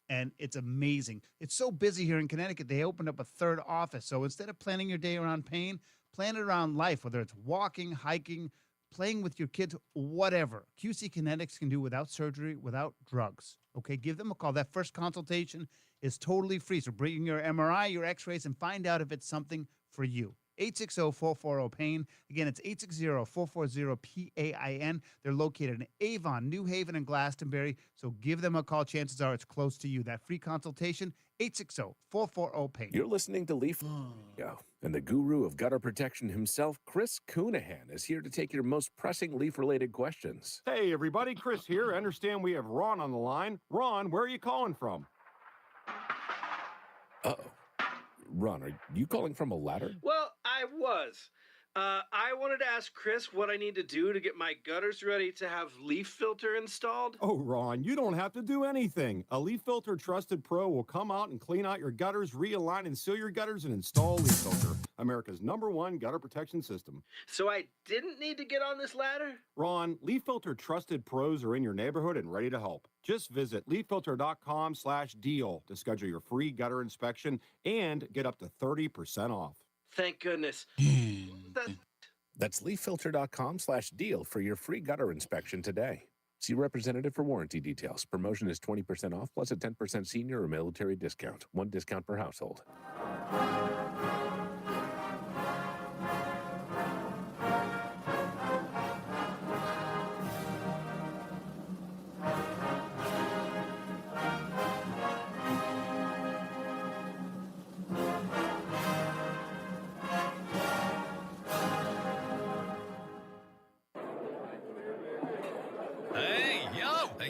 and it's amazing. It's so busy here in Connecticut, they opened up a third office. So instead of planning your day around pain, plan it around life, whether it's walking, hiking, playing with your kids, whatever. QC Kinetics can do without surgery, without drugs. Okay, give them a call. That first consultation is totally free. So bring your MRI, your x-rays, and find out if it's something for you. 860-440-PAIN. Again, it's 860-440-PAIN. They're located in Avon, New Haven, and Glastonbury. So give them a call. Chances are it's close to you. That free consultation, 860-440-PAIN. You're listening to Leaf and the guru of gutter protection himself, Chris Coonahan, is here to take your most pressing leaf-related questions. Hey, everybody. Chris here. I understand we have Ron on the line. Ron, where are you calling from? Uh-oh. Ron, are you calling from a ladder? Well, I was. I wanted to ask Chris what I need to do to get my gutters ready to have leaf filter installed. Oh, Ron, you don't have to do anything. A Leaf Filter Trusted Pro will come out and clean out your gutters, realign and seal your gutters, and install Leaf Filter, America's #1 gutter protection system. So I didn't need to get on this ladder? Ron, Leaf Filter Trusted Pros are in your neighborhood and ready to help. Just visit leaffilter.com/deal to schedule your free gutter inspection and get up to 30% off. Thank goodness. That's leaffilter.com/deal for your free gutter inspection today. See representative for warranty details. Promotion is 20% off plus a 10% senior or military discount. One discount per household.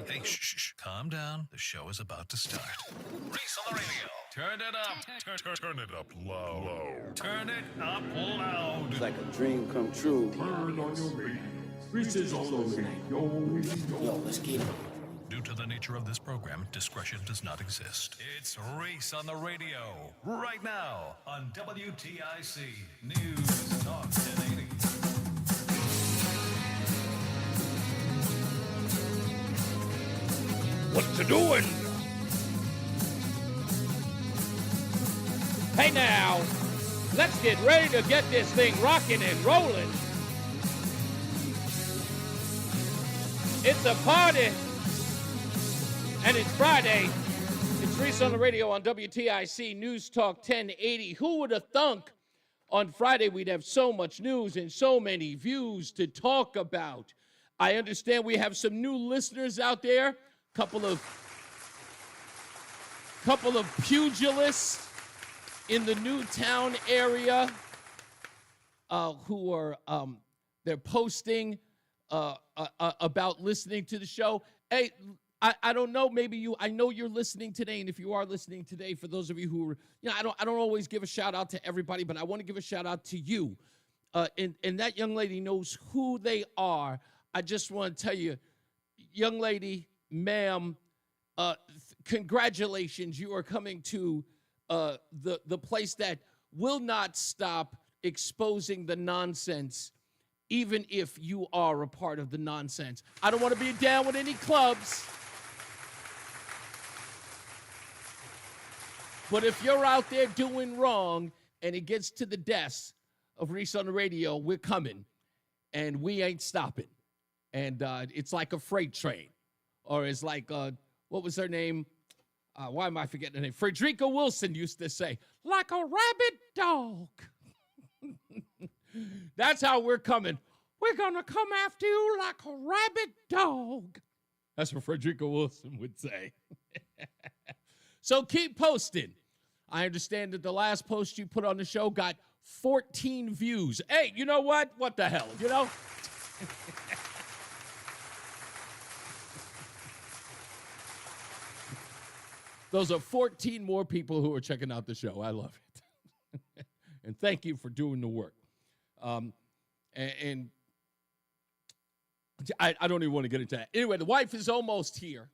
Hey, shh. Calm down. The show is about to start. Reese on the radio. Turn it up. Turn it up loud. Turn it up loud. It's like a dream come true. Turn on your radio. Reese is on the radio. Yo, let's get it. Due to the nature of this program, discretion does not exist. It's Reese on the radio. Right now on WTIC News Talk 1080. What you doing? Hey now, let's get ready to get this thing rocking and rolling. It's a party, and it's Friday. It's Reese on the radio on WTIC News Talk 1080. Who would have thunk on Friday we'd have so much news and so many views to talk about? I understand we have some new listeners out there. Couple of pugilists in the Newtown area who are they're posting about listening to the show. Hey, I don't know, I know you're listening today, and if you are listening today, for those of you who are, I don't always give a shout out to everybody, but I want to give a shout out to you. And that young lady knows who they are. I just want to tell you, young lady, ma'am, congratulations. You are coming to the place that will not stop exposing the nonsense, even if you are a part of the nonsense. I don't want to be down with any clubs, but if you're out there doing wrong and it gets to the desk of Reese on the radio, we're coming, and we ain't stopping. And it's like a freight train. Or it's like, what was her name? Why am I forgetting her name? Frederica Wilson used to say, like a rabid dog. That's how we're coming. We're going to come after you like a rabid dog. That's what Frederica Wilson would say. So keep posting. I understand that the last post you put on the show got 14 views. Hey, you know what? What the hell, Those are 14 more people who are checking out the show. I love it. And thank you for doing the work. And I don't even want to get into that. Anyway, the wife is almost here.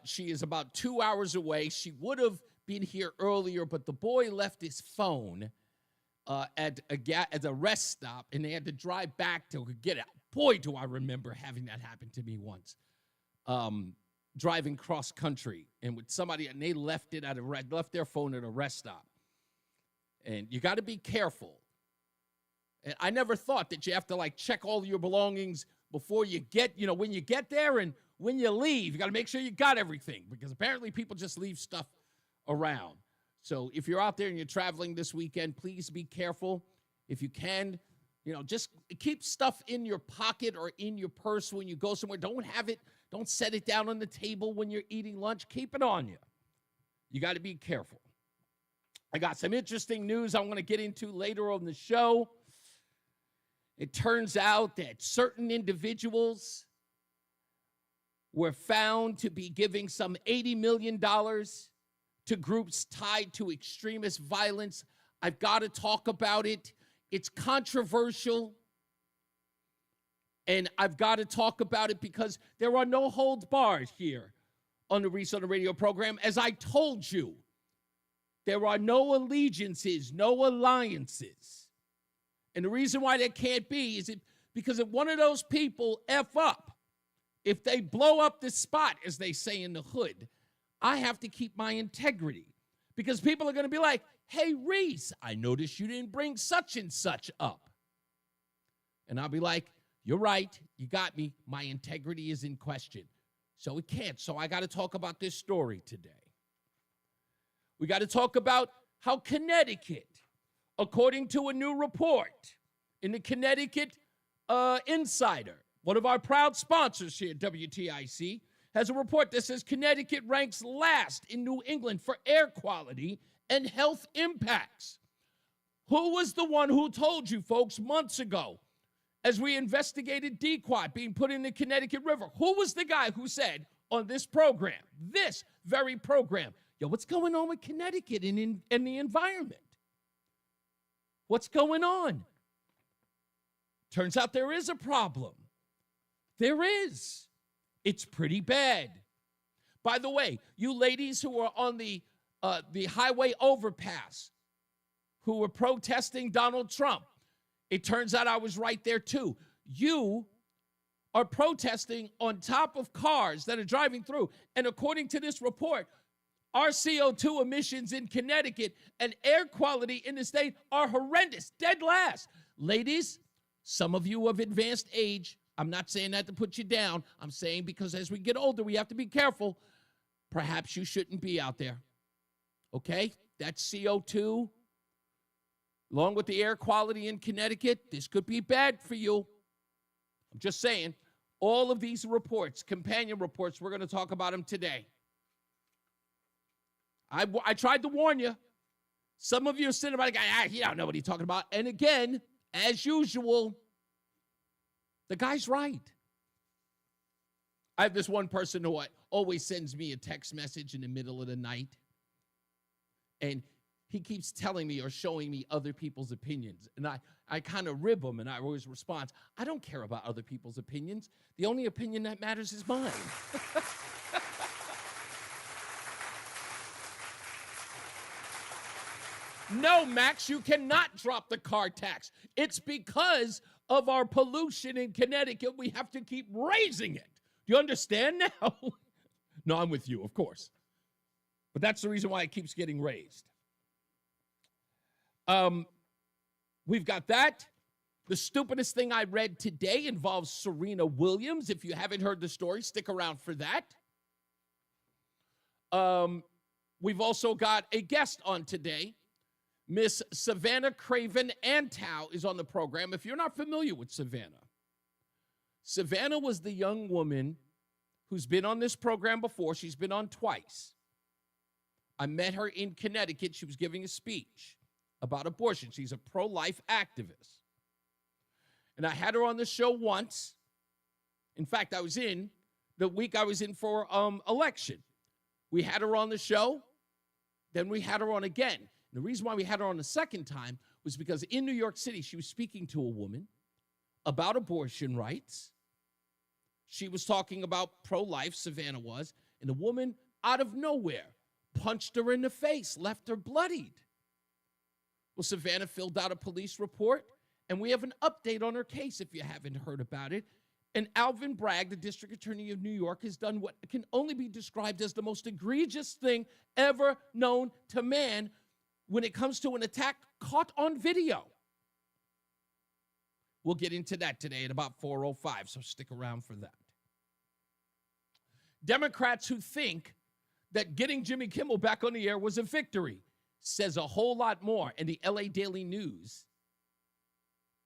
She is about 2 hours away. She would have been here earlier, but the boy left his phone at a rest stop, and they had to drive back to get it. Boy, do I remember having that happen to me once. driving cross country and with somebody, and they left their phone at a rest stop. And you got to be careful. And I never thought that you have to like check all your belongings before you get, when you get there and when you leave. You got to make sure you got everything, because apparently people just leave stuff around. So if you're out there and you're traveling this weekend, please be careful. If you can, just keep stuff in your pocket or in your purse when you go somewhere. Don't set it down on the table when you're eating lunch. Keep it on you. You got to be careful. I got some interesting news I want to get into later on the show. It turns out that certain individuals were found to be giving some $80 million to groups tied to extremist violence. I've got to talk about it. It's controversial. And I've got to talk about it because there are no holds barred here on the Reese on the Radio program. As I told you, there are no allegiances, no alliances. And the reason why that can't be is because if one of those people F up, if they blow up the spot, as they say in the hood, I have to keep my integrity. Because people are going to be like, hey, Reese, I noticed you didn't bring such and such up. And I'll be like, you're right. You got me. My integrity is in question. So it can't. So I got to talk about this story today. We got to talk about how Connecticut, according to a new report in the Connecticut Insider, one of our proud sponsors here at WTIC, has a report that says Connecticut ranks last in New England for air quality and health impacts. Who was the one who told you, folks, months ago, as we investigated DQuad being put in the Connecticut River? Who was the guy who said on this program, this very program, what's going on with Connecticut and the environment? What's going on? Turns out there is a problem. There is. It's pretty bad. By the way, you ladies who are on the highway overpass, who were protesting Donald Trump, it turns out I was right there too. You are protesting on top of cars that are driving through. And according to this report, our CO2 emissions in Connecticut and air quality in the state are horrendous, dead last. Ladies, some of you of advanced age, I'm not saying that to put you down. I'm saying because as we get older, we have to be careful. Perhaps you shouldn't be out there. Okay? That's CO2, along with the air quality in Connecticut. This could be bad for you. I'm just saying, all of these reports, companion reports, we're going to talk about them today. I tried to warn you. Some of you are sitting about, you don't know what he's talking about. And again, as usual, the guy's right. I have this one person who always sends me a text message in the middle of the night. And he keeps telling me or showing me other people's opinions. And I kind of rib him, and I always respond, I don't care about other people's opinions. The only opinion that matters is mine. No, Max, you cannot drop the car tax. It's because of our pollution in Connecticut. We have to keep raising it. Do you understand now? No, I'm with you, of course. But that's the reason why it keeps getting raised. We've got that. The stupidest thing I read today involves Serena Williams. If you haven't heard the story, stick around for that. We've also got a guest on today. Miss Savannah Craven Antow is on the program. If you're not familiar with Savannah, Savannah was the young woman who's been on this program before. She's been on twice. I met her in Connecticut. She was giving a speech about abortion. She's a pro-life activist. And I had her on the show once. In fact, I was in the week I was in for election. We had her on the show. Then we had her on again. And the reason why we had her on the second time was because in New York City, she was speaking to a woman about abortion rights. She was talking about pro-life, Savannah was, and the woman, out of nowhere, punched her in the face, left her bloodied. Well, Savannah filled out a police report, and we have an update on her case if you haven't heard about it. And Alvin Bragg, the district attorney of New York, has done what can only be described as the most egregious thing ever known to man when it comes to an attack caught on video. We'll get into that today at about 4:05, so stick around for that. Democrats who think that getting Jimmy Kimmel back on the air was a victory says a whole lot more, and the LA Daily News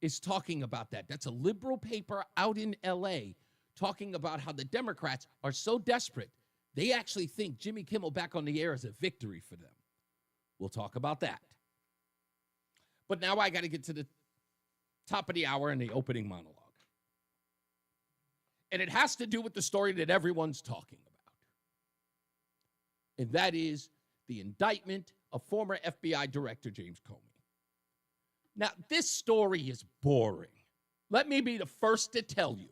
is talking about that. That's a liberal paper out in LA talking about how the Democrats are so desperate, they actually think Jimmy Kimmel back on the air is a victory for them. We'll talk about that. But now I got to get to the top of the hour and the opening monologue. And it has to do with the story that everyone's talking about. And that is the indictment of former FBI Director James Comey. Now, this story is boring. Let me be the first to tell you.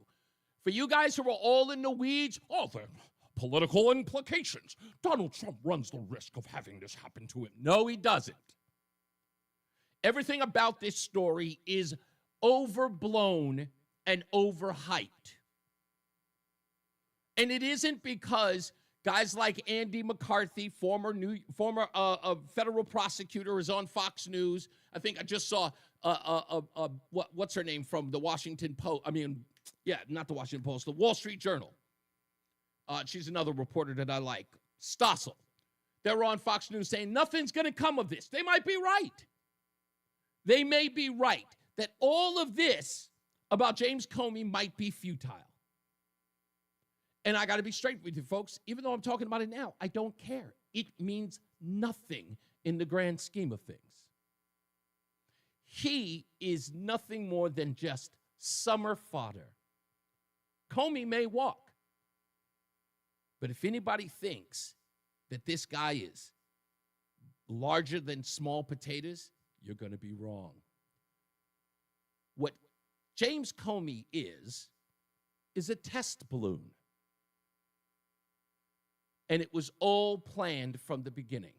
For you guys who are all in the weeds, the political implications. Donald Trump runs the risk of having this happen to him. No, he doesn't. Everything about this story is overblown and overhyped. And it isn't because guys like Andy McCarthy, former federal prosecutor, is on Fox News. I think I just saw what's her name from the Washington Post? Not the Washington Post, the Wall Street Journal. She's another reporter that I like, Stossel. They're on Fox News saying nothing's going to come of this. They might be right. They may be right that all of this about James Comey might be futile. And I got to be straight with you, folks. Even though I'm talking about it now, I don't care. It means nothing in the grand scheme of things. He is nothing more than just summer fodder. Comey may walk. But if anybody thinks that this guy is larger than small potatoes, you're going to be wrong. What James Comey is a test balloon. And it was all planned from the beginning.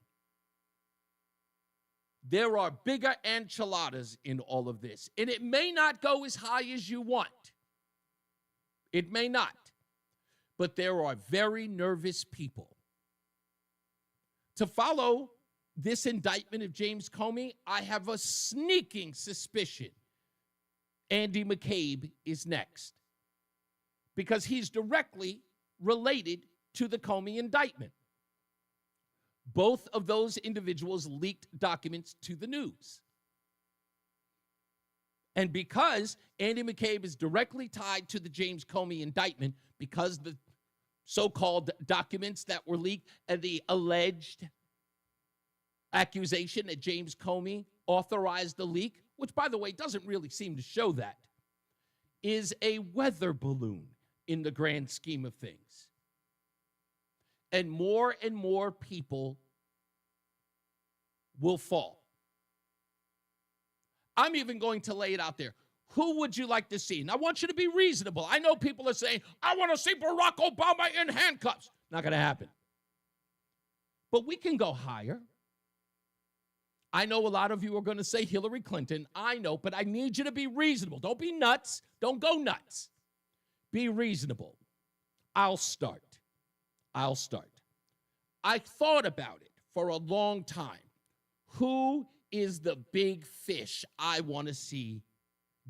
There are bigger enchiladas in all of this, and it may not go as high as you want. It may not. But there are very nervous people. To follow this indictment of James Comey, I have a sneaking suspicion Andy McCabe is next, because he's directly related to the Comey indictment. Both of those individuals leaked documents to the news. And because Andy McCabe is directly tied to the James Comey indictment, because the so-called documents that were leaked and the alleged accusation that James Comey authorized the leak, which, by the way, doesn't really seem to show that, is a weather balloon in the grand scheme of things. And more people will fall. I'm even going to lay it out there. Who would you like to see? And I want you to be reasonable. I know people are saying, I want to see Barack Obama in handcuffs. Not going to happen. But we can go higher. I know a lot of you are going to say Hillary Clinton. I know, but I need you to be reasonable. Don't be nuts. Don't go nuts. Be reasonable. I'll start. I thought about it for a long time. Who is the big fish I want to see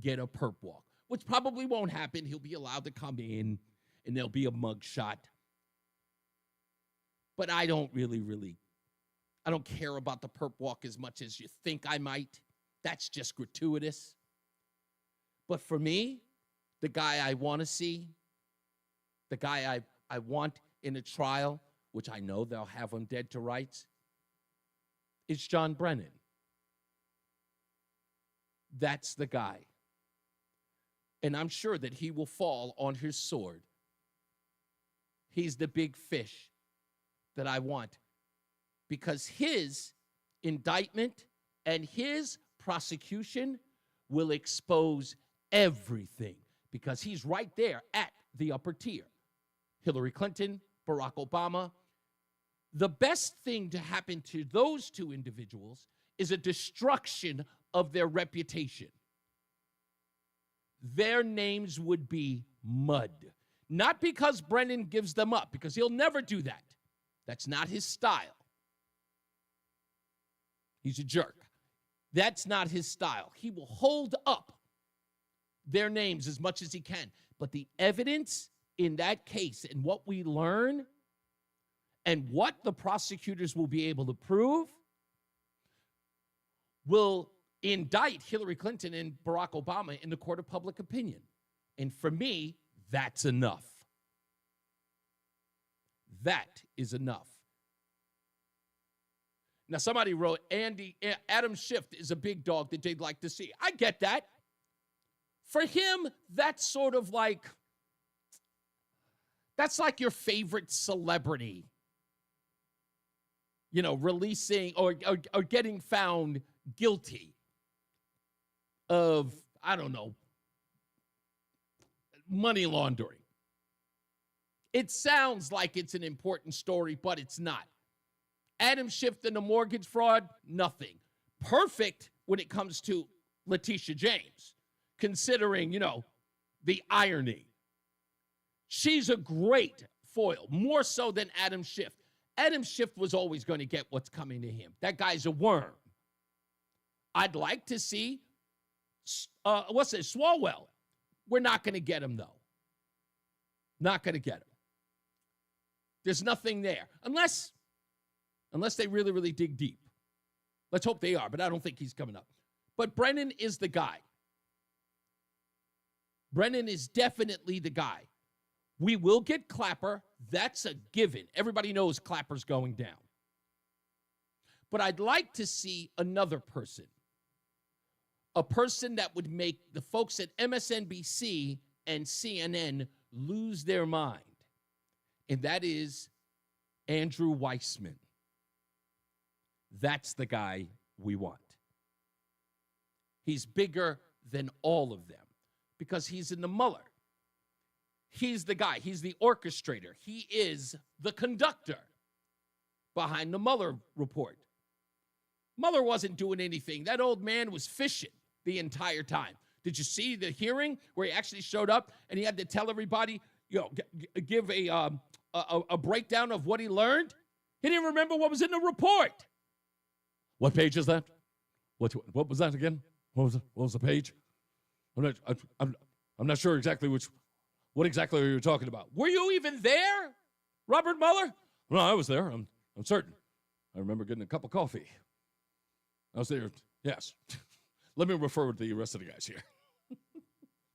get a perp walk? Which probably won't happen. He'll be allowed to come in, and there'll be a mug shot. But I don't I don't care about the perp walk as much as you think I might. That's just gratuitous. But for me, the guy I want to see, the guy I want in a trial, which I know they'll have him dead to rights, is John Brennan. That's the guy. And I'm sure that he will fall on his sword. He's the big fish that I want, because his indictment and his prosecution will expose everything, because he's right there at the upper tier. Hillary Clinton, Barack Obama. The best thing to happen to those two individuals is a destruction of their reputation. Their names would be mud. Not because Brennan gives them up, because he'll never do that. That's not his style. He's a jerk. That's not his style. He will hold up their names as much as he can. But the evidence in that case and what we learn and what the prosecutors will be able to prove will indict Hillary Clinton and Barack Obama in the court of public opinion. And for me, that's enough. That is enough. Now, somebody wrote, Adam Schiff is a big dog that they'd like to see. I get that. For him, that's sort of like, that's like your favorite celebrity, you know, releasing or getting found guilty of, I don't know, money laundering. It sounds like it's an important story, but it's not. Adam Schiff and the mortgage fraud, nothing. Perfect when it comes to Letitia James, considering, you know, the irony. She's a great foil, more so than Adam Schiff. Adam Schiff was always going to get what's coming to him. That guy's a worm. I'd like to see, Swalwell. We're not going to get him, though. Not going to get him. There's nothing there. Unless they really, really dig deep. Let's hope they are, but I don't think he's coming up. But Brennan is the guy. Brennan is definitely the guy. We will get Clapper. That's a given. Everybody knows Clapper's going down. But I'd like to see another person. A person that would make the folks at MSNBC and CNN lose their mind. And that is Andrew Weissman. That's the guy we want. He's bigger than all of them because he's in the Mueller. He's the guy. He's the orchestrator. He is the conductor behind the Mueller report. Mueller wasn't doing anything. That old man was fishing the entire time. Did you see the hearing where he actually showed up and he had to tell everybody, you know, give a breakdown of what he learned? He didn't remember what was in the report. What page is that? What was that again? What was the page? I'm not sure exactly what exactly are you talking about. Were you even there, Robert Mueller? No, I was there. I'm certain. I remember getting a cup of coffee. I was there. Yes. Let me refer to the rest of the guys here.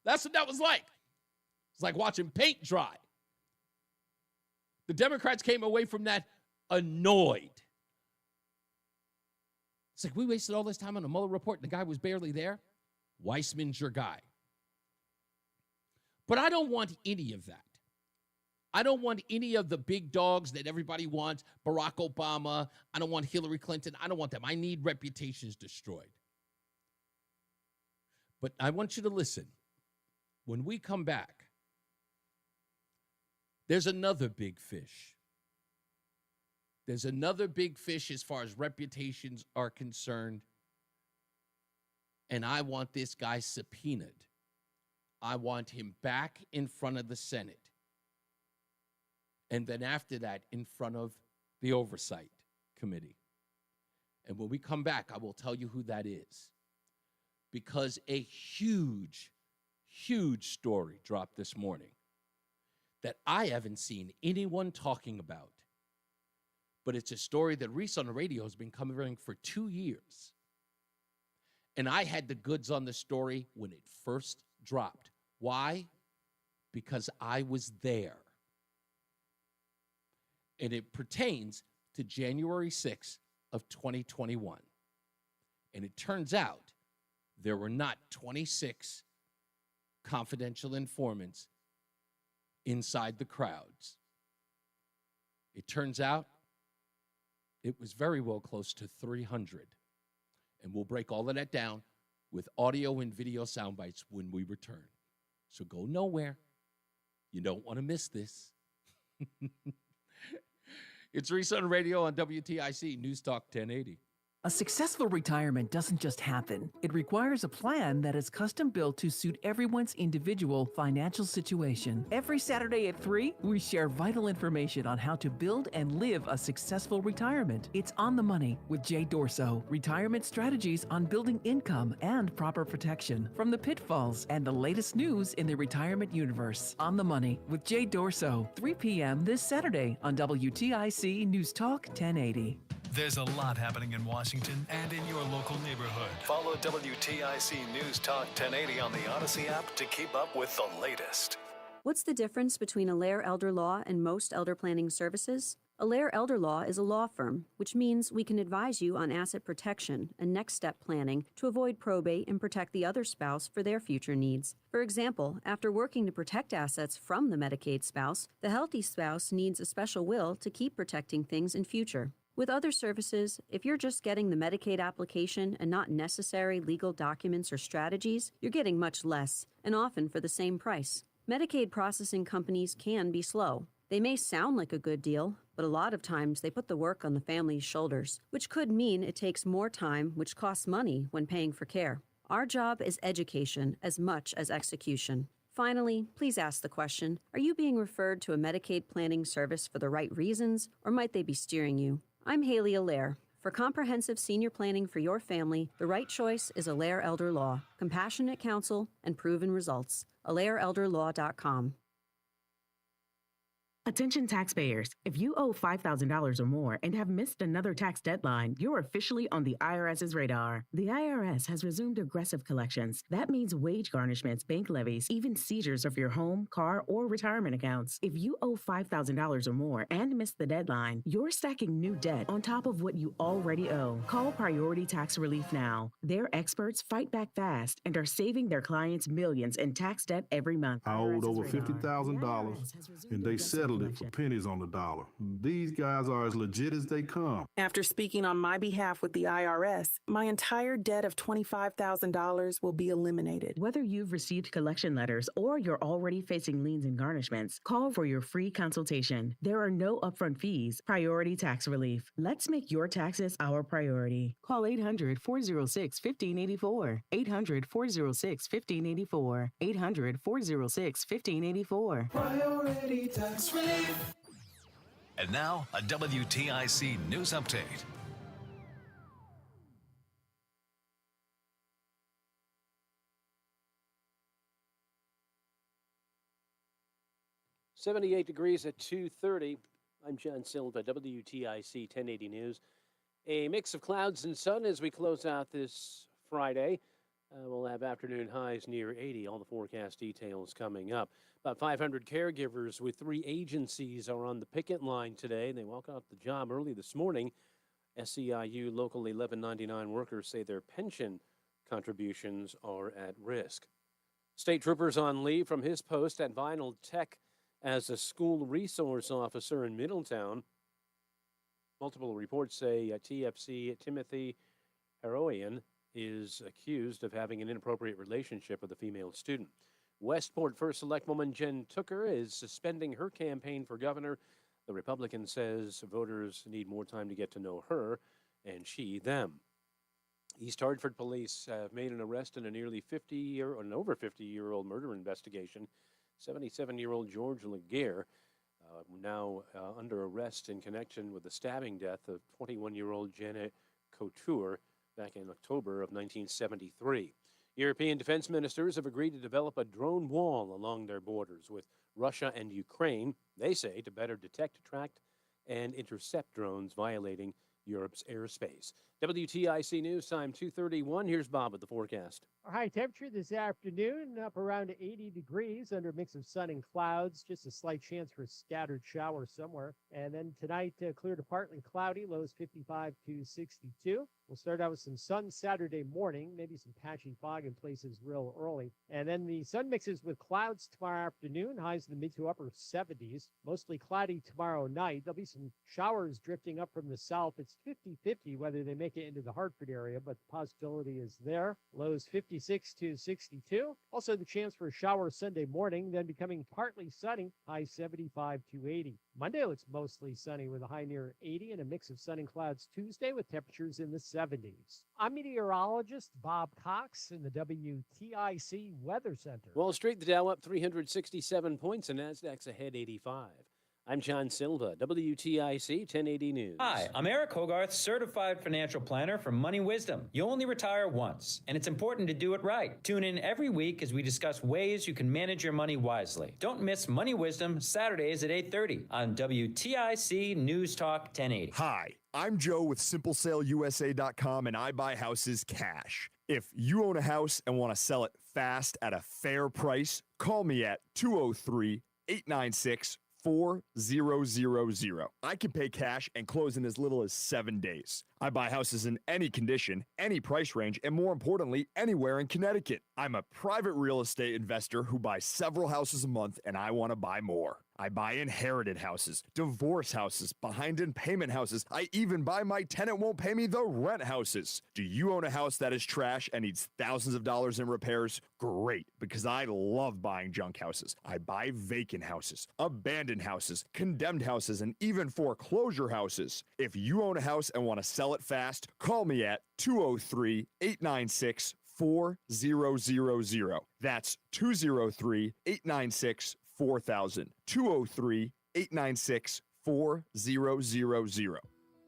That's what that was like. It's like watching paint dry. The Democrats came away from that annoyed. It's like, we wasted all this time on a Mueller report and the guy was barely there. Weissman's your guy. But I don't want any of that. I don't want any of the big dogs that everybody wants. Barack Obama. I don't want Hillary Clinton. I don't want them. I need reputations destroyed. But I want you to listen. When we come back, there's another big fish. There's another big fish as far as reputations are concerned. And I want this guy subpoenaed. I want him back in front of the Senate. And then after that, in front of the Oversight Committee. And when we come back, I will tell you who that is. Because a huge, huge story dropped this morning that I haven't seen anyone talking about. But it's a story that Reese on the Radio has been covering for 2 years. And I had the goods on the story when it first dropped. Why? Because I was there. And it pertains to January 6th of 2021. And it turns out there were not 26 confidential informants inside the crowds. It turns out it was very well close to 300. And we'll break all of that down with audio and video sound bites when we return. So go nowhere. You don't want to miss this. It's Reese on Radio on WTIC, NewsTalk 1080. A successful retirement doesn't just happen. It requires a plan that is custom built to suit everyone's individual financial situation. Every Saturday at 3, we share vital information on how to build and live a successful retirement. It's On the Money with Jay Dorso. Retirement strategies on building income and proper protection from the pitfalls and the latest news in the retirement universe. On the Money with Jay Dorso, 3 p.m. this Saturday on WTIC News Talk 1080. There's a lot happening in Washington and in your local neighborhood. Follow WTIC News Talk 1080 on the Odyssey app to keep up with the latest. What's the difference between Allaire Elder Law and most elder planning services? Allaire Elder Law is a law firm, which means we can advise you on asset protection and next step planning to avoid probate and protect the other spouse for their future needs. For example, after working to protect assets from the Medicaid spouse, the healthy spouse needs a special will to keep protecting things in future. With other services, if you're just getting the Medicaid application and not necessary legal documents or strategies, you're getting much less, and often for the same price. Medicaid processing companies can be slow. They may sound like a good deal, but a lot of times they put the work on the family's shoulders, which could mean it takes more time, which costs money when paying for care. Our job is education as much as execution. Finally, please ask the question, are you being referred to a Medicaid planning service for the right reasons, or might they be steering you? I'm Haley Allaire. For comprehensive senior planning for your family, the right choice is Allaire Elder Law, compassionate counsel, and proven results. AllaireElderLaw.com. Attention taxpayers, if you owe $5,000 or more and have missed another tax deadline, you're officially on the IRS's radar. The IRS has resumed aggressive collections. That means wage garnishments, bank levies, even seizures of your home, car, or retirement accounts. If you owe $5,000 or more and missed the deadline, you're stacking new debt on top of what you already owe. Call Priority Tax Relief now. Their experts fight back fast and are saving their clients millions in tax debt every month. I owed over $50,000 and they settled it for pennies on the dollar. These guys are as legit as they come. After speaking on my behalf with the IRS, my entire debt of $25,000 will be eliminated. Whether you've received collection letters or you're already facing liens and garnishments, call for your free consultation. There are no upfront fees. Priority Tax Relief. Let's make your taxes our priority. Call 800-406-1584. 800-406-1584. 800-406-1584. Priority Tax Relief. And now, a WTIC news update. .78 degrees at 2:30. I'm John Silva, WTIC 1080 News. A mix of clouds and sun as we close out this Friday. We'll have afternoon highs near 80. All the forecast details coming up. About 500 caregivers with 3 agencies are on the picket line today. They walked out the job early this morning. SEIU Local 1199 workers say their pension contributions are at risk. State troopers on leave from his post at Vinyl Tech as a school resource officer in Middletown. Multiple reports say TFC Timothy Heroian is accused of having an inappropriate relationship with a female student. Westport First Selectwoman Jen Tooker is suspending her campaign for governor. The Republican says voters need more time to get to know her and she them. East Hartford police have made an arrest in a nearly 50-year-old murder investigation. 77-year-old George Laguerre now under arrest in connection with the stabbing death of 21-year-old Janet Couture back in October of 1973. European defense ministers have agreed to develop a drone wall along their borders with Russia and Ukraine, they say, to better detect, track, and intercept drones violating Europe's airspace. WTIC News Time 2:31. Here's Bob with the forecast. Our high temperature this afternoon up around 80 degrees under a mix of sun and clouds. Just a slight chance for a scattered shower somewhere. And then tonight, clear to partly cloudy, lows 55 to 62. We'll start out with some sun Saturday morning, maybe some patchy fog in places real early. And then the sun mixes with clouds tomorrow afternoon, highs in the mid to upper 70s. Mostly cloudy tomorrow night. There'll be some showers drifting up from the south. It's It's 50-50 whether they make it into the Hartford area, but the possibility is there. Lows 56 to 62. Also the chance for a shower Sunday morning, then becoming partly sunny, high 75 to 80. Monday looks mostly sunny with a high near 80 and a mix of sun and clouds Tuesday with temperatures in the 70s. I'm meteorologist Bob Cox in the WTIC Weather Center. Wall Street, the Dow up 367 points and NASDAQ's ahead 85. I'm John Silva, WTIC 1080 News. Hi, I'm Eric Hogarth, certified financial planner from Money Wisdom. You only retire once, and it's important to do it right. Tune in every week as we discuss ways you can manage your money wisely. Don't miss Money Wisdom Saturdays at 8:30 on WTIC News Talk 1080. Hi, I'm Joe with SimpleSaleUSA.com, and I buy houses cash. If you own a house and want to sell it fast at a fair price, call me at 203-896-4000. I can pay cash and close in as little as 7 days. I buy houses in any condition, any price range, and more importantly, anywhere in Connecticut. I'm a private real estate investor who buys several houses a month, and I want to buy more. I buy inherited houses, divorce houses, behind in payment houses. I even buy my tenant won't pay me the rent houses. Do you own a house that is trash and needs thousands of dollars in repairs? Great, because I love buying junk houses. I buy vacant houses, abandoned houses, condemned houses, and even foreclosure houses. If you own a house and want to sell it fast, call me at 203-896-4000. That's 203-896-4000. 203-896-4000.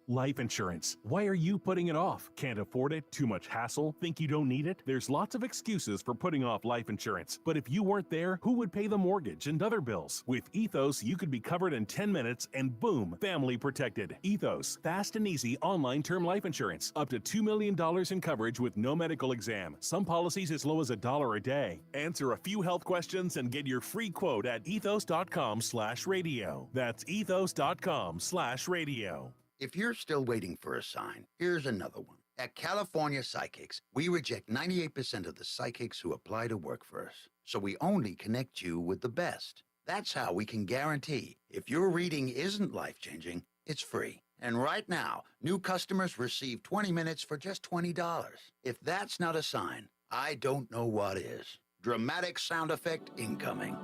Life insurance. Why are you putting it off? Can't afford it? Too much hassle? Think you don't need it? There's lots of excuses for putting off life insurance. But if you weren't there, who would pay the mortgage and other bills? With Ethos, you could be covered in 10 minutes and boom, family protected. Ethos, fast and easy online term life insurance. Up to $2 million in coverage with no medical exam. Some policies as low as $1 a day. Answer a few health questions and get your free quote at ethos.com/radio. That's ethos.com/radio. If you're still waiting for a sign, here's another one. At California Psychics, we reject 98% of the psychics who apply to work for us. So we only connect you with the best. That's how we can guarantee if your reading isn't life-changing, it's free. And right now, new customers receive 20 minutes for just $20. If that's not a sign, I don't know what is. Dramatic sound effect incoming.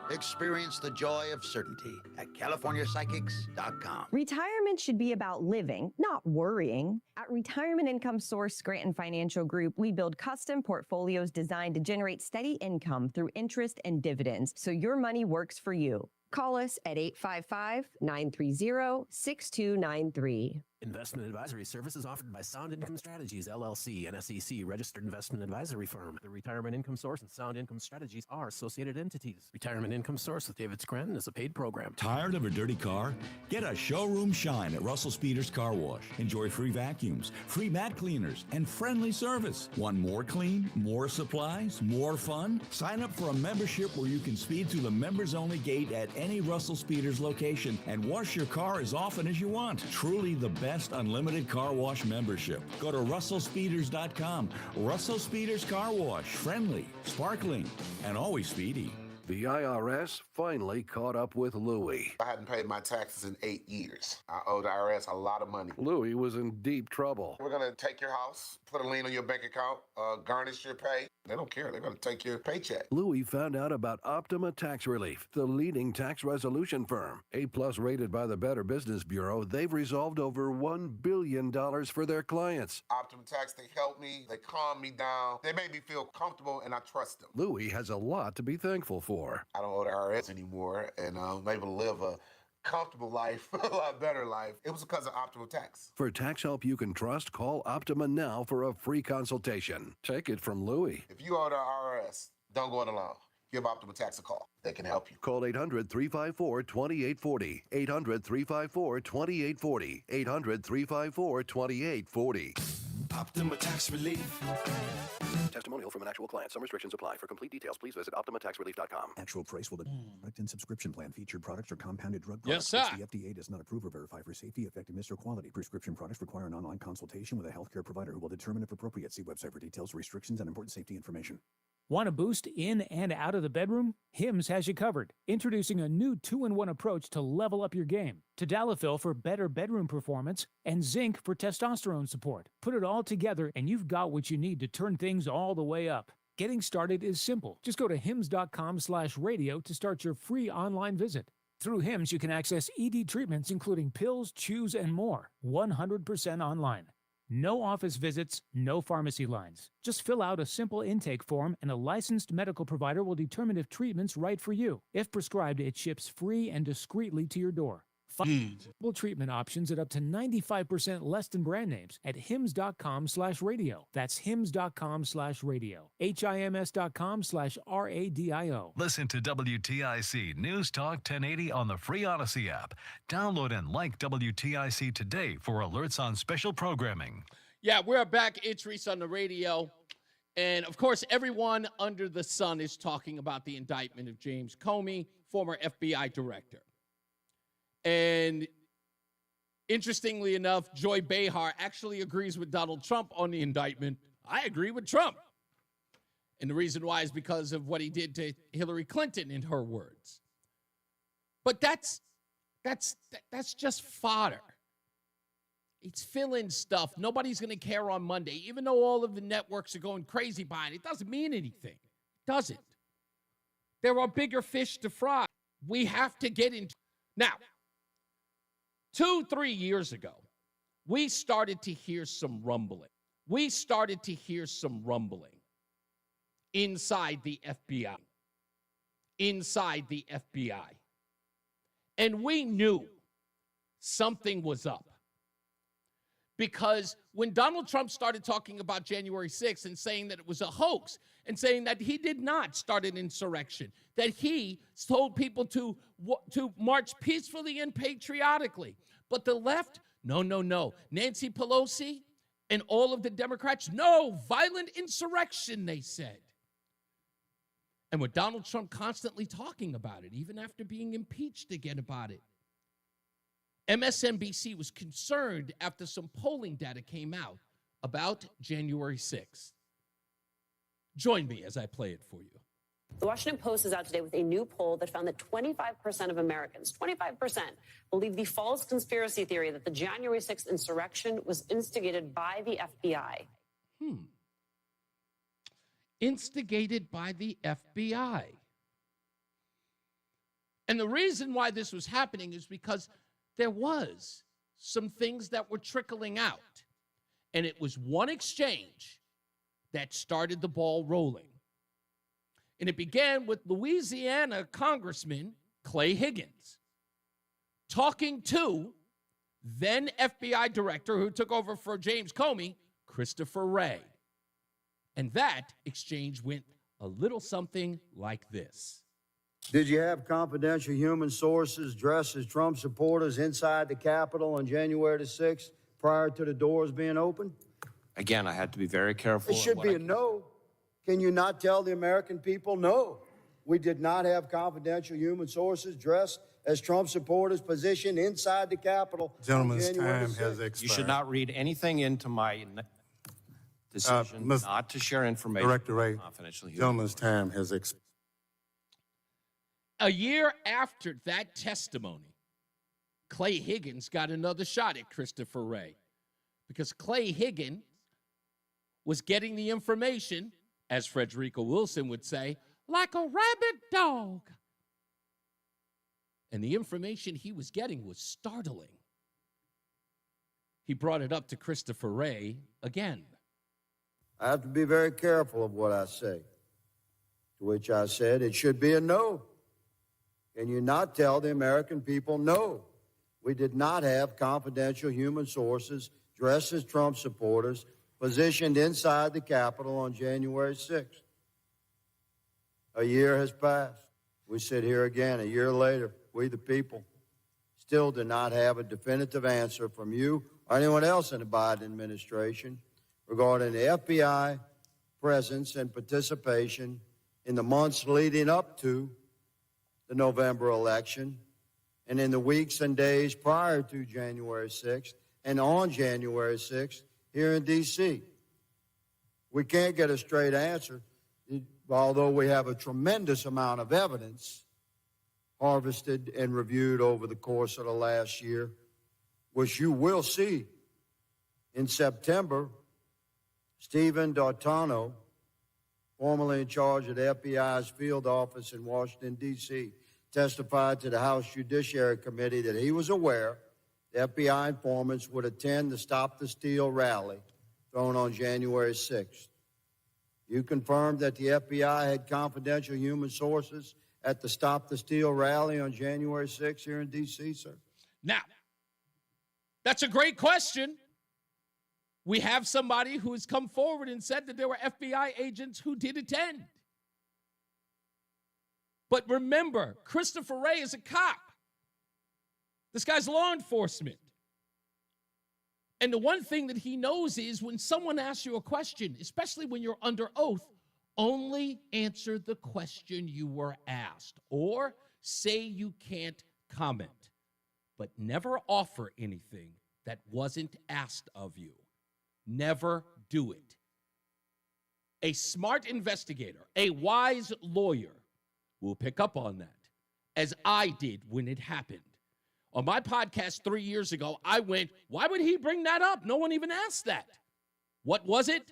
Experience the joy of certainty at CaliforniaPsychics.com. Retirement should be about living, not worrying. At Retirement Income Source Scranton Financial Group, we build custom portfolios designed to generate steady income through interest and dividends, so your money works for you. Call us at 855-930-6293. Investment advisory services offered by Sound Income Strategies, LLC, an SEC registered investment advisory firm. The Retirement Income Source and Sound Income Strategies are associated entities. Retirement Income Source with David Scranton is a paid program. Tired of a dirty car? Get a showroom shine at Russell Speeder's Car Wash. Enjoy free vacuums, free mat cleaners, and friendly service. Want more clean, more supplies, more fun? Sign up for a membership where you can speed through the members-only gate at any Russell Speeder's location and wash your car as often as you want. Truly the best unlimited car wash membership. Go to russellspeeders.com. Russell Speeder's Car Wash. Friendly, sparkling, and always speedy. The IRS finally caught up with Louie. I hadn't paid my taxes in 8 years. I owed the IRS a lot of money. Louie was in deep trouble. We're going to take your house, put a lien on your bank account, garnish your pay. They don't care. They're going to take your paycheck. Louie found out about Optima Tax Relief, the leading tax resolution firm. A-plus rated by the Better Business Bureau, they've resolved over $1 billion for their clients. Optima Tax, they helped me. They calmed me down. They made me feel comfortable, and I trust them. Louie has a lot to be thankful for. I don't owe the IRS anymore, and I'm able to live a comfortable life, a lot better life. It was because of Optima Tax. For tax help you can trust, call Optima now for a free consultation. Take it from Louie. If you owe the IRS, don't go it alone. Give Optima Tax a call. They can help you. Call 800-354-2840. 800-354-2840. 800-354-2840. Optima Tax Relief. Testimonial from an actual client. Some restrictions apply. For complete details, please visit OptimaTaxRelief.com. Actual price will depend on product and subscription plan. Featured products or compounded drug Yes, products. sir. Which the FDA does not approve or verify for safety, effectiveness, or quality. Prescription products require an online consultation with a healthcare provider who will determine if appropriate. See website for details, restrictions, and important safety information. Want a boost in and out of the bedroom? Hims has you covered. Introducing a new 2-in-1 approach to level up your game. Tadalafil for better bedroom performance and zinc for testosterone support. Put it all together and you've got what you need to turn things all the way up. Getting started is simple. Just go to hims.com/radio to start your free online visit. Through Hims, you can access ED treatments including pills, chews, and more. 100% online. No office visits, no pharmacy lines. Just fill out a simple intake form and a licensed medical provider will determine if treatment's right for you. If prescribed, it ships free and discreetly to your door. Find treatment options at up to 95% less than brand names at hims.com/radio. That's hims.com/radio. HIMS.com/RADIO. Listen to WTIC News Talk 1080 on the free Odyssey app. Download and like WTIC today for alerts on special programming. Yeah, we're back. It's Reese on the radio. And, of course, everyone under the sun is talking about the indictment of James Comey, former FBI director. And interestingly enough, Joy Behar actually agrees with Donald Trump on the indictment. I agree with Trump. And the reason why is because of what he did to Hillary Clinton, in her words. But that's just fodder. It's fill-in stuff. Nobody's going to care on Monday. Even though all of the networks are going crazy behind it, doesn't mean anything. It doesn't. There are bigger fish to fry. We have to get into. Now, 2-3 years ago, we started to hear some rumbling. Inside the FBI. And we knew something was up. Because when Donald Trump started talking about January 6th and saying that it was a hoax and saying that he did not start an insurrection, that he told people to march peacefully and patriotically. But the left, no. Nancy Pelosi and all of the Democrats, no, violent insurrection, they said. And with Donald Trump constantly talking about it, even after being impeached again about it, MSNBC was concerned after some polling data came out about January 6th. Join me as I play it for you. The Washington Post is out today with a new poll that found that 25% of Americans, 25%, believe the false conspiracy theory that the January 6th insurrection was instigated by the FBI. Instigated by the FBI. And the reason why this was happening is because there was some things that were trickling out. And it was one exchange that started the ball rolling. And it began with Louisiana Congressman Clay Higgins talking to then FBI director who took over for James Comey, Christopher Wray. And that exchange went a little something like this. Did you have confidential human sources dressed as Trump supporters inside the Capitol on January the 6th prior to the doors being opened? Again, I had to be very careful. It should be a no. Can you not tell the American people no? We did not have confidential human sources dressed as Trump supporters positioned inside the Capitol. Gentleman's time has expired. You should not read anything into my decision not to share information. Director Wray, confidential human gentleman's time has expired. A year after that testimony, Clay Higgins got another shot at Christopher Wray because Clay Higgins was getting the information, as Frederica Wilson would say, like a rabid dog. And the information he was getting was startling. He brought it up to Christopher Wray again. I have to be very careful of what I say. To which I said, it should be a no. Can you not tell the American people no? We did not have confidential human sources dressed as Trump supporters positioned inside the Capitol on January 6th. A year has passed. We sit here again a year later. We, the people, still do not have a definitive answer from you or anyone else in the Biden administration regarding the FBI presence and participation in the months leading up to the November election and in the weeks and days prior to January 6th and on January 6th here in D.C. We can't get a straight answer. although we have a tremendous amount of evidence harvested and reviewed over the course of the last year, which you will see in September, Stephen D'Artano, formerly in charge of the FBI's field office in Washington, D.C., testified to the House Judiciary Committee that he was aware the FBI informants would attend the Stop the Steal rally thrown on January 6th. You confirmed that the FBI had confidential human sources at the Stop the Steal rally on January 6th here in D.C., sir? Now, that's a great question. We have somebody who has come forward and said that there were FBI agents who did attend. But remember, Christopher Wray is a cop. This guy's law enforcement. And the one thing that he knows is when someone asks you a question, especially when you're under oath, only answer the question you were asked or say you can't comment, but never offer anything that wasn't asked of you. Never do it. A smart investigator, a wise lawyer will pick up on that, as I did when it happened. On my podcast 3 years ago, I went, why would he bring that up? No one even asked that. What was it?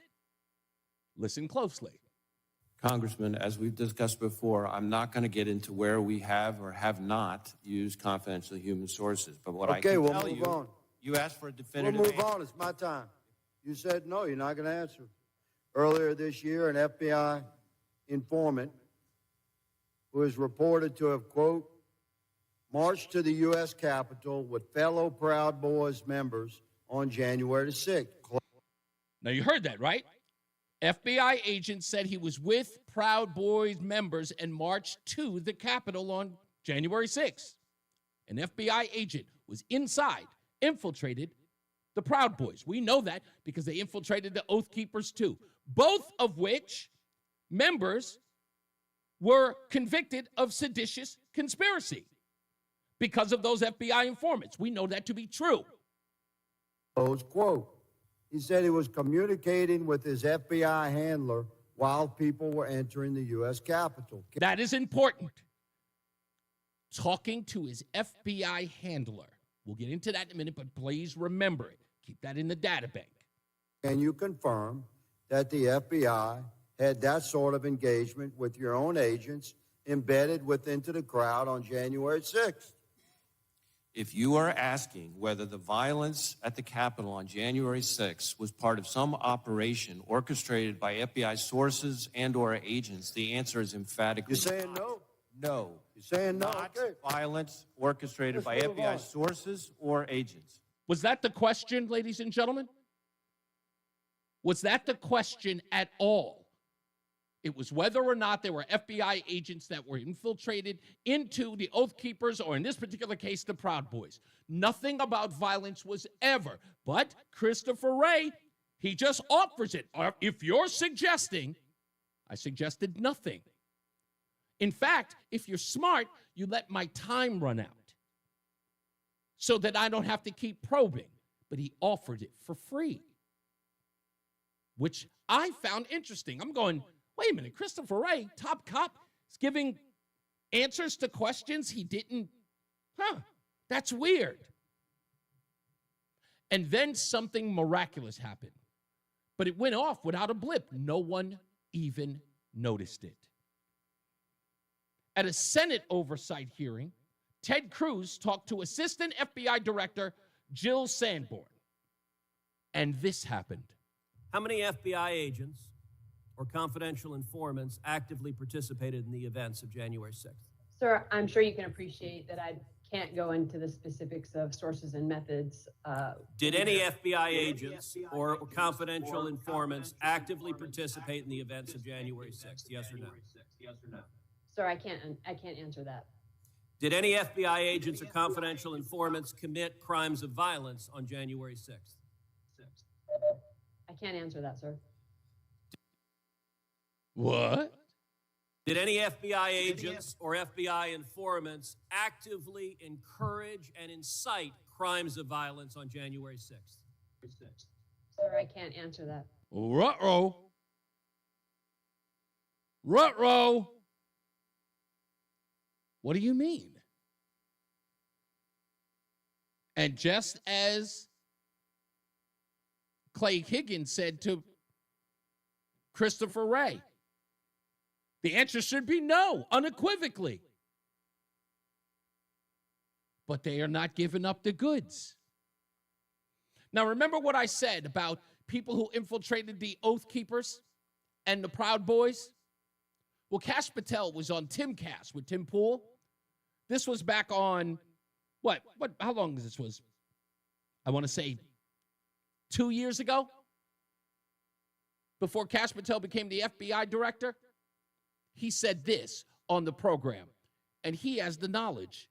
Listen closely. Congressman, as we've discussed before, I'm not going to get into where we have or have not used confidential human sources. But what I can tell you, you asked for a definitive We'll move on. It's my time. You said no, you're not going to answer. Earlier this year, an FBI informant who is reported to have, quote, marched to the U.S. Capitol with fellow Proud Boys members on January 6th. Now, you heard that, right? FBI agents said he was with Proud Boys members and marched to the Capitol on January 6th. An FBI agent was inside, infiltrated the Proud Boys. We know that because they infiltrated the Oath Keepers too, both of which members were convicted of seditious conspiracy because of those FBI informants. We know that to be true. Quote, he said he was communicating with his FBI handler while people were entering the U.S. Capitol. That is important. Talking to his FBI handler. We'll get into that in a minute, but please remember it. Keep that in the data bank. Can you confirm that the FBI had that sort of engagement with your own agents embedded into the crowd on January 6th? If you are asking whether the violence at the Capitol on January 6th was part of some operation orchestrated by FBI sources and or agents, the answer is emphatically You're saying no? No. You're saying no? Not Okay. violence orchestrated by FBI sources or agents. Was that the question, ladies and gentlemen? Was that the question at all? It was whether or not there were FBI agents that were infiltrated into the Oath Keepers, or in this particular case, the Proud Boys. Nothing about violence was ever. But Christopher Wray, he just offers it. If you're suggesting, I suggested nothing. In fact, if you're smart, you let my time run out so that I don't have to keep probing. But he offered it for free, which I found interesting. I'm going, wait a minute, Christopher Wray, top cop, is giving answers to questions he didn't, that's weird. And then something miraculous happened. But it went off without a blip. No one even noticed it. At a Senate oversight hearing, Ted Cruz talked to Assistant FBI Director Jill Sanborn. And this happened. How many FBI agents or confidential informants actively participated in the events of January 6th? Sir, I'm sure you can appreciate that I can't go into the specifics of sources and methods. Did any FBI agents or confidential informants actively participate in the events of January 6th? Yes or no? Sir, I can't answer that. Did any FBI agents or confidential informants commit crimes of violence on January 6th? I can't answer that, sir. What? Did any FBI agents or FBI informants actively encourage and incite crimes of violence on January 6th? Sir, I can't answer that. Uh-oh. Ruh-roh. What do you mean? And just as Clay Higgins said to Christopher Wray, the answer should be no, unequivocally. But they are not giving up the goods. Now, remember what I said about people who infiltrated the Oath Keepers and the Proud Boys? Well, Kash Patel was on Timcast with Tim Pool. This was back on, how long this was? I want to say 2 years ago, before Kash Patel became the FBI director. He said this on the program, and he has the knowledge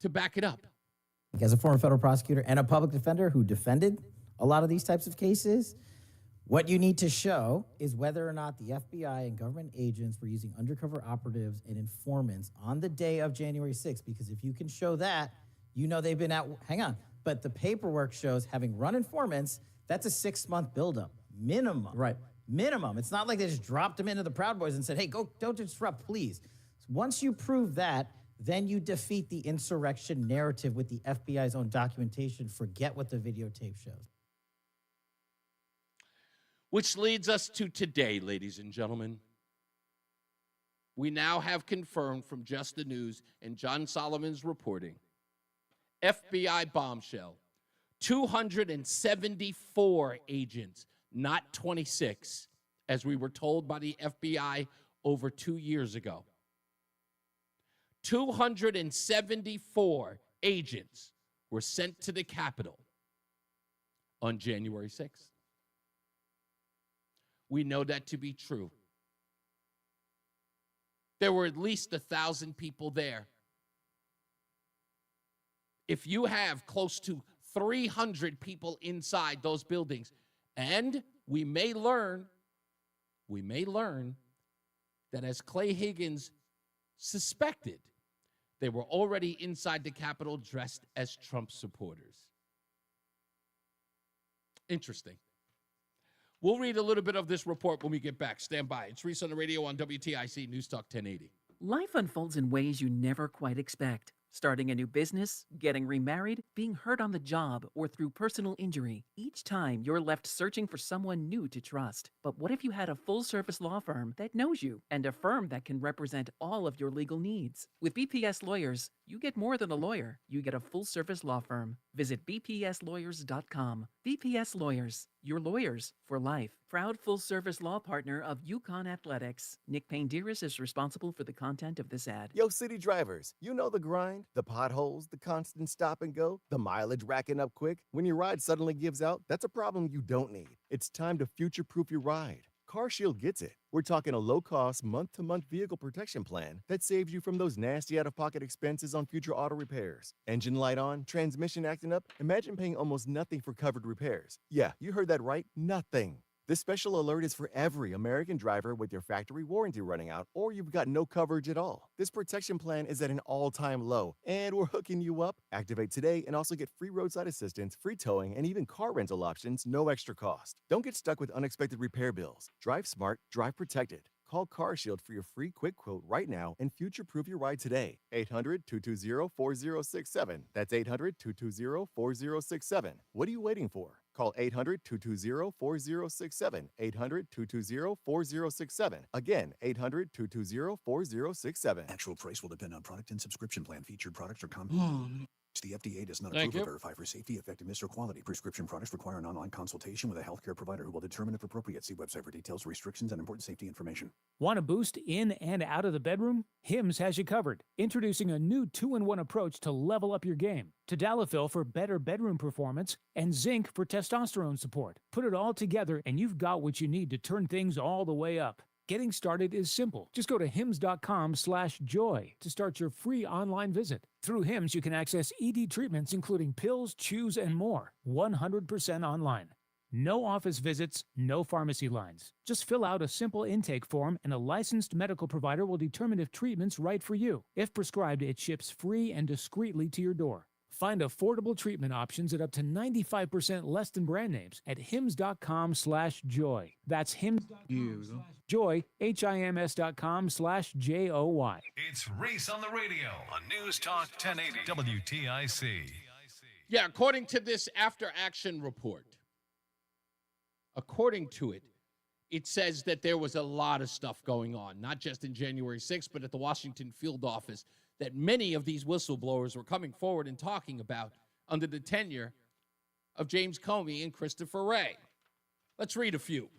to back it up. As a former federal prosecutor and a public defender who defended a lot of these types of cases, what you need to show is whether or not the FBI and government agents were using undercover operatives and informants on the day of January 6th, because if you can show that, you know they've been but the paperwork shows having run informants, that's a 6-month buildup, minimum. Right. Minimum. It's not like they just dropped them into the Proud Boys and said, hey, go, don't disrupt, please. Once you prove that, then you defeat the insurrection narrative with the FBI's own documentation. Forget what the videotape shows. Which leads us to today, ladies and gentlemen. We now have confirmed from Just the News and John Solomon's reporting, FBI bombshell, 274 agents, not 26, as we were told by the FBI over 2 years ago. 274 agents were sent to the Capitol on January 6th. We know that to be true. There were at least 1,000 people there. If you have close to 300 people inside those buildings, and we may learn that as Clay Higgins suspected, they were already inside the Capitol dressed as Trump supporters. Interesting. We'll read a little bit of this report when we get back. Stand by. It's Reese on the Radio on WTIC News Talk 1080. Life unfolds in ways you never quite expect. Starting a new business, getting remarried, being hurt on the job, or through personal injury. Each time, you're left searching for someone new to trust. But what if you had a full-service law firm that knows you and a firm that can represent all of your legal needs? With BPS Lawyers, you get more than a lawyer. You get a full-service law firm. Visit bpslawyers.com. BPS Lawyers, your lawyers for life. Proud full-service law partner of UConn Athletics. Nick Payne-Dearis is responsible for the content of this ad. Yo, city drivers, you know the grind, the potholes, the constant stop and go, the mileage racking up quick. When your ride suddenly gives out, that's a problem you don't need. It's time to future-proof your ride. CarShield gets it. We're talking a low-cost, month-to-month vehicle protection plan that saves you from those nasty out-of-pocket expenses on future auto repairs. Engine light on, transmission acting up. Imagine paying almost nothing for covered repairs. Yeah, you heard that right, nothing. This special alert is for every American driver with your factory warranty running out or you've got no coverage at all. This protection plan is at an all-time low, and we're hooking you up. Activate today and also get free roadside assistance, free towing, and even car rental options, no extra cost. Don't get stuck with unexpected repair bills. Drive smart, drive protected. Call CarShield for your free quick quote right now and future-proof your ride today. 800-220-4067. That's 800-220-4067. What are you waiting for? Call 800-220-4067. 800-220-4067. Again, 800-220-4067. Actual price will depend on product and subscription plan. Featured products are common. The FDA does not approve or verify for safety, effectiveness, or quality. Prescription products require an online consultation with a healthcare provider who will determine if appropriate. See website for details, restrictions, and important safety information. Want to boost in and out of the bedroom? Hims has you covered. Introducing a new 2-in-1 approach to level up your game. Tadalafil for better bedroom performance and zinc for testosterone support. Put it all together and you've got what you need to turn things all the way up. Getting started is simple. Just go to hims.com/joy to start your free online visit. Through Hims, you can access ED treatments including pills, chews, and more. 100% online. No office visits, no pharmacy lines. Just fill out a simple intake form and a licensed medical provider will determine if treatment's right for you. If prescribed, it ships free and discreetly to your door. Find affordable treatment options at up to 95% less than brand names at hims.com/joy. That's hims.com/joy, HIMS.com/JOY. It's Reese on the Radio on News Talk 1080 WTIC. Yeah, according to this after-action report, according to it, it says that there was a lot of stuff going on, not just in January 6th, but at the Washington field office, that many of these whistleblowers were coming forward and talking about under the tenure of James Comey and Christopher Wray. Let's read a few.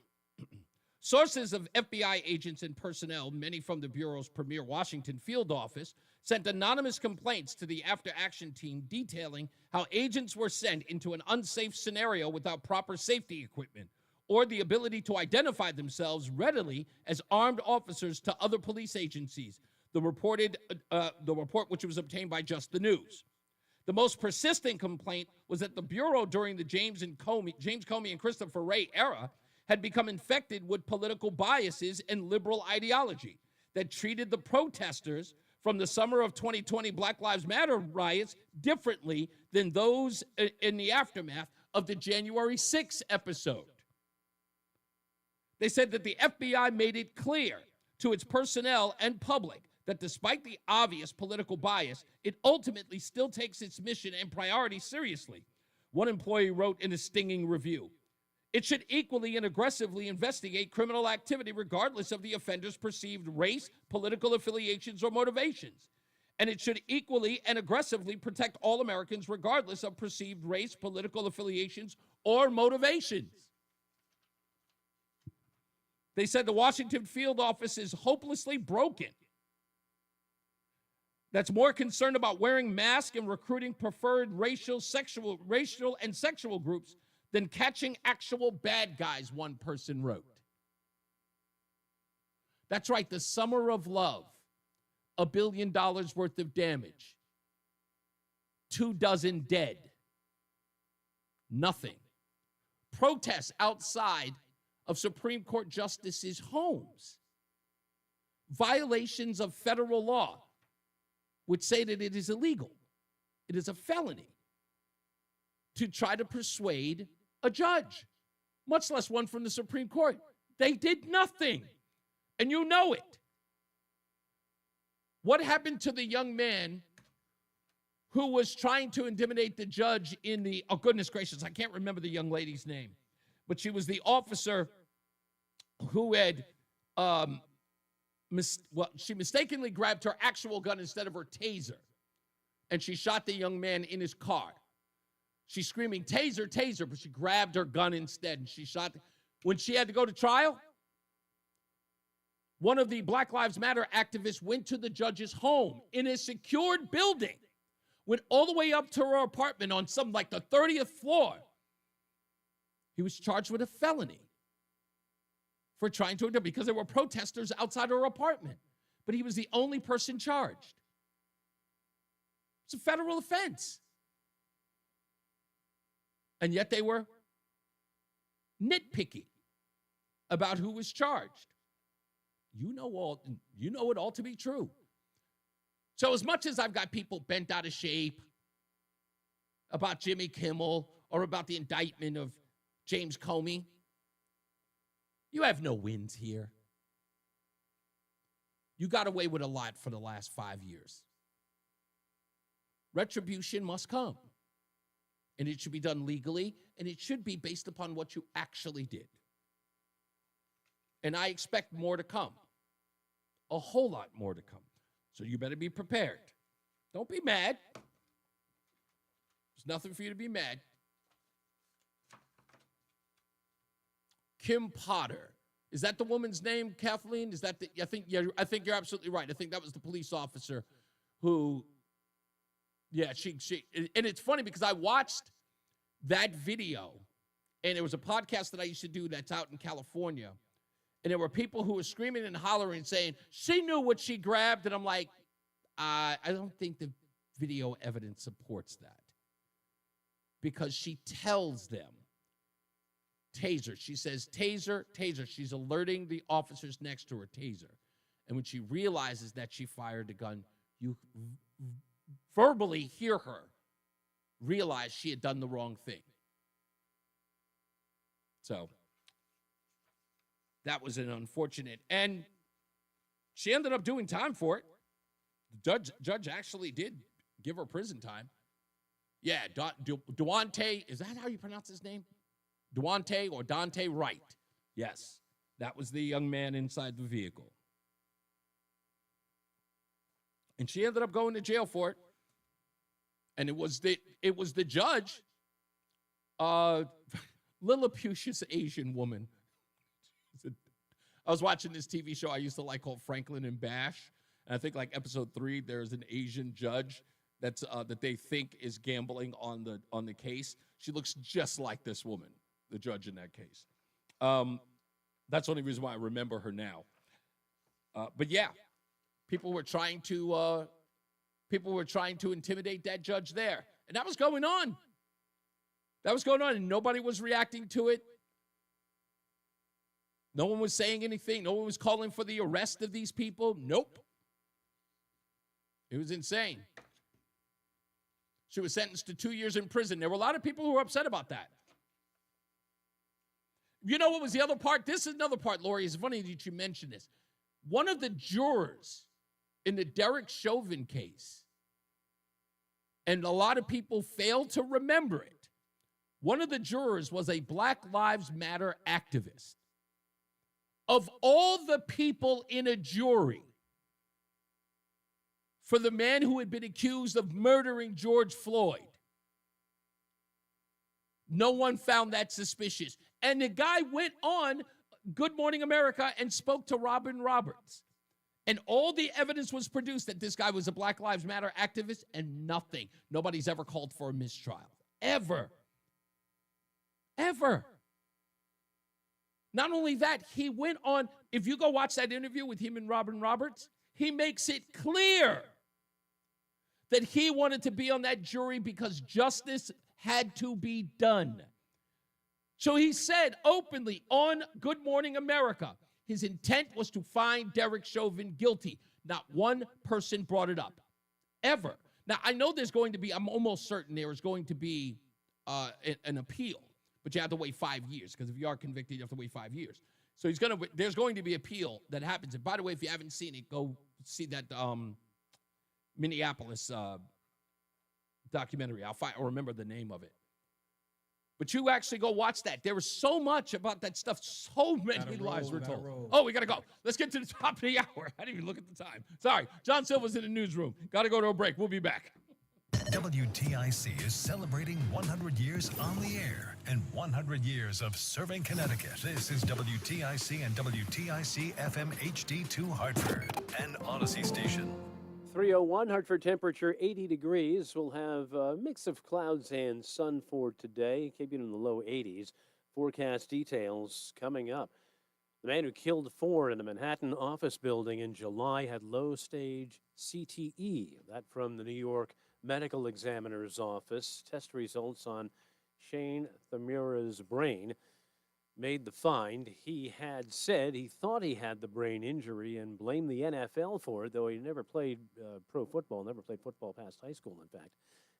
Sources of FBI agents and personnel, many from the Bureau's premier Washington field office, sent anonymous complaints to the after-action team detailing how agents were sent into an unsafe scenario without proper safety equipment or the ability to identify themselves readily as armed officers to other police agencies. The report, which was obtained by Just the News. The most persistent complaint was that the Bureau during the James Comey and Christopher Wray era had become infected with political biases and liberal ideology that treated the protesters from the summer of 2020 Black Lives Matter riots differently than those in the aftermath of the January 6th episode. They said that the FBI made it clear to its personnel and public that despite the obvious political bias, it ultimately still takes its mission and priorities seriously. One employee wrote in a stinging review, "It should equally and aggressively investigate criminal activity regardless of the offender's perceived race, political affiliations, or motivations. And it should equally and aggressively protect all Americans regardless of perceived race, political affiliations, or motivations." They said the Washington field office is hopelessly broken. That's more concerned about wearing masks and recruiting preferred racial and sexual groups than catching actual bad guys, one person wrote. That's right, the summer of love, $1 billion worth of damage, 24 dead, nothing. Protests outside of Supreme Court justices' homes, violations of federal law, would say that it is illegal. It is a felony to try to persuade a judge, much less one from the Supreme Court. They did nothing, and you know it. What happened to the young man who was trying to intimidate the judge in the, oh goodness gracious, I can't remember the young lady's name, but she was the officer who had she mistakenly grabbed her actual gun instead of her taser, and she shot the young man in his car. She's screaming, "Taser, taser," but she grabbed her gun instead, and she shot. When she had to go to trial, one of the Black Lives Matter activists went to the judge's home in a secured building, went all the way up to her apartment on some like the 30th floor. He was charged with a felony for trying to, because there were protesters outside her apartment. But he was the only person charged. It's a federal offense. And yet they were nitpicky about who was charged. You know it all to be true. So as much as I've got people bent out of shape about Jimmy Kimmel or about the indictment of James Comey, you have no wins here. You got away with a lot for the last 5 years. Retribution must come. And it should be done legally, and it should be based upon what you actually did. And I expect more to come. A whole lot more to come. So you better be prepared. Don't be mad. There's nothing for you to be mad. Kim Potter. Is that the woman's name, Kathleen? Is that the, I think you're absolutely right. I think that was the police officer who, yeah, she and it's funny because I watched that video, and it was a podcast that I used to do that's out in California, and there were people who were screaming and hollering saying, she knew what she grabbed, and I'm like, I don't think the video evidence supports that, because she tells them, taser. She says, taser, taser. She's alerting the officers next to her, taser. And when she realizes that she fired the gun, you verbally hear her realized she had done the wrong thing. So that was an unfortunate. And she ended up doing time for it. The judge actually did give her prison time. Yeah, Duante, is that how you pronounce his name? Duante or Dante Wright. Yes, that was the young man inside the vehicle. And she ended up going to jail for it. And it was the judge, Lilliputious Asian woman. I was watching this TV show I used to like called Franklin and Bash. And I think like episode 3, there's an Asian judge that they think is gambling on the case. She looks just like this woman, the judge in that case. That's the only reason why I remember her now. But yeah, people were trying to intimidate that judge there, and that was going on. And nobody was reacting to it. No one was saying anything. No one was calling for the arrest of these people. Nope. It was insane. She was sentenced to 2 years in prison. There were a lot of people who were upset about that. You know what was the other part? This is another part, Lori. It's funny that you mentioned this. One of the jurors in the Derek Chauvin case, and a lot of people fail to remember it, one of the jurors was a Black Lives Matter activist. Of all the people in a jury for the man who had been accused of murdering George Floyd, no one found that suspicious. And the guy went on Good Morning America and spoke to Robin Roberts. And all the evidence was produced that this guy was a Black Lives Matter activist, and nothing. Nobody's ever called for a mistrial. Ever. Ever. Not only that, he went on, if you go watch that interview with him and Robin Roberts, he makes it clear that he wanted to be on that jury because justice had to be done. So he said openly on Good Morning America, his intent was to find Derek Chauvin guilty. Not one person brought it up, ever. Now, I know I'm almost certain there is going to be an appeal, but you have to wait 5 years, because if you are convicted, you have to wait 5 years. So there's going to be appeal that happens. And by the way, if you haven't seen it, go see that Minneapolis documentary. I'll remember the name of it. But you actually go watch that. There was so much about that stuff. So many lies were told. Oh, we got to go. Let's get to the top of the hour. I didn't even look at the time. Sorry. John Silva's in the newsroom. Got to go to a break. We'll be back. WTIC is celebrating 100 years on the air and 100 years of serving Connecticut. This is WTIC and WTIC FM HD2 Hartford, an Odyssey station. 301 Hartford, temperature 80 degrees. We'll have a mix of clouds and sun for today, keeping in the low 80s. Forecast details coming up. The man who killed 4 in a Manhattan office building in July had low-stage CTE. That from the New York Medical Examiner's Office. Test results on Shane Themura's brain made the find. He had said he thought he had the brain injury and blamed the NFL for it, though he never played pro football, never played football past high school, in fact.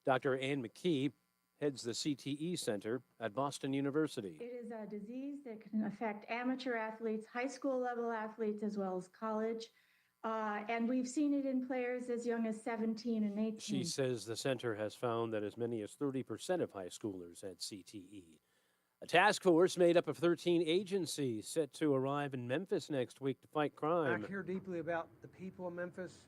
Dr. Ann McKee heads the CTE Center at Boston University. It is a disease that can affect amateur athletes, high school level athletes, as well as college. And we've seen it in players as young as 17 and 18. She says the center has found that as many as 30% of high schoolers had CTE. A task force made up of 13 agencies set to arrive in Memphis next week to fight crime. I care deeply about the people of Memphis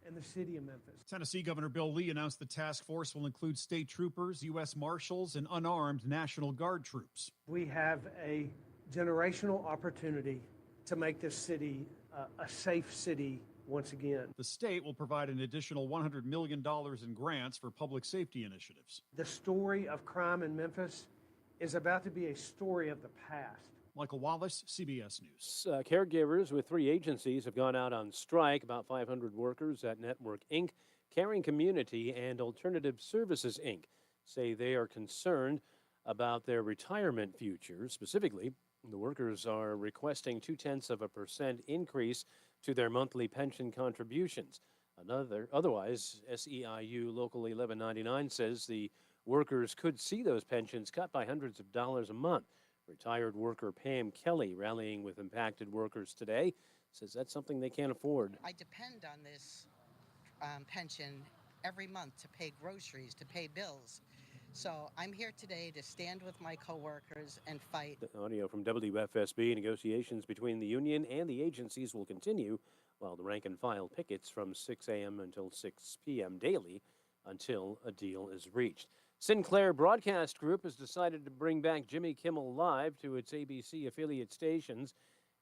and the city of Memphis. Tennessee Governor Bill Lee announced the task force will include state troopers, U.S. Marshals, and unarmed National Guard troops. We have a generational opportunity to make this city a safe city once again. The state will provide an additional $100 million in grants for public safety initiatives. The story of crime in Memphis is about to be a story of the past. Michael Wallace, CBS News. Caregivers with 3 agencies have gone out on strike. About 500 workers at Network Inc., Caring Community, and Alternative Services Inc. say they are concerned about their retirement future. Specifically, the workers are requesting 0.2% increase to their monthly pension contributions. Otherwise, SEIU Local 1199 says the workers could see those pensions cut by hundreds of dollars a month. Retired worker Pam Kelly, rallying with impacted workers today, says that's something they can't afford. I depend on this pension every month to pay groceries, to pay bills. So I'm here today to stand with my coworkers and fight. The audio from WFSB. Negotiations between the union and the agencies will continue while the rank and file pickets from 6 a.m. until 6 p.m. daily until a deal is reached. Sinclair Broadcast Group has decided to bring back Jimmy Kimmel Live to its ABC affiliate stations.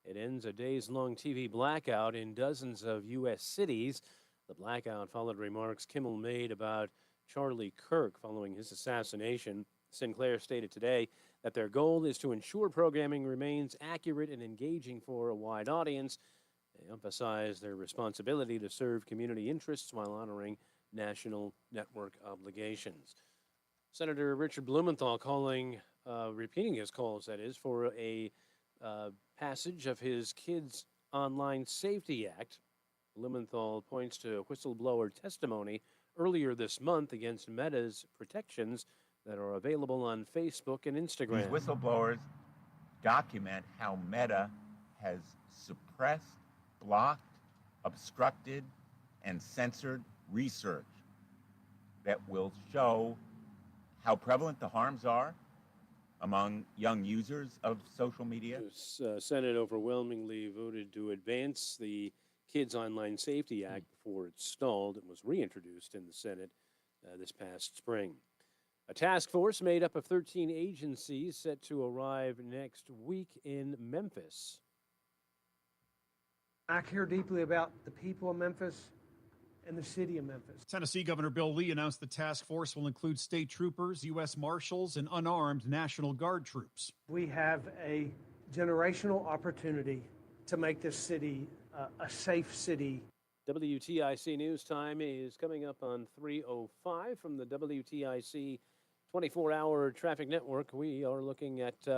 It ends a days-long TV blackout in dozens of U.S. cities. The blackout followed remarks Kimmel made about Charlie Kirk following his assassination. Sinclair stated today that their goal is to ensure programming remains accurate and engaging for a wide audience. They emphasize their responsibility to serve community interests while honoring national network obligations. Senator Richard Blumenthal repeating his calls, that is, for a passage of his Kids Online Safety Act. Blumenthal points to whistleblower testimony earlier this month against Meta's protections that are available on Facebook and Instagram. These whistleblowers document how Meta has suppressed, blocked, obstructed, and censored research that will show how prevalent the harms are among young users of social media. The Senate overwhelmingly voted to advance the Kids Online Safety Act before it stalled. It was reintroduced in the Senate this past spring. A task force made up of 13 agencies set to arrive next week in Memphis. I care deeply about the people of Memphis and the city of Memphis. Tennessee Governor Bill Lee announced the task force will include state troopers, U.S. Marshals, and unarmed National Guard troops. We have a generational opportunity to make this city a safe city. WTIC News Time is coming up on 3:05 from the WTIC 24-hour traffic network. We are looking at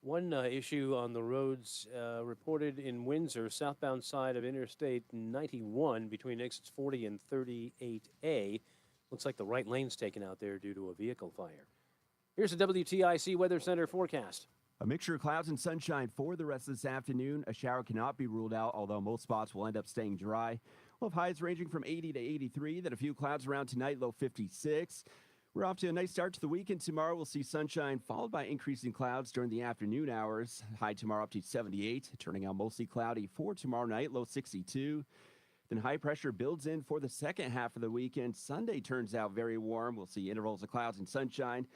one issue on the roads reported in Windsor, southbound side of Interstate 91 between exits 40 and 38A. Looks like the right lane's taken out there due to a vehicle fire. Here's the WTIC Weather Center forecast. A mixture of clouds and sunshine for the rest of this afternoon. A shower cannot be ruled out, although most spots will end up staying dry. We'll have highs ranging from 80 to 83, then a few clouds around tonight, low 56. We're off to a nice start to the weekend. Tomorrow we'll see sunshine followed by increasing clouds during the afternoon hours. High tomorrow up to 78, turning out mostly cloudy for tomorrow night, low 62. Then high pressure builds in for the second half of the weekend. Sunday turns out very warm. We'll see intervals of clouds and sunshine.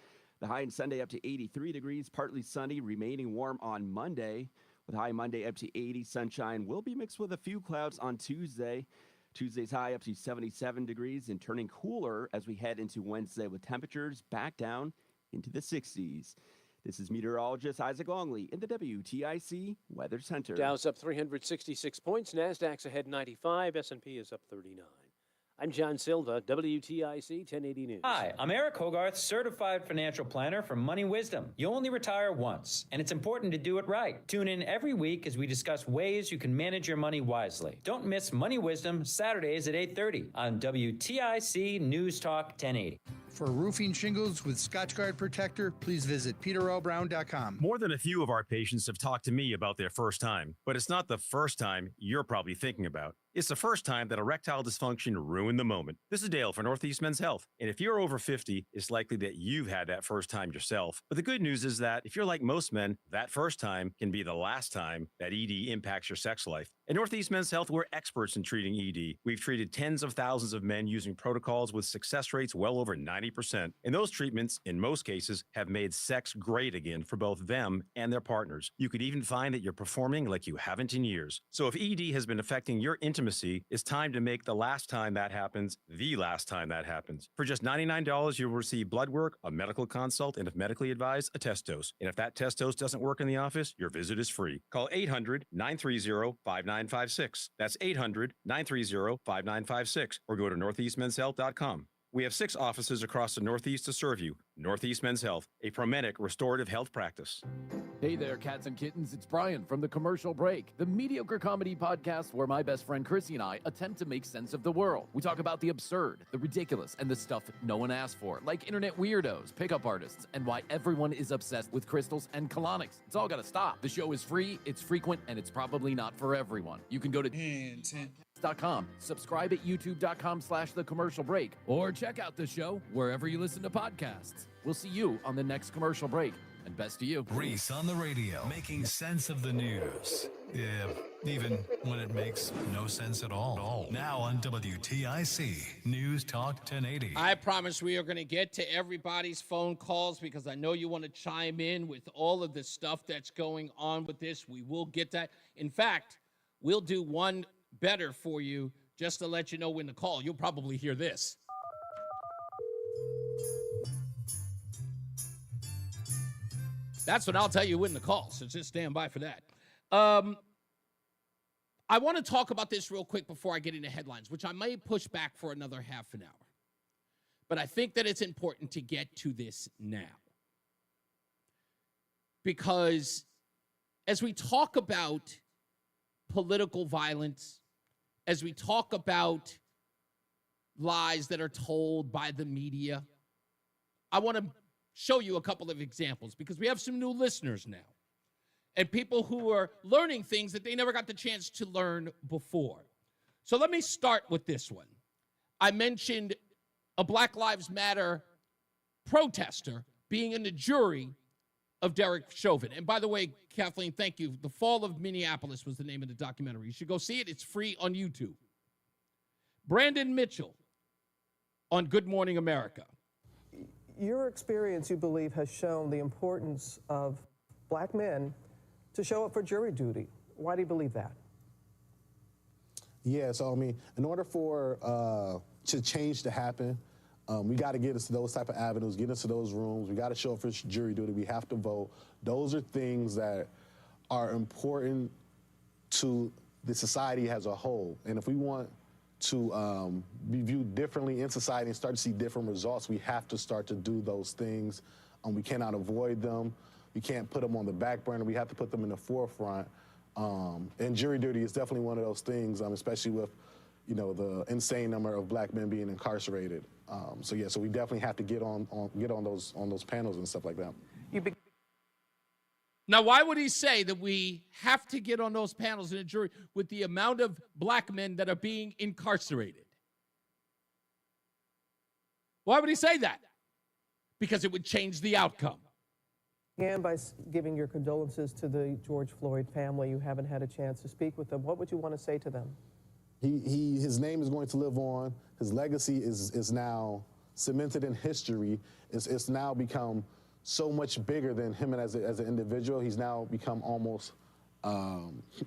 The high on Sunday up to 83 degrees, partly sunny, remaining warm on Monday. With high Monday up to 80, sunshine will be mixed with a few clouds on Tuesday. Tuesday's high up to 77 degrees and turning cooler as we head into Wednesday with temperatures back down into the 60s. This is meteorologist Isaac Longley in the WTIC Weather Center. Dow's up 366 points. NASDAQ's ahead 95. S&P is up 39. I'm John Silva, WTIC 1080 News. Hi, I'm Eric Hogarth, certified financial planner from Money Wisdom. You only retire once, and it's important to do it right. Tune in every week as we discuss ways you can manage your money wisely. Don't miss Money Wisdom Saturdays at 8:30 on WTIC News Talk 1080. For roofing shingles with Scotchgard Protector, please visit peterlbrown.com. More than a few of our patients have talked to me about their first time, but it's not the first time you're probably thinking about. It's the first time that erectile dysfunction ruined the moment. This is Dale for Northeast Men's Health. And if you're over 50, it's likely that you've had that first time yourself. But the good news is that if you're like most men, that first time can be the last time that ED impacts your sex life. At Northeast Men's Health, we're experts in treating ED. We've treated tens of thousands of men using protocols with success rates well over 90%. And those treatments, in most cases, have made sex great again for both them and their partners. You could even find that you're performing like you haven't in years. So if ED has been affecting your intimacy, it's time to make the last time that happens the last time that happens. For just $99, you'll receive blood work, a medical consult, and if medically advised, a test dose. And if that test dose doesn't work in the office, your visit is free. Call 800-930-5956. That's 800-930-5956 or go to northeastmenshealth.com. We have 6 offices across the Northeast to serve you. Northeast Men's Health, a Promenic restorative health practice. Hey there, cats and kittens. It's Brian from The Commercial Break, the mediocre comedy podcast where my best friend Chrissy and I attempt to make sense of the world. We talk about the absurd, the ridiculous, and the stuff no one asked for, like internet weirdos, pickup artists, and why everyone is obsessed with crystals and colonics. It's all gotta stop. The show is free, it's frequent, and it's probably not for everyone. You can go to .com, subscribe at youtube.com/The Commercial Break, or check out the show wherever you listen to podcasts. We'll see you on the next commercial break, and best to you. Reese on the radio, making sense of the news. Yeah, even when it makes no sense at all. Now on WTIC, News Talk 1080. I promise we are going to get to everybody's phone calls because I know you want to chime in with all of the stuff that's going on with this. We will get that. In fact, we'll do one better for you just to let you know when to call. You'll probably hear this. That's what I'll tell you when to call, so just stand by for that. I want to talk about this real quick before I get into headlines, which I may push back for another half an hour. But I think that it's important to get to this now. Because as we talk about political violence, as we talk about lies that are told by the media, I want to show you a couple of examples because we have some new listeners now and people who are learning things that they never got the chance to learn before. So let me start with this one. I mentioned a Black Lives Matter protester being in the jury of Derek Chauvin. And by the way, Kathleen, thank you. The Fall of Minneapolis was the name of the documentary. You should go see it. It's free on YouTube. Brandon Mitchell on Good Morning America. Your experience, you believe, has shown the importance of black men to show up for jury duty. Why do you believe that? Yeah, so I mean, in order for change to happen, we got to get us to those type of avenues, get us to those rooms. We got to show up for jury duty. We have to vote. Those are things that are important to the society as a whole. And if we want to be viewed differently in society and start to see different results, we have to start to do those things. We cannot avoid them. We can't put them on the back burner. We have to put them in the forefront. And jury duty is definitely one of those things, especially with, you know, the insane number of black men being incarcerated. So we definitely have to get on those panels and stuff like that. Now, why would he say that we have to get on those panels in a jury with the amount of black men that are being incarcerated? Why would he say that? Because it would change the outcome. And by giving your condolences to the George Floyd family, you haven't had a chance to speak with them. What would you want to say to them? His name is going to live on. His legacy is now cemented in history. It's now become so much bigger than him as an individual. He's now become almost,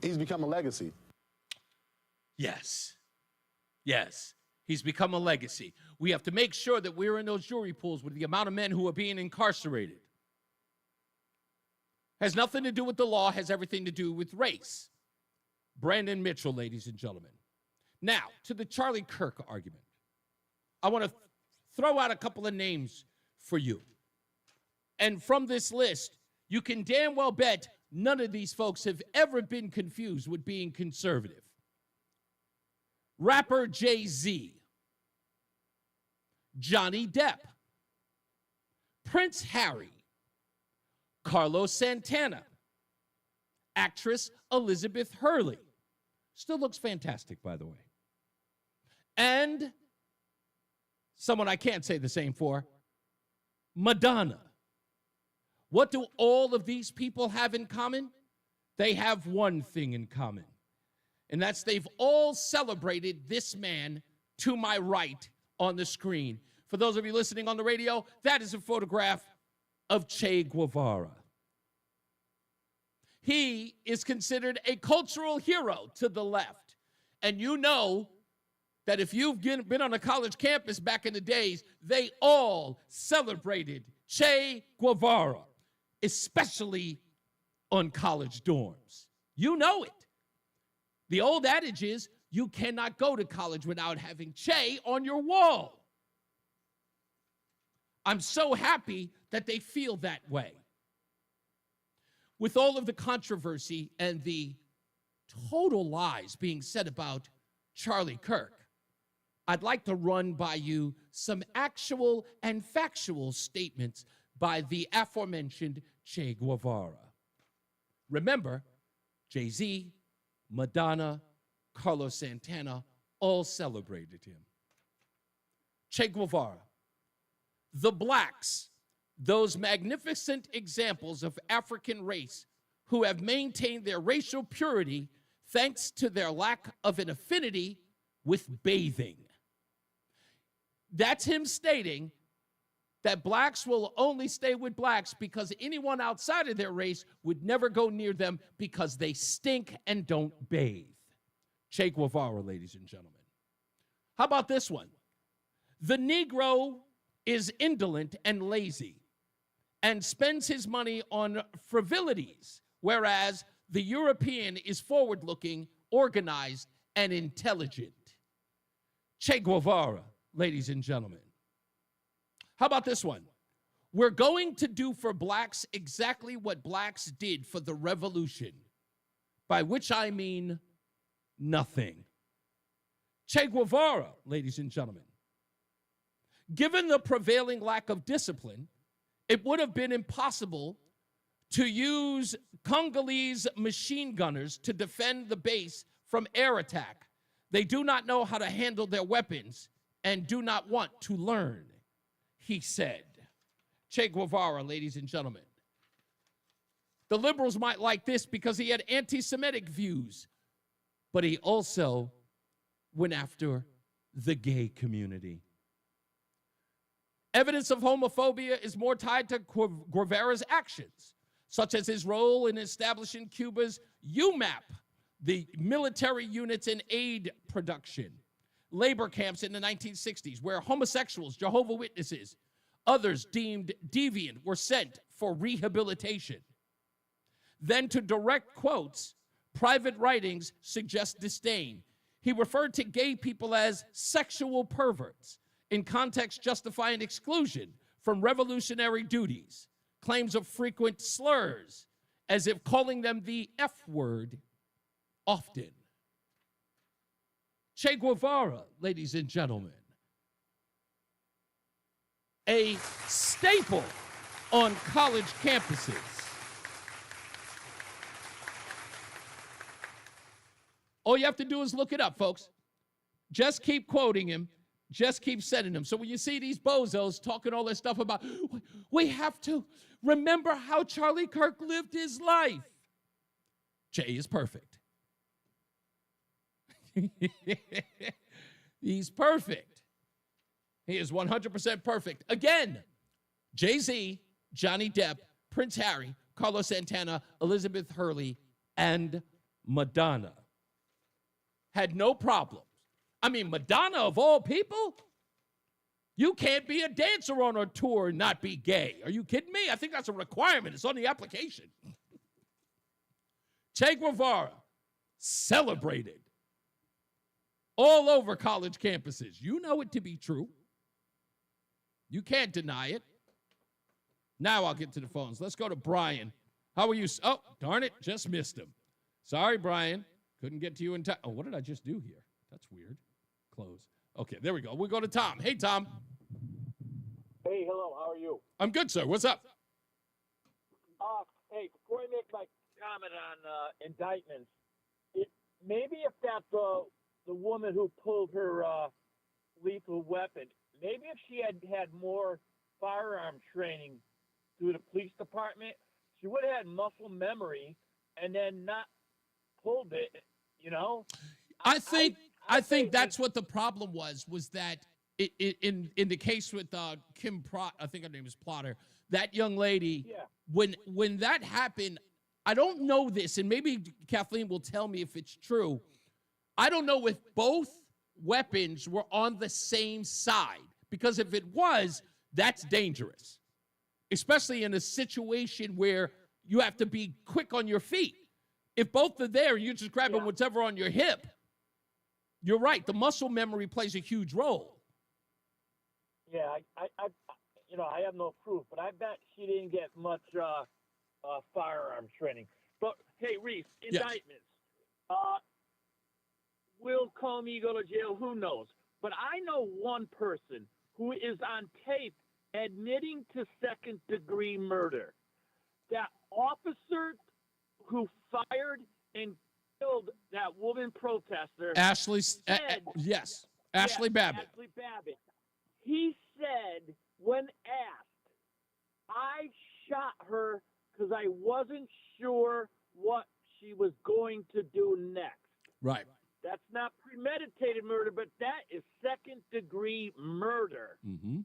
he's become a legacy. Yes. Yes. He's become a legacy. We have to make sure that we're in those jury pools with the amount of men who are being incarcerated. Has nothing to do with the law, has everything to do with race. Brandon Mitchell, ladies and gentlemen. Now, to the Charlie Kirk argument. I want to throw out a couple of names for you. And from this list, you can damn well bet none of these folks have ever been confused with being conservative. Rapper Jay-Z, Johnny Depp, Prince Harry, Carlos Santana, actress Elizabeth Hurley. Still looks fantastic, by the way. And someone I can't say the same for, Madonna. What do all of these people have in common? They have one thing in common, and that's they've all celebrated this man to my right on the screen. For those of you listening on the radio, that is a photograph of Che Guevara. He is considered a cultural hero to the left. And you know that if you've been on a college campus back in the days, they all celebrated Che Guevara, especially on college dorms. You know it. The old adage is you cannot go to college without having Che on your wall. I'm so happy that they feel that way. With all of the controversy and the total lies being said about Charlie Kirk, I'd like to run by you some actual and factual statements by the aforementioned Che Guevara. Remember, Jay-Z, Madonna, Carlos Santana all celebrated him. Che Guevara, the blacks, those magnificent examples of African race who have maintained their racial purity thanks to their lack of an affinity with bathing. That's him stating that blacks will only stay with blacks because anyone outside of their race would never go near them because they stink and don't bathe. Che Guevara, ladies and gentlemen. How about this one? The Negro is indolent and lazy and spends his money on frivolities, whereas the European is forward-looking, organized, and intelligent. Che Guevara, ladies and gentlemen. How about this one? We're going to do for blacks exactly what blacks did for the revolution, by which I mean nothing. Che Guevara, ladies and gentlemen. Given the prevailing lack of discipline, it would have been impossible to use Congolese machine gunners to defend the base from air attack. They do not know how to handle their weapons and do not want to learn, he said. Che Guevara, ladies and gentlemen. The liberals might like this because he had anti-Semitic views, but he also went after the gay community. Evidence of homophobia is more tied to Guevara's actions, such as his role in establishing Cuba's UMAP, the military units in aid production, labor camps in the 1960s, where homosexuals, Jehovah's Witnesses, others deemed deviant were sent for rehabilitation. Then, to direct quotes, private writings suggest disdain. He referred to gay people as sexual perverts, in context justifying exclusion from revolutionary duties, claims of frequent slurs, as if calling them the F word often. Che Guevara, ladies and gentlemen, a staple on college campuses. All you have to do is look it up, folks. Just keep quoting him. Just keep sending him. So when you see these bozos talking all this stuff about, we have to remember how Charlie Kirk lived his life. Jay is perfect. He's perfect. He is 100% perfect. Again, Jay-Z, Johnny Depp, Prince Harry, Carlos Santana, Elizabeth Hurley, and Madonna had no problems. I mean, Madonna, of all people, you can't be a dancer on a tour and not be gay. Are you kidding me? I think that's a requirement. It's on the application. Che Guevara, celebrated all over college campuses. You know it to be true. You can't deny it. Now I'll get to the phones. Let's go to Brian. How are you? Oh, darn it, just missed him. Sorry, Brian. Couldn't get to you in time. Oh, what did I just do here? That's weird. Close. Okay, there we go. We'll go to Tom. Hey, Tom. Hey, hello. How are you? I'm good, sir. What's up? Hey, before I make my comment on indictments, maybe if that's the woman who pulled her lethal weapon, maybe if she had more firearm training through the police department, she would have had muscle memory and then not pulled it, you know? I think that's what the problem was that in the case with Kim Prot, I think her name is Plotter, that young lady, when that happened, I don't know this, and maybe Kathleen will tell me if it's true. I don't know if both weapons were on the same side, because if it was, that's dangerous, especially in a situation where you have to be quick on your feet. If both are there, you're just grabbing whatever on your hip. You're right. The muscle memory plays a huge role. Yeah, I have no proof, but I bet she didn't get much firearm training. But hey, Reese, indictments. Will Comey go to jail? Who knows? But I know one person who is on tape admitting to second-degree murder. That officer who fired and killed that woman protester. Ashley, yes. Ashley Babbitt. Ashley Babbitt. He said, when asked, I shot her because I wasn't sure what she was going to do next. Right. That's not premeditated murder, but that is second-degree murder. Mm-hmm.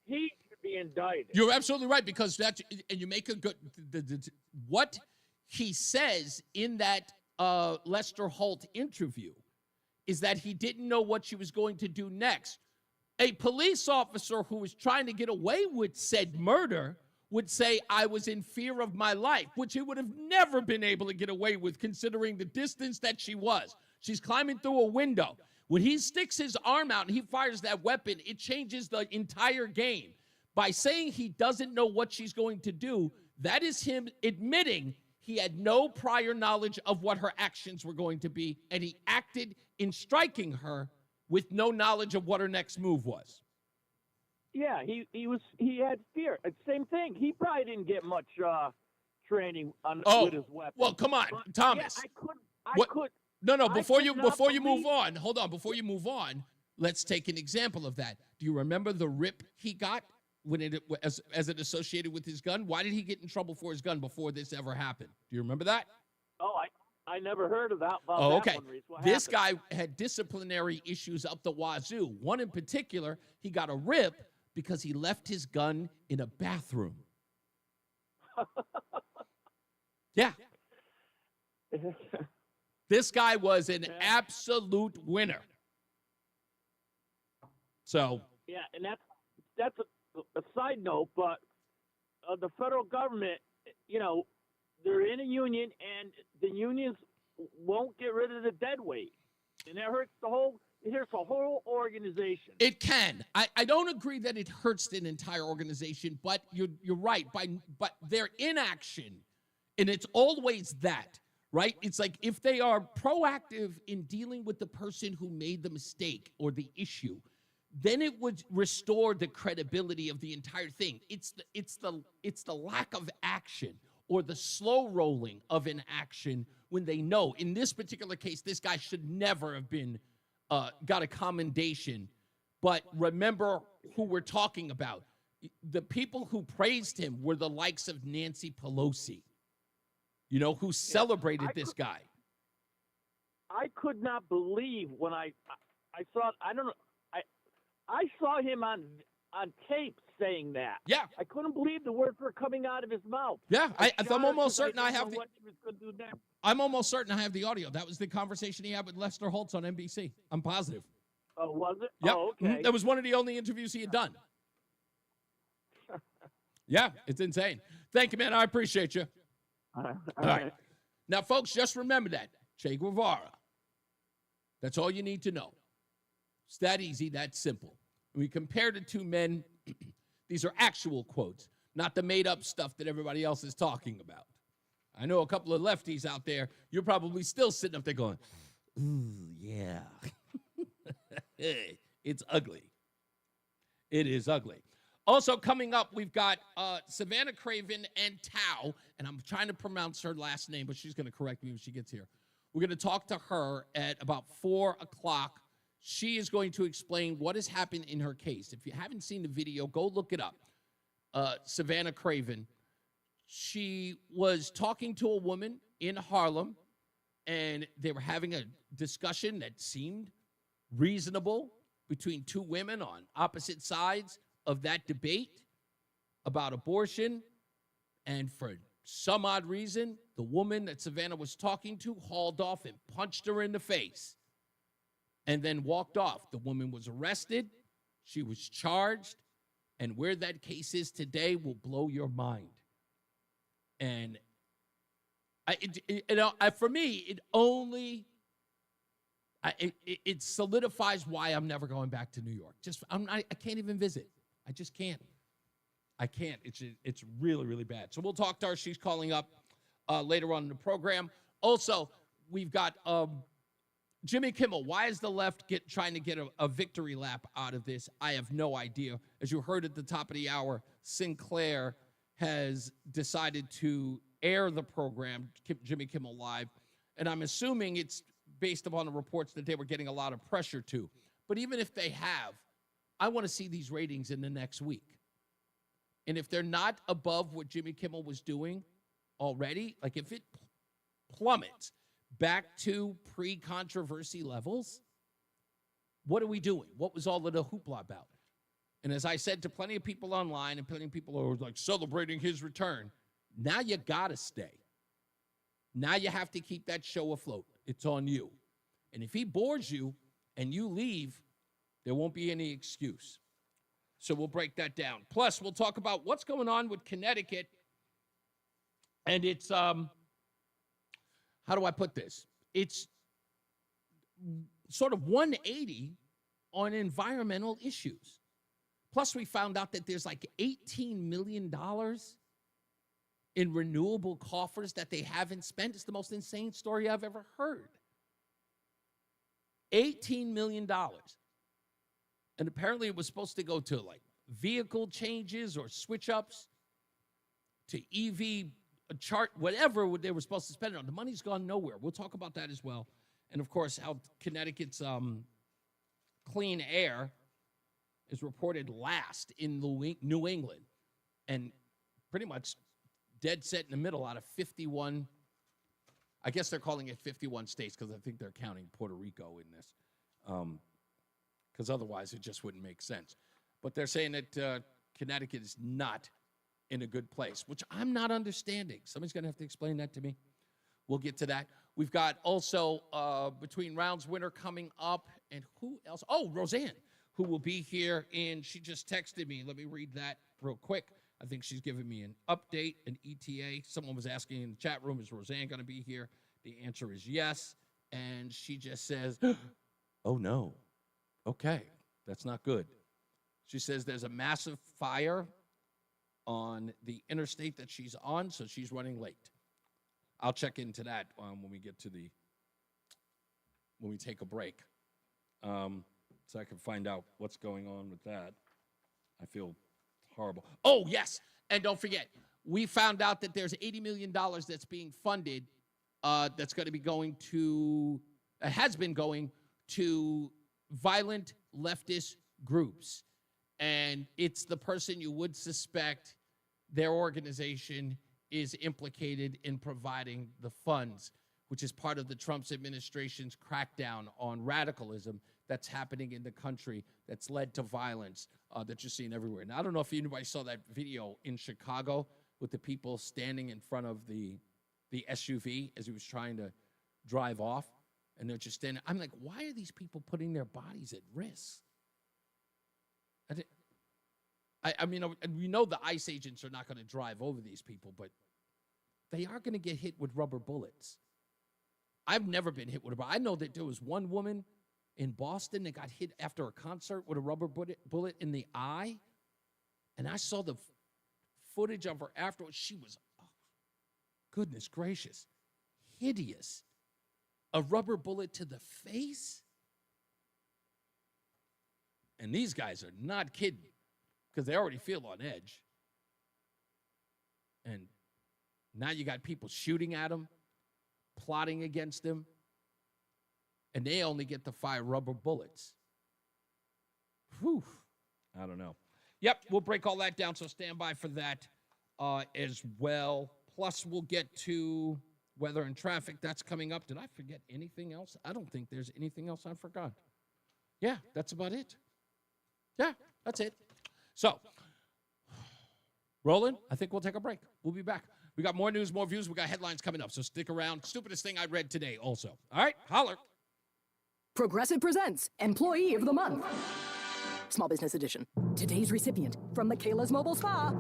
He should be indicted. You're absolutely right, because that, and you make a good, what he says in that Lester Holt interview is that he didn't know what she was going to do next. A police officer who was trying to get away with said murder would say, I was in fear of my life, which he would have never been able to get away with considering the distance that she was. She's climbing through a window. When he sticks his arm out and he fires that weapon, it changes the entire game. By saying he doesn't know what she's going to do, that is him admitting he had no prior knowledge of what her actions were going to be, and he acted in striking her with no knowledge of what her next move was. Yeah, he had fear. Same thing. He probably didn't get much training with his weapon. Well, come on, but, Thomas. Yeah, I could. No, before you move on, hold on. Before you move on, let's take an example of that. Do you remember the rip he got when as it associated with his gun? Why did he get in trouble for his gun before this ever happened? Do you remember that? Oh, I never heard of that. Okay. That one, Reese. What This happened? guy had disciplinary issues up the wazoo. One in particular, he got a rip because he left his gun in a bathroom. Yeah. This guy was an absolute winner. So. Yeah, and that's a side note, but the federal government, they're in a union, and the unions won't get rid of the dead weight, and that hurts the whole organization. It can. I don't agree that it hurts an entire organization, but you're right. But their inaction, and it's always that, right? It's like if they are proactive in dealing with the person who made the mistake or the issue, then it would restore the credibility of the entire thing. It's the lack of action or the slow rolling of an action when they know. In this particular case, this guy should never have been got a commendation. But remember who we're talking about. The people who praised him were the likes of Nancy Pelosi, who celebrated this guy. I could not believe when I saw, I saw him on tape saying that. Yeah. I couldn't believe the words were coming out of his mouth. Yeah, I'm almost certain I have what he was going to do next. I'm almost certain I have the audio. That was the conversation he had with Lester Holtz on NBC. I'm positive. Oh, was it? Yep. Oh, okay. That was one of the only interviews he had done. Yeah, it's insane. Thank you, man. I appreciate you. All right. Now, folks, just remember that. Che Guevara. That's all you need to know. It's that easy, that simple. We compared the two men. These are actual quotes, not the made-up stuff that everybody else is talking about. I know a couple of lefties out there, you're probably still sitting up there going, ooh, yeah. It's ugly. It is ugly. Also coming up, we've got Savannah Craven and Tao, and I'm trying to pronounce her last name, but she's going to correct me when she gets here. We're going to talk to her at about 4 o'clock. She is going to explain what has happened in her case. If you haven't seen the video, go look it up. Savannah Craven. She was talking to a woman in Harlem, and they were having a discussion that seemed reasonable between two women on opposite sides of that debate about abortion. And for some odd reason, the woman that Savannah was talking to hauled off and punched her in the face and then walked off. The woman was arrested. She was charged. And where that case is today will blow your mind. And for me, it solidifies why I'm never going back to New York. I can't even visit. I just can't. I can't. It's really, really bad. So we'll talk to her. She's calling up later on in the program. Also, we've got Jimmy Kimmel. Why is the left trying to get a victory lap out of this? I have no idea. As you heard at the top of the hour, Sinclair has decided to air the program, Jimmy Kimmel Live, and I'm assuming it's based upon the reports that they were getting a lot of pressure to. But even if they have, I want to see these ratings in the next week. And if they're not above what Jimmy Kimmel was doing already, like if it plummets back to pre-controversy levels, what are we doing? What was all of the hoopla about? And as I said to plenty of people online, and plenty of people are like celebrating his return, now you got to stay. Now you have to keep that show afloat. It's on you. And if he bores you and you leave, there won't be any excuse. So we'll break that down. Plus, we'll talk about what's going on with Connecticut. And it's, how do I put this? It's sort of 180 on environmental issues. Plus, we found out that there's like $18 million in renewable coffers that they haven't spent. It's the most insane story I've ever heard. $18 million. And apparently it was supposed to go to like vehicle changes or switch ups to EV chart, whatever they were supposed to spend it on. The money's gone nowhere. We'll talk about that as well. And of course, how Connecticut's clean air is reported last in New England and pretty much dead set in the middle out of 51. I guess they're calling it 51 states because I think they're counting Puerto Rico in this. Because otherwise it just wouldn't make sense. But they're saying that Connecticut is not in a good place, which I'm not understanding. Somebody's going to have to explain that to me. We'll get to that. We've got also Between Rounds winner coming up, and who else? Oh, Roseanne, who will be here, and she just texted me. Let me read that real quick. I think she's giving me an update, an ETA. Someone was asking in the chat room, is Roseanne going to be here? The answer is yes, and she just says, oh, no. Okay, that's not good. She says there's a massive fire on the interstate that she's on, so she's running late. I'll check into that when we get to when we take a break, so I can find out what's going on with that. I feel horrible. Oh, yes, and don't forget, we found out that there's $80 million that's being funded that's going to be going to, has been going to violent leftist groups. And it's the person you would suspect their organization is implicated in providing the funds, which is part of the Trump administration's crackdown on radicalism that's happening in the country that's led to violence that you're seeing everywhere. Now, I don't know if anybody saw that video in Chicago with the people standing in front of the SUV as he was trying to drive off, and they're just standing. I'm like, why are these people putting their bodies at risk? I mean, we know the ICE agents are not going to drive over these people, but they are going to get hit with rubber bullets. I've never been hit with a bullet. I know that there was one woman in Boston that got hit after a concert with a rubber bullet in the eye, and I saw the footage of her afterwards. She was, oh, goodness gracious, hideous. A rubber bullet to the face? And these guys are not kidding, because they already feel on edge. And now you got people shooting at them, plotting against them, and they only get to fire rubber bullets. Whew. I don't know. Yep, we'll break all that down, so stand by for that as well. Plus, we'll get to weather and traffic. That's coming up. Did I forget anything else? I don't think there's anything else I forgot. Yeah, that's about it. Yeah, that's it. So, Roland, I think we'll take a break. We'll be back. We got more news, more views. We got headlines coming up, so stick around. Stupidest thing I read today also. All right, holler. Progressive presents Employee of the Month. Small Business Edition. Today's recipient from Michaela's Mobile Spa,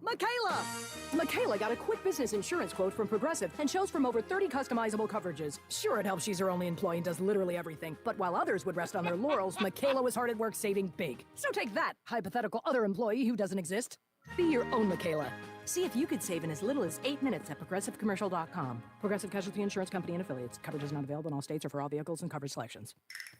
Michaela. Michaela got a quick business insurance quote from Progressive and chose from over 30 customizable coverages. Sure, it helps she's her only employee and does literally everything. But while others would rest on their laurels, Michaela was hard at work saving big. So take that, hypothetical other employee who doesn't exist. Be your own Michaela. See if you could save in as little as 8 minutes at progressivecommercial.com. Progressive Casualty Insurance Company and affiliates. Coverage is not available in all states or for all vehicles and coverage selections.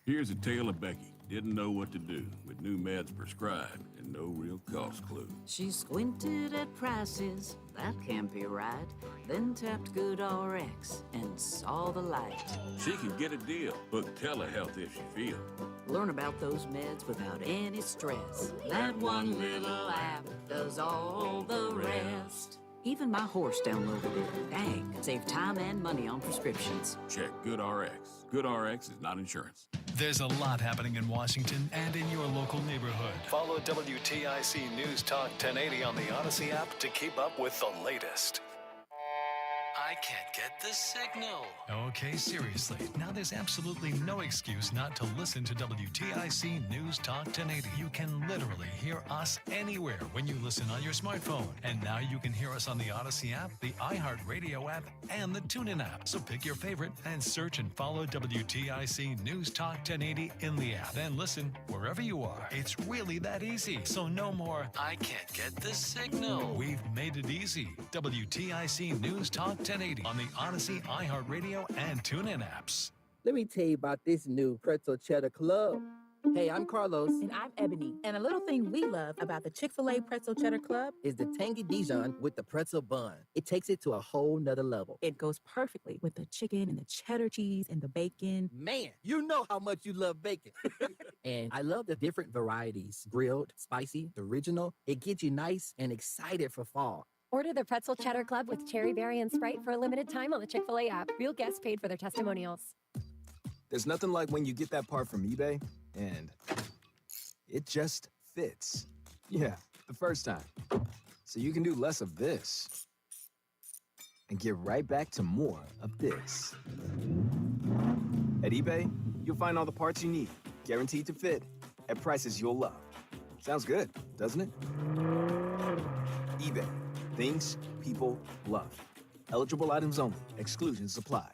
Here's a tale of Becky. Didn't know what to do with new meds prescribed and no real cost clue. She squinted at prices, that can't be right. Then tapped GoodRx and saw the light. She can get a deal. Book telehealth if she feels. Learn about those meds without any stress. That one little app does all the rest. Even my horse downloaded it. Dang, save time and money on prescriptions. Check GoodRx. GoodRx is not insurance. There's a lot happening in Washington and in your local neighborhood. Follow WTIC News Talk 1080 on the Odyssey app to keep up with the latest. I can't get the signal. Okay, seriously. Now there's absolutely no excuse not to listen to WTIC News Talk 1080. You can literally hear us anywhere when you listen on your smartphone. And now you can hear us on the Odyssey app, the iHeartRadio app, and the TuneIn app. So pick your favorite and search and follow WTIC News Talk 1080 in the app. Then listen wherever you are. It's really that easy. So no more, I can't get the signal. We've made it easy. WTIC News Talk 1080 on the Odyssey, iHeartRadio, and TuneIn apps. Let me tell you about this new Pretzel Cheddar Club. Hey, I'm Carlos. And I'm Ebony. And a little thing we love about the Chick-fil-A Pretzel Cheddar Club is the tangy Dijon with the pretzel bun. It takes it to a whole nother level. It goes perfectly with the chicken and the cheddar cheese and the bacon. Man, you know how much you love bacon. And I love the different varieties. Grilled, spicy, original. It gets you nice and excited for fall. Order the Pretzel Cheddar Club with Cherry Berry and Sprite for a limited time on the Chick-fil-A app. Real guests paid for their testimonials. There's nothing like when you get that part from eBay and it just fits. Yeah, the first time. So you can do less of this and get right back to more of this. At eBay, you'll find all the parts you need, guaranteed to fit, at prices you'll love. Sounds good, doesn't it? eBay. Things people love. Eligible items only. Exclusions apply.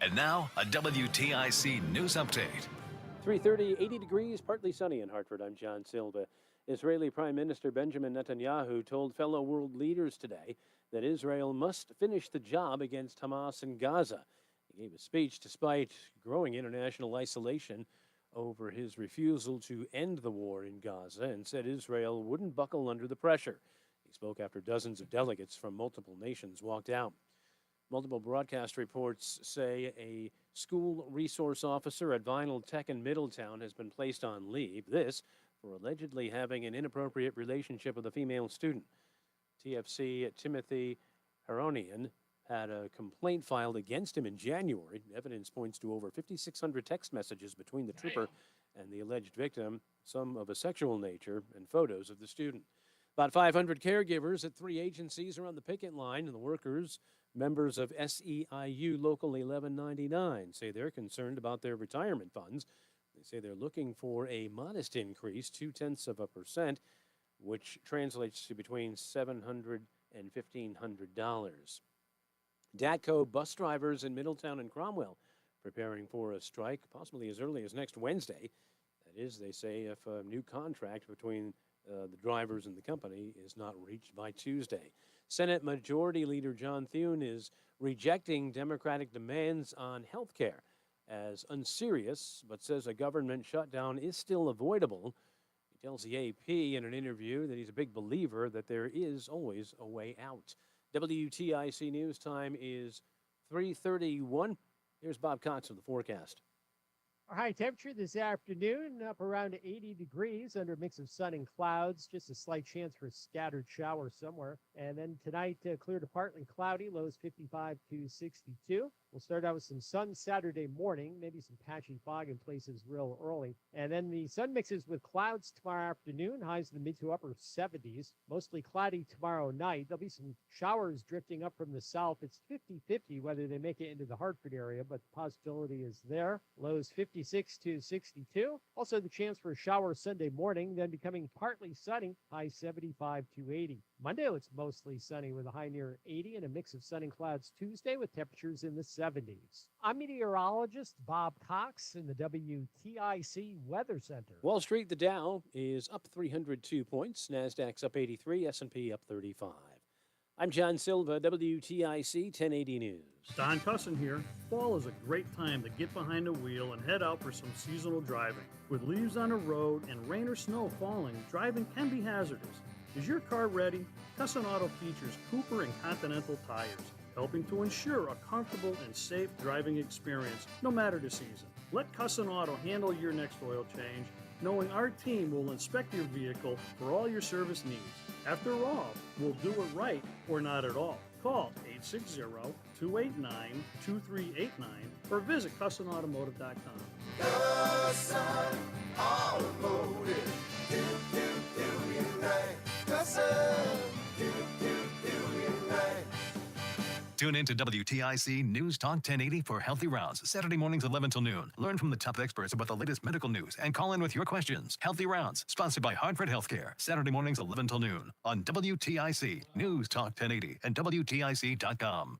And now, a WTIC News Update. 3:30, 80 degrees, partly sunny in Hartford. I'm John Silva. Israeli Prime Minister Benjamin Netanyahu told fellow world leaders today that Israel must finish the job against Hamas in Gaza. He gave a speech despite growing international isolation over his refusal to end the war in Gaza and said Israel wouldn't buckle under the pressure. He spoke after dozens of delegates from multiple nations walked out. Multiple broadcast reports say a school resource officer at Vinyl Tech in Middletown has been placed on leave. This for allegedly having an inappropriate relationship with a female student. TFC Timothy Haronian had a complaint filed against him in January. Evidence points to over 5,600 text messages between the trooper and the alleged victim, some of a sexual nature, and photos of the student. About 500 caregivers at 3 agencies are on the picket line, and the workers, members of SEIU Local 1199, say they're concerned about their retirement funds. They say they're looking for a modest increase, 0.2%, which translates to between $700 and $1,500. DATCO bus drivers in Middletown and Cromwell preparing for a strike, possibly as early as next Wednesday. That is, they say, if a new contract between the drivers and the company is not reached by Tuesday. Senate Majority Leader John Thune is rejecting Democratic demands on health care as unserious, but says a government shutdown is still avoidable. He tells the AP in an interview that he's a big believer that there is always a way out. WTIC News Time is 3:31. Here's Bob Cox with the forecast. Our high temperature this afternoon up around 80 degrees under a mix of sun and clouds. Just a slight chance for a scattered shower somewhere. And then tonight, clear to partly cloudy, lows 55 to 62. We'll start out with some sun Saturday morning, maybe some patchy fog in places real early. And then the sun mixes with clouds tomorrow afternoon, highs in the mid to upper 70s. Mostly cloudy tomorrow night. There'll be some showers drifting up from the south. It's 50-50 whether they make it into the Hartford area, but the possibility is there. Lows 50 56 to 62. Also, the chance for a shower Sunday morning, then becoming partly sunny, high 75 to 80. Monday looks mostly sunny with a high near 80 and a mix of sun and clouds Tuesday with temperatures in the 70s. I'm meteorologist Bob Cox in the WTIC Weather Center. Wall Street, the Dow is up 302 points. NASDAQ's up 83, S&P up 35. I'm John Silva, WTIC 1080 News. Don Cusson here. Fall is a great time to get behind the wheel and head out for some seasonal driving. With leaves on the road and rain or snow falling, driving can be hazardous. Is your car ready? Cusson Auto features Cooper and Continental tires, helping to ensure a comfortable and safe driving experience no matter the season. Let Cusson Auto handle your next oil change, knowing our team will inspect your vehicle for all your service needs. After all, we'll do it right or not at all. Call 860-289-2389 or visit CussonAutomotive.com. Cusson Automotive. Unite. Cusson. Unite. Tune in to WTIC News Talk 1080 for Healthy Rounds, Saturday mornings 11 till noon. Learn from the top experts about the latest medical news and call in with your questions. Healthy Rounds, sponsored by Hartford Healthcare, Saturday mornings 11 till noon on WTIC News Talk 1080 and WTIC.com.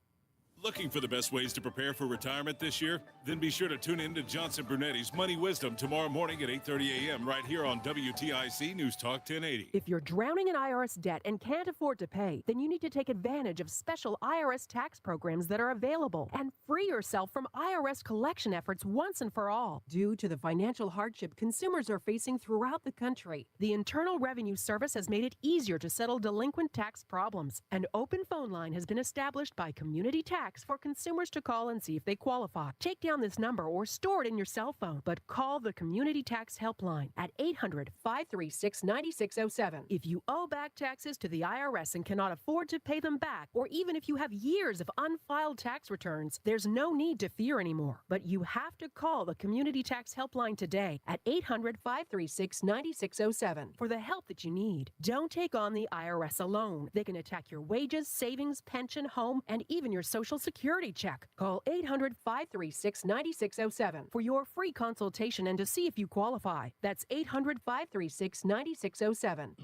Looking for the best ways to prepare for retirement this year? Then be sure to tune in to Johnson Brunetti's Money Wisdom tomorrow morning at 8:30 a.m. right here on WTIC News Talk 1080. If you're drowning in IRS debt and can't afford to pay, then you need to take advantage of special IRS tax programs that are available and free yourself from IRS collection efforts once and for all. Due to the financial hardship consumers are facing throughout the country, the Internal Revenue Service has made it easier to settle delinquent tax problems. An open phone line has been established by Community Tax for consumers to call and see if they qualify. Take down this number or store it in your cell phone, but call the Community Tax Helpline at 800-536-9607. If you owe back taxes to the IRS and cannot afford to pay them back, or even if you have years of unfiled tax returns, there's no need to fear anymore. But you have to call the Community Tax Helpline today at 800-536-9607 for the help that you need. Don't take on the IRS alone. They can attack your wages, savings, pension, home, and even your Social Security check. Call 800-536-9607 for your free consultation and to see if you qualify. That's 800-536-9607.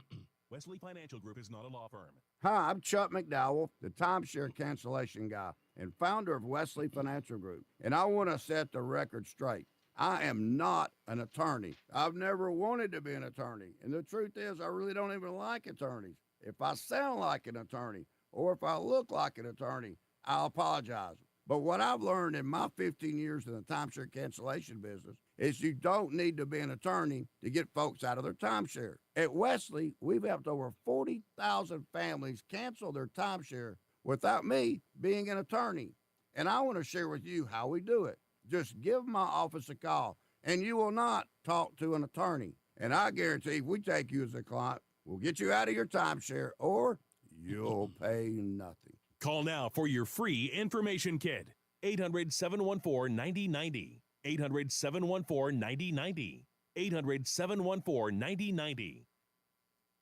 Wesley Financial Group is not a law firm. Hi, I'm Chuck McDowell, the timeshare cancellation guy and founder of Wesley Financial Group. And I want to set the record straight. I am not an attorney. I've never wanted to be an attorney. And the truth is, I really don't even like attorneys. If I sound like an attorney or if I look like an attorney, I'll apologize. But what I've learned in my 15 years in the timeshare cancellation business is you don't need to be an attorney to get folks out of their timeshare. At Wesley, we've helped over 40,000 families cancel their timeshare without me being an attorney. And I want to share with you how we do it. Just give my office a call, and you will not talk to an attorney. And I guarantee if we take you as a client, we'll get you out of your timeshare, or you'll pay nothing. Call now for your free information kit. 800-714-9090. 800-714-9090. 800-714-9090.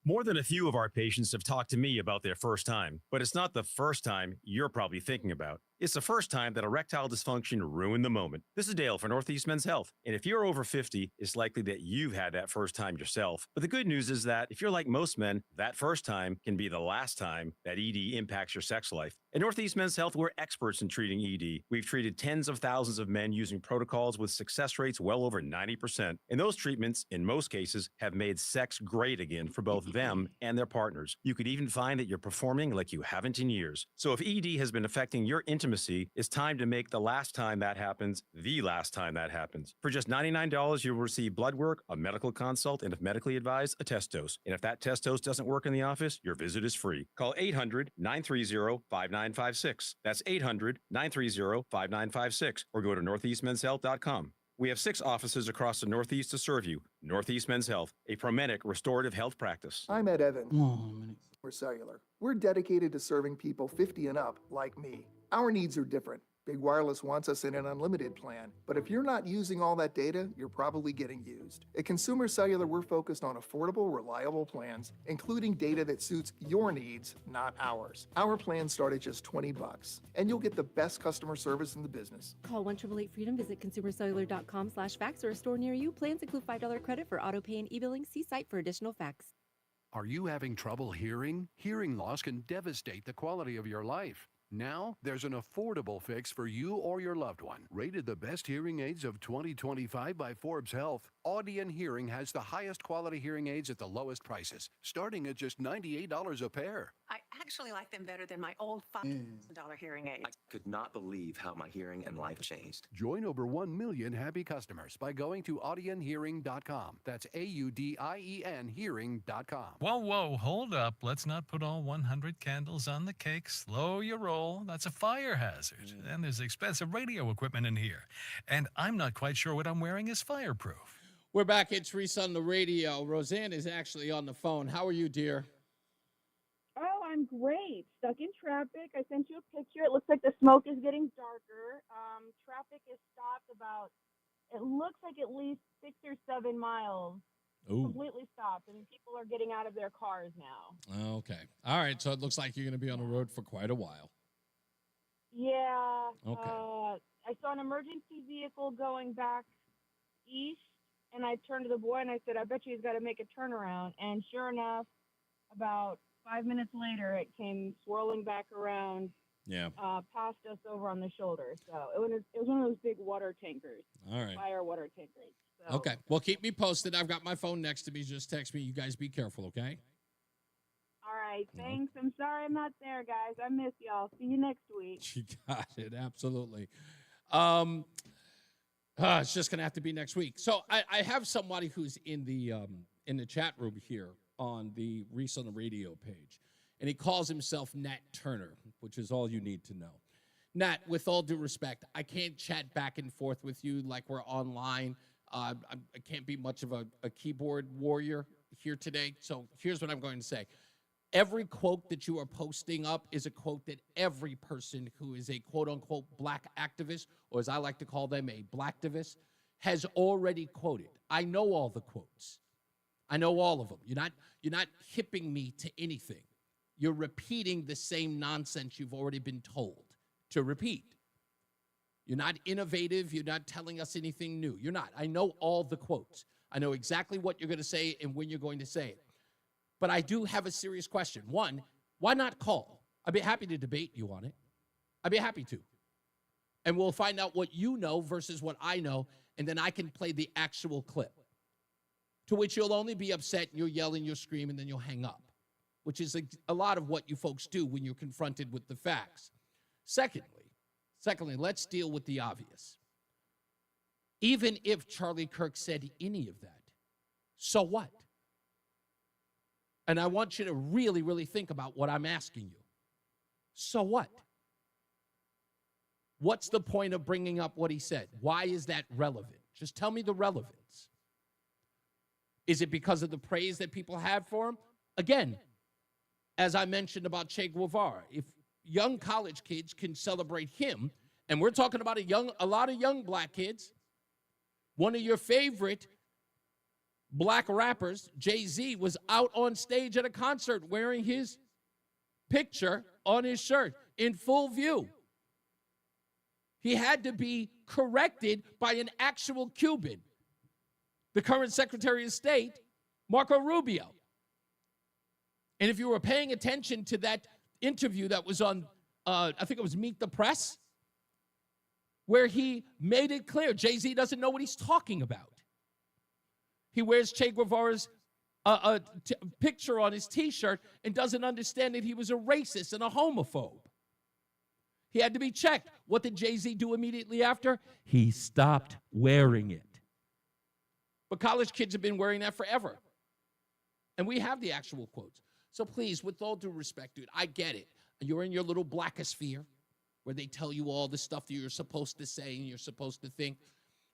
More than a few of our patients have talked to me about their first time, but it's not the first time you're probably thinking about. It's the first time that erectile dysfunction ruined the moment. This is Dale for Northeast Men's Health, and if you're over 50, it's likely that you've had that first time yourself. But the good news is that if you're like most men, that first time can be the last time that ED impacts your sex life. At Northeast Men's Health, we're experts in treating ED. We've treated tens of thousands of men using protocols with success rates well over 90%. And those treatments, in most cases, have made sex great again for both them and their partners. You could even find that you're performing like you haven't in years. So if ED has been affecting your intimacy, it's time to make the last time that happens the last time that happens. For just $99, you'll receive blood work, a medical consult, and if medically advised, a test dose. And if that test dose doesn't work in the office, your visit is free. Call 800-930-5956. That's 800-930-5956 or go to northeastmenshealth.com. We have 6 offices across the Northeast to serve you. Northeast Men's Health, a Promenic restorative health practice. I'm Ed Evans. We're cellular. We're dedicated to serving people 50 and up like me. Our needs are different. Big Wireless wants us in an unlimited plan, but if you're not using all that data, you're probably getting used. At Consumer Cellular, we're focused on affordable, reliable plans, including data that suits your needs, not ours. Our plans start at just $20, and you'll get the best customer service in the business. Call 1-888-FREEDOM, visit consumercellular.com/facts or a store near you. Plans include $5 credit for auto pay and e-billing. See site for additional facts. Are you having trouble hearing? Hearing loss can devastate the quality of your life. Now, there's an affordable fix for you or your loved one. Rated the best hearing aids of 2025 by Forbes Health, Audion Hearing has the highest quality hearing aids at the lowest prices, starting at just $98 a pair. I actually like them better than my old $5 hearing aid. I could not believe how my hearing and life changed. Join over 1 million happy customers by going to audionhearing.com. That's AUDIEN hearing.com. Whoa, hold up. Let's not put all 100 candles on the cake. Slow your roll. That's a fire hazard. And there's expensive radio equipment in here. And I'm not quite sure what I'm wearing is fireproof. We're back. It's Reese on the radio. Roseanne is actually on the phone. How are you, dear? Oh, I'm great. Stuck in traffic. I sent you a picture. It looks like the smoke is getting darker. Traffic is stopped about, it looks like at least 6 or 7 miles. Ooh. Completely stopped, and people are getting out of their cars now. Okay. All right. So it looks like you're going to be on the road for quite a while. Yeah. Okay. I saw an emergency vehicle going back east, and I turned to the boy and I said, I bet you he's got to make a turnaround. And sure enough, about 5 minutes later, it came swirling back around. Yeah. Past us over on the shoulder. So it was one of those big water tankers. All right. Fire water tankers. So. Okay. Well, keep me posted. I've got my phone next to me. Just text me. You guys be careful, okay? All right. Thanks. I'm sorry I'm not there, guys. I miss y'all. See you next week. You got it. Absolutely. It's just going to have to be next week. So I have somebody who's in the chat room here on the Reese on the Radio page, and he calls himself Nat Turner, which is all you need to know. Nat, with all due respect, I can't chat back and forth with you like we're online. I can't be much of a keyboard warrior here today. So here's what I'm going to say. Every quote that you are posting up is a quote that every person who is a quote-unquote black activist, or as I like to call them, a blacktivist, has already quoted. I know all the quotes. I know all of them. You're not hipping me to anything. You're repeating the same nonsense you've already been told to repeat. You're not innovative. You're not telling us anything new. You're not. I know all the quotes. I know exactly what you're going to say and when you're going to say it. But I do have a serious question. One, why not call? I'd be happy to debate you on it. I'd be happy to. And we'll find out what you know versus what I know, and then I can play the actual clip. To which you'll only be upset, and you'll yell and you'll scream, and then you'll hang up, which is a lot of what you folks do when you're confronted with the facts. Secondly, let's deal with the obvious. Even if Charlie Kirk said any of that, so what? And I want you to really, really think about what I'm asking you. So what? What's the point of bringing up what he said? Why is that relevant? Just tell me the relevance. Is it because of the praise that people have for him? Again, as I mentioned about Che Guevara, if young college kids can celebrate him, and we're talking about a lot of young black kids, one of your favorite black rappers, Jay-Z, was out on stage at a concert wearing his picture on his shirt in full view. He had to be corrected by an actual Cuban, the current Secretary of State, Marco Rubio. And if you were paying attention to that interview that was on, I think it was Meet the Press, where he made it clear Jay-Z doesn't know what he's talking about. He wears Che Guevara's picture on his T-shirt and doesn't understand that he was a racist and a homophobe. He had to be checked. What did Jay-Z do immediately after? He stopped wearing it. But college kids have been wearing that forever. And we have the actual quotes. So please, with all due respect, dude, I get it. You're in your little blackosphere where they tell you all the stuff that you're supposed to say and you're supposed to think.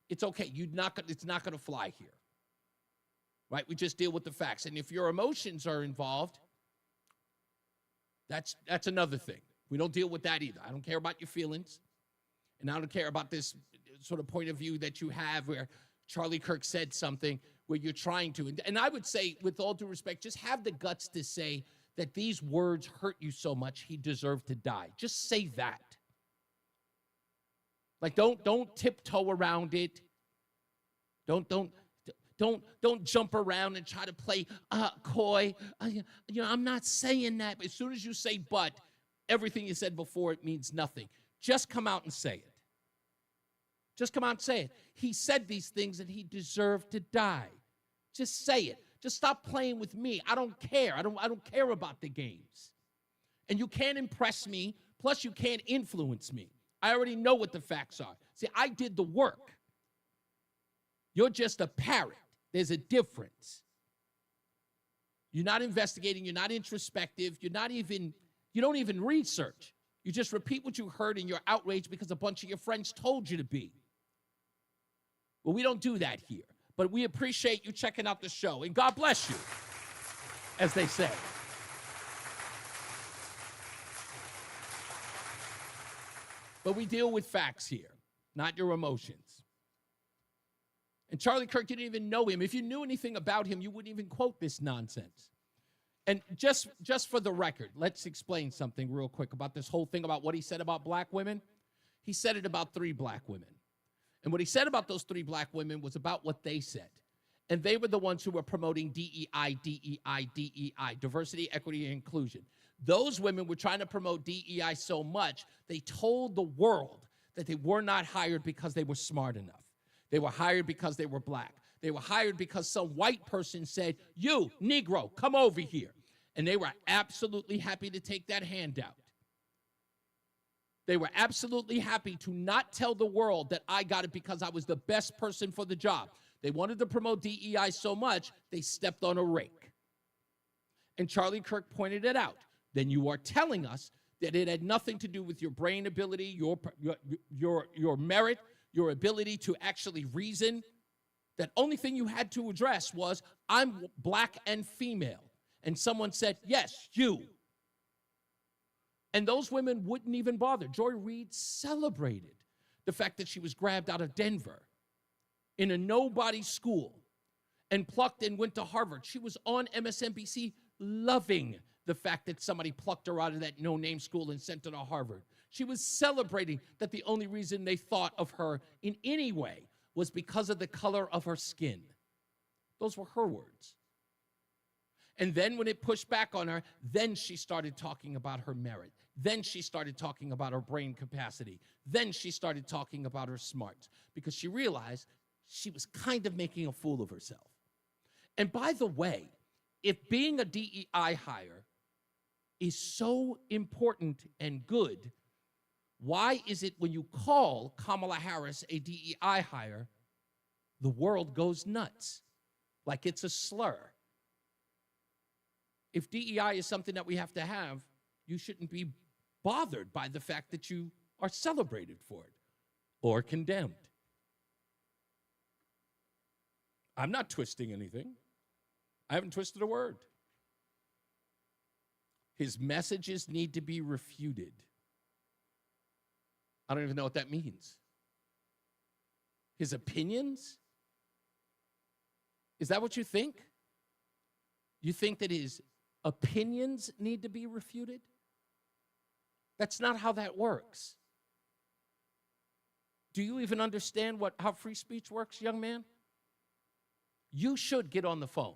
It's okay. It's not going to fly here. Right? We just deal with the facts. And if your emotions are involved, that's another thing. We don't deal with that either. I don't care about your feelings. And I don't care about this sort of point of view that you have where Charlie Kirk said something where you're trying to. And I would say, with all due respect, just have the guts to say that these words hurt you so much he deserved to die. Just say that. Like, don't tiptoe around it. Don't jump around and try to play coy. I'm not saying that. But as soon as you say but, everything you said before, it means nothing. Just come out and say it. Just come out and say it. He said these things and he deserved to die. Just say it. Just stop playing with me. I don't care. I don't care about the games. And you can't impress me. Plus, you can't influence me. I already know what the facts are. See, I did the work. You're just a parrot. There's a difference. You're not investigating. You're not introspective. You don't even research. You just repeat what you heard and you're outraged because a bunch of your friends told you to be. Well, we don't do that here. But we appreciate you checking out the show. And God bless you, as they say. But we deal with facts here, not your emotions. And Charlie Kirk, you didn't even know him. If you knew anything about him, you wouldn't even quote this nonsense. And just for the record, let's explain something real quick about this whole thing about what he said about black women. He said it about 3 black women. And what he said about those 3 black women was about what they said. And they were the ones who were promoting DEI, diversity, equity, and inclusion. Those women were trying to promote DEI so much, they told the world that they were not hired because they were smart enough. They were hired because they were black. They were hired because some white person said, "You, Negro, come over here." And they were absolutely happy to take that handout. They were absolutely happy to not tell the world that I got it because I was the best person for the job. They wanted to promote DEI so much, they stepped on a rake. And Charlie Kirk pointed it out. Then you are telling us that it had nothing to do with your brain ability, your merit, your ability to actually reason. That only thing you had to address was, I'm black and female. And someone said, yes, you. And those women wouldn't even bother. Joy Reid celebrated the fact that she was grabbed out of Denver in a nobody school and plucked and went to Harvard. She was on MSNBC loving the fact that somebody plucked her out of that no-name school and sent her to Harvard. She was celebrating that the only reason they thought of her in any way was because of the color of her skin. Those were her words. And then when it pushed back on her, then she started talking about her merit. Then she started talking about her brain capacity. Then she started talking about her smarts because she realized she was kind of making a fool of herself. And by the way, if being a DEI hire is so important and good, why is it when you call Kamala Harris a DEI hire, the world goes nuts like it's a slur? If DEI is something that we have to have, you shouldn't be bothered by the fact that you are celebrated for it or condemned. I'm not twisting anything. I haven't twisted a word. His messages need to be refuted. I don't even know what that means. His opinions? Is that what you think? You think that his opinions need to be refuted? That's not how that works. Do you even understand how free speech works, young man? You should get on the phone.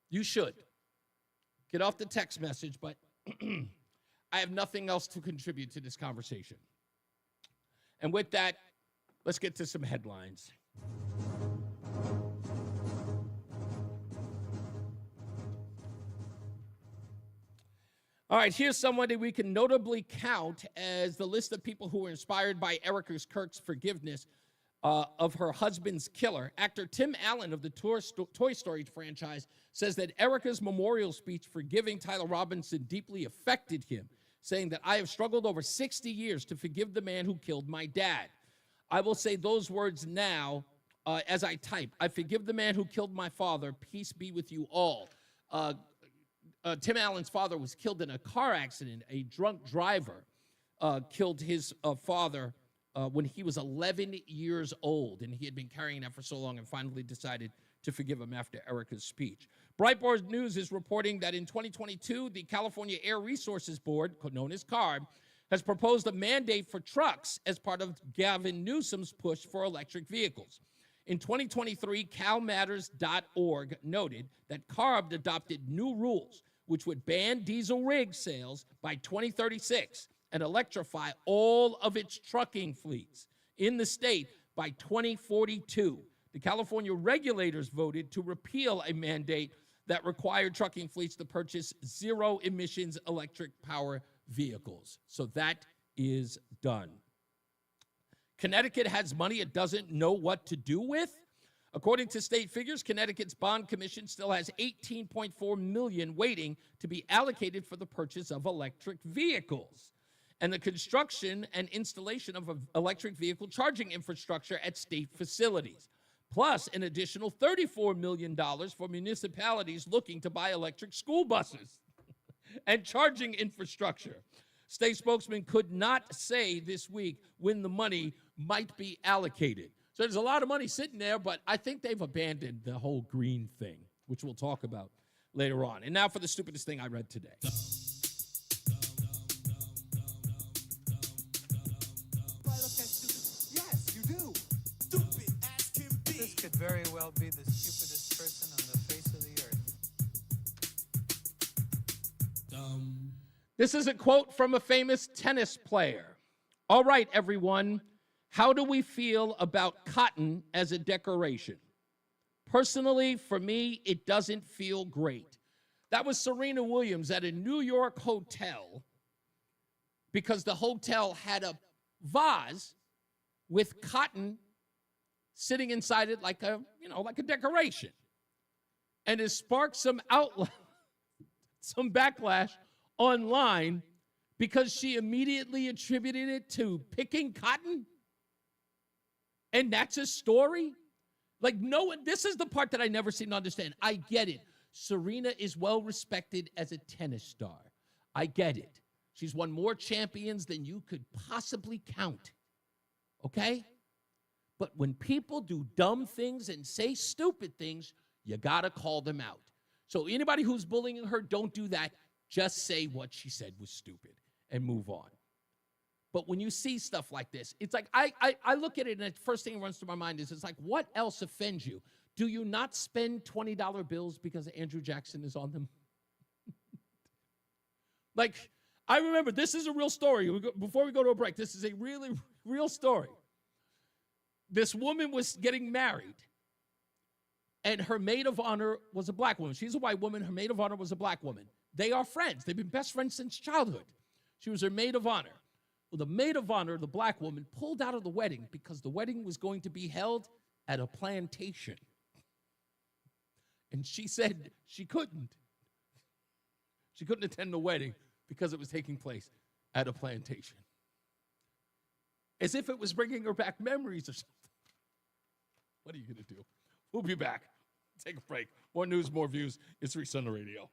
You should. Get off the text message, but I have nothing else to contribute to this conversation. And with that, let's get to some headlines. All right, here's somebody we can notably count as the list of people who were inspired by Erica Kirk's forgiveness of her husband's killer. Actor Tim Allen of the Toy Story franchise says that Erica's memorial speech forgiving Tyler Robinson deeply affected him, saying that I have struggled over 60 years to forgive the man who killed my dad. I will say those words now as I type. I forgive the man who killed my father. Peace be with you all. Tim Allen's father was killed in a car accident. A drunk driver killed his father when he was 11 years old, and he had been carrying that for so long and finally decided to forgive him after Erica's speech. Breitbart News is reporting that in 2022, the California Air Resources Board, known as CARB, has proposed a mandate for trucks as part of Gavin Newsom's push for electric vehicles. In 2023, CalMatters.org noted that CARB adopted new rules which would ban diesel rig sales by 2036 and electrify all of its trucking fleets in the state by 2042. The California regulators voted to repeal a mandate that required trucking fleets to purchase zero-emissions electric power vehicles. So that is done. Connecticut has money it doesn't know what to do with. According to state figures, Connecticut's bond commission still has $18.4 million waiting to be allocated for the purchase of electric vehicles and the construction and installation of electric vehicle charging infrastructure at state facilities, plus an additional $34 million for municipalities looking to buy electric school buses and charging infrastructure. State spokesman could not say this week when the money might be allocated. So there's a lot of money sitting there, but I think they've abandoned the whole green thing, which we'll talk about later on. And now for the stupidest thing I read today. Yes, you do. Stupid as can be. This could very well be the stupidest person on the face of the earth. This is a quote from a famous tennis player. All right, everyone, how do we feel about cotton as a decoration? Personally, for me, it doesn't feel great. That was Serena Williams at a New York hotel because the hotel had a vase with cotton sitting inside it like a decoration. And it sparked some backlash online because she immediately attributed it to picking cotton. And that's a story? Like, no, this is the part that I never seem to understand. I get it. Serena is well respected as a tennis star. I get it. She's won more champions than you could possibly count. Okay? But when people do dumb things and say stupid things, you got to call them out. So anybody who's bullying her, don't do that. Just say what she said was stupid and move on. But when you see stuff like this, it's like, I look at it and the first thing that runs through my mind is, it's like, what else offends you? Do you not spend $20 bills because Andrew Jackson is on them? Like, I remember, this is a real story. Before we go to a break, this is a really real story. This woman was getting married, and her maid of honor was a black woman. She's a white woman. Her maid of honor was a black woman. They are friends. They've been best friends since childhood. She was her maid of honor. Well, the maid of honor, the black woman, pulled out of the wedding because the wedding was going to be held at a plantation. And she said she couldn't. She couldn't attend the wedding because it was taking place at a plantation. As if it was bringing her back memories or something. What are you going to do? We'll be back. Take a break. More news, more views. It's Reese on the Radio.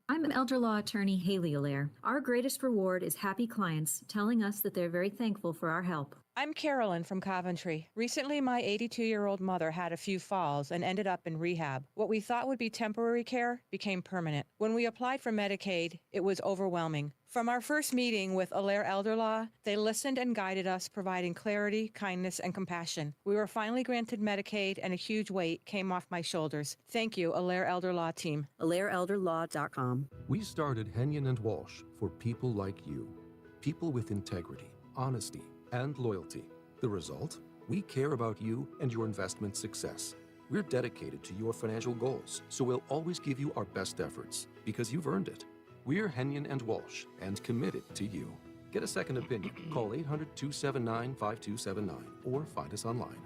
I'm elder law attorney Haley Allaire. Our greatest reward is happy clients telling us that they're very thankful for our help. I'm Carolyn from Coventry. Recently, my 82-year-old mother had a few falls and ended up in rehab. What we thought would be temporary care became permanent. When we applied for Medicaid, it was overwhelming. From our first meeting with Allaire Elder Law, they listened and guided us, providing clarity, kindness, and compassion. We were finally granted Medicaid, and a huge weight came off my shoulders. Thank you, Allaire Elder Law team. AllaireElderLaw.com. We started Henyon and Walsh for people like you. People with integrity, honesty, and loyalty. The result? We care about you and your investment success. We're dedicated to your financial goals, so we'll always give you our best efforts, because you've earned it. We're Henyon and Walsh, and committed to you. Get a second opinion. Call 800-279-5279 or find us online.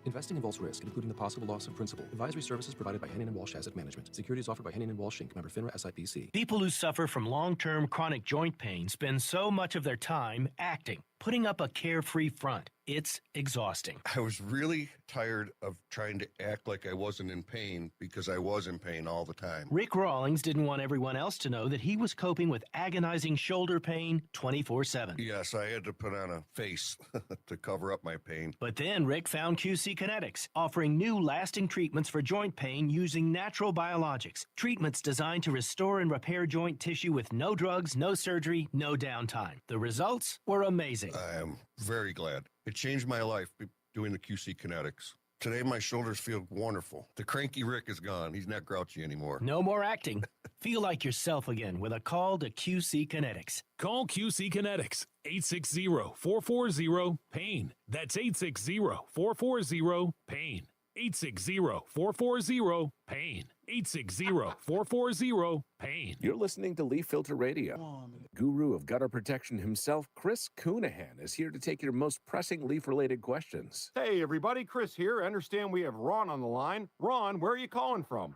Investing involves risk, including the possible loss of principal. Advisory services provided by Henyon and Walsh Asset Management. Securities offered by Henyon and Walsh Inc. Member FINRA SIPC. People who suffer from long-term chronic joint pain spend so much of their time acting. putting up a carefree front. It's exhausting. I was really tired of trying to act like I wasn't in pain because I was in pain all the time. Rick Rawlings didn't want everyone else to know that he was coping with agonizing shoulder pain 24/7. Yes, I had to put on a face to cover up my pain. But then Rick found QC Kinetics, offering new lasting treatments for joint pain using natural biologics. Treatments designed to restore and repair joint tissue with no drugs, no surgery, no downtime. The results were amazing. I am very glad. It changed my life doing the QC Kinetics. Today, my shoulders feel wonderful. The cranky Rick is gone. He's not grouchy anymore. No more acting. Feel like yourself again with a call to QC Kinetics. Call QC Kinetics, 860-440-PAIN. That's 860-440-PAIN. 860-440-PAIN. 860-440-PAIN. You're listening to Leaf Filter Radio. Guru of gutter protection himself, Chris Coonahan, is here to take your most pressing leaf-related questions. Hey, everybody, Chris here. I understand we have Ron on the line. Ron, where are you calling from?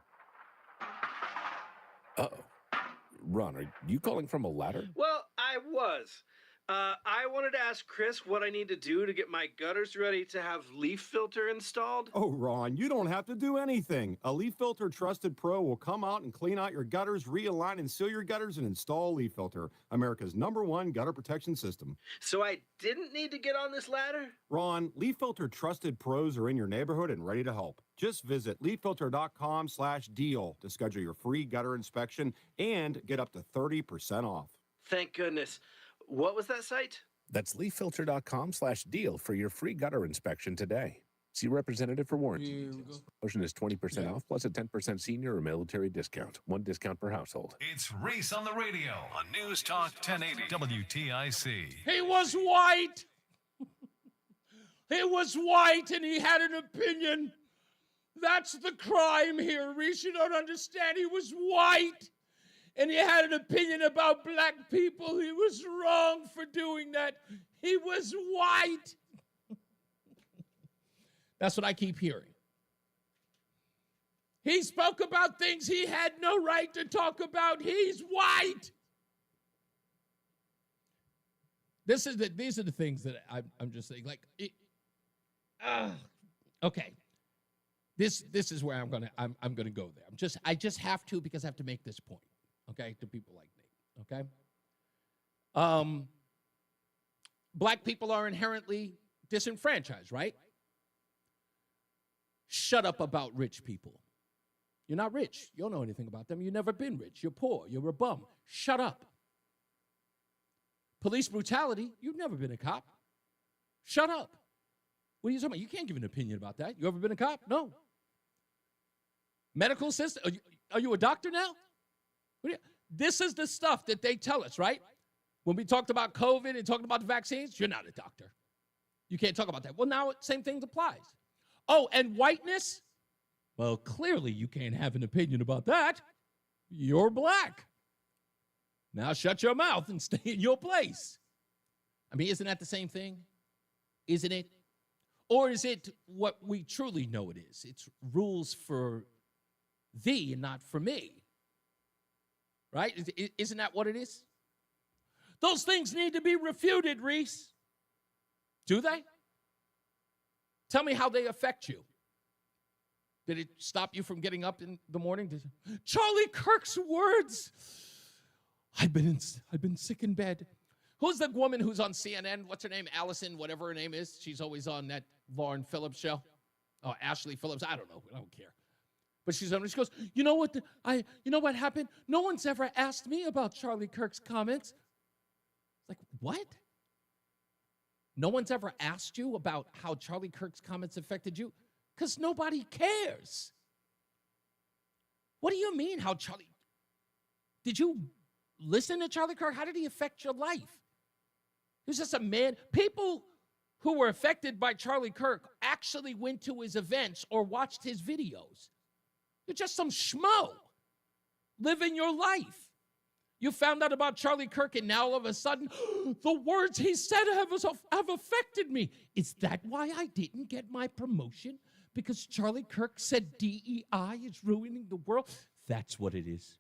Uh-oh. Ron, are you calling from a ladder? Well, I was. I wanted to ask Chris what I need to do to get my gutters ready to have leaf filter installed. Oh, Ron, you don't have to do anything. A Leaf Filter Trusted Pro will come out and clean out your gutters, realign and seal your gutters, and install Leaf Filter, America's #1 gutter protection system. So I didn't need to get on this ladder? Ron, Leaf Filter Trusted Pros are in your neighborhood and ready to help. Just visit leaffilter.com/deal to schedule your free gutter inspection and get up to 30% off. Thank goodness. What was that site? That's leaffilter.com/deal for your free gutter inspection today. See representative for warranty details. Promotion is 20% off plus a 10% senior or military discount. One discount per household. It's Reese on the Radio on News Talk 1080 WTIC. He was white. He was white and he had an opinion. That's the crime here, Reese. You don't understand. He was white. And he had an opinion about black people. He was wrong for doing that. He was white. That's what I keep hearing. He spoke about things he had no right to talk about. He's white. These are the things that I'm just saying. Like, okay. This is where I'm gonna go there. I just have to because I have to make this point. Okay, to people like me, okay? Black people are inherently disenfranchised, right? Shut up about rich people. You're not rich. You don't know anything about them. You've never been rich. You're poor. You're a bum. Shut up. Police brutality, you've never been a cop. Shut up. What are you talking about? You can't give an opinion about that. You ever been a cop? No. Medical assistant, are you a doctor now? This is the stuff that they tell us, right? When we talked about COVID and talked about the vaccines, you're not a doctor. You can't talk about that. Well, now same thing applies. Oh, and whiteness? Well, clearly you can't have an opinion about that. You're black. Now shut your mouth and stay in your place. I mean, isn't that the same thing? Isn't it? Or is it what we truly know it is? It's rules for thee and not for me. Right? Isn't that what it is? Those things need to be refuted, Reese. Do they? Tell me how they affect you. Did it stop you from getting up in the morning? Charlie Kirk's words. I've been sick in bed. Who's the woman who's on CNN? What's her name? Allison, whatever her name is. She's always on that Lauren Phillips show. Oh, Ashley Phillips. I don't know. I don't care. But she goes, you know what? You know what happened? No one's ever asked me about Charlie Kirk's comments. Like, what? No one's ever asked you about how Charlie Kirk's comments affected you? Because nobody cares. What do you mean, how Charlie? Did you listen to Charlie Kirk? How did he affect your life? He was just a man. People who were affected by Charlie Kirk actually went to his events or watched his videos. You're just some schmo living your life. You found out about Charlie Kirk, and now all of a sudden, the words he said have affected me. Is that why I didn't get my promotion? Because Charlie Kirk said DEI is ruining the world? That's what it is.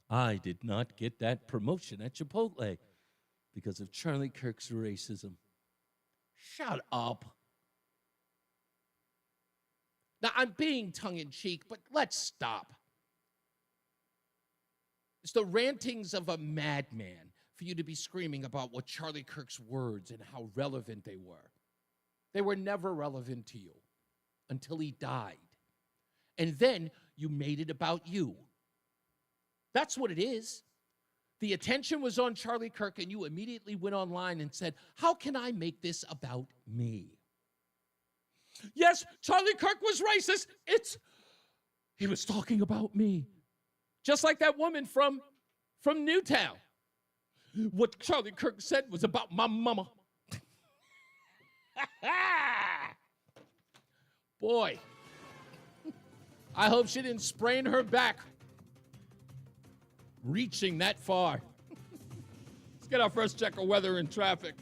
I did not get that promotion at Chipotle. because of Charlie Kirk's racism. Shut up. Now, I'm being tongue-in-cheek, but let's stop. It's the rantings of a madman for you to be screaming about what Charlie Kirk's words and how relevant they were. They were never relevant to you until he died. And then you made it about you. That's what it is. The attention was on Charlie Kirk, and you immediately went online and said, how can I make this about me? Yes, Charlie Kirk was racist. He was talking about me. Just like that woman from Newtown. What Charlie Kirk said was about my mama. Boy, I hope she didn't sprain her back reaching that far. Let's get our first check of weather and traffic.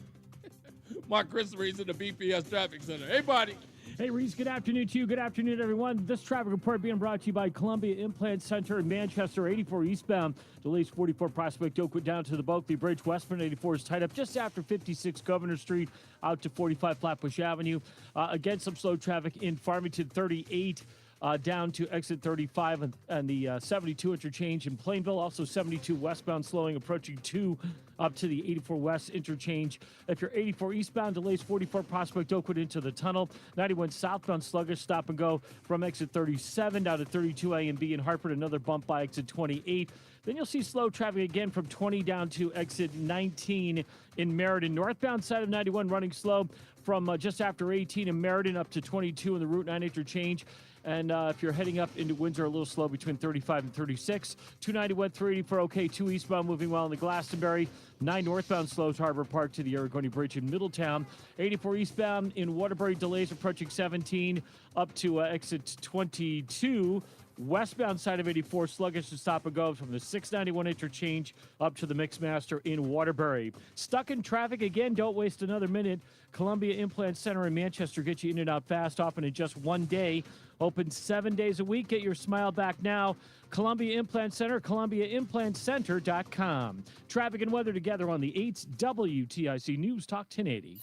Mark Christopher is in the BPS Traffic Center. Hey, buddy. Hey, Reese, good afternoon to you. Good afternoon, everyone. This traffic report being brought to you by Columbia Implant Center in Manchester, 84 eastbound. Delays 44 Prospect Oakwood down to the Bulkley Bridge. Westbound 84 is tied up just after 56 Governor Street out to 45 Flatbush Avenue. Again, some slow traffic in Farmington, 38 down to exit 35 and the 72 interchange in Plainville. Also 72 westbound slowing, approaching 2 up to the 84 West interchange. If you're 84 eastbound, delays 44 Prospect Oakwood into the tunnel. 91 southbound sluggish, stop and go from exit 37 down to 32 A and B in Hartford. Another bump by exit 28. Then you'll see slow traffic again from 20 down to exit 19 in Meriden. Northbound side of 91 running slow from just after 18 in Meriden up to 22 in the Route 9 interchange. And if you're heading up into Windsor, a little slow between 35 and 36. 291, 384, okay. 2 eastbound moving well in the Glastonbury. 9 northbound slows Harbor Park to the Aragoni Bridge in Middletown. 84 eastbound in Waterbury, delays approaching 17 up to exit 22. Westbound side of 84, sluggish to stop and go from the 691 interchange up to the Mixmaster in Waterbury. Stuck in traffic again, don't waste another minute. Columbia Implant Center in Manchester, get you in and out fast, often in just one day. Open 7 days a week. Get your smile back now. Columbia Implant Center, ColumbiaImplantCenter.com. Traffic and weather together on the 8th WTIC News Talk 1080.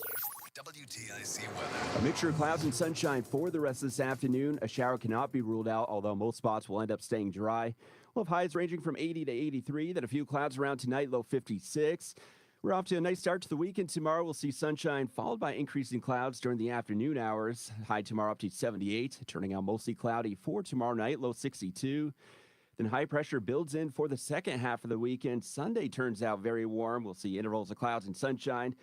WTIC weather. A mixture of clouds and sunshine for the rest of this afternoon. A shower cannot be ruled out, although most spots will end up staying dry. We'll have highs ranging from 80 to 83, then a few clouds around tonight, low 56. We're off to a nice start to the weekend. Tomorrow we'll see sunshine followed by increasing clouds during the afternoon hours. High tomorrow up to 78, turning out mostly cloudy for tomorrow night, low 62. Then high pressure builds in for the second half of the weekend. Sunday turns out very warm. We'll see intervals of clouds and sunshine.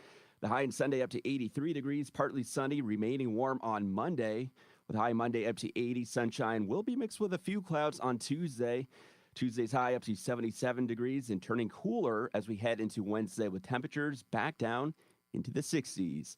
The high in Sunday up to 83 degrees, partly sunny, remaining warm on Monday. With high Monday up to 80, sunshine will be mixed with a few clouds on Tuesday. Tuesday's high up to 77 degrees and turning cooler as we head into Wednesday with temperatures back down into the 60s.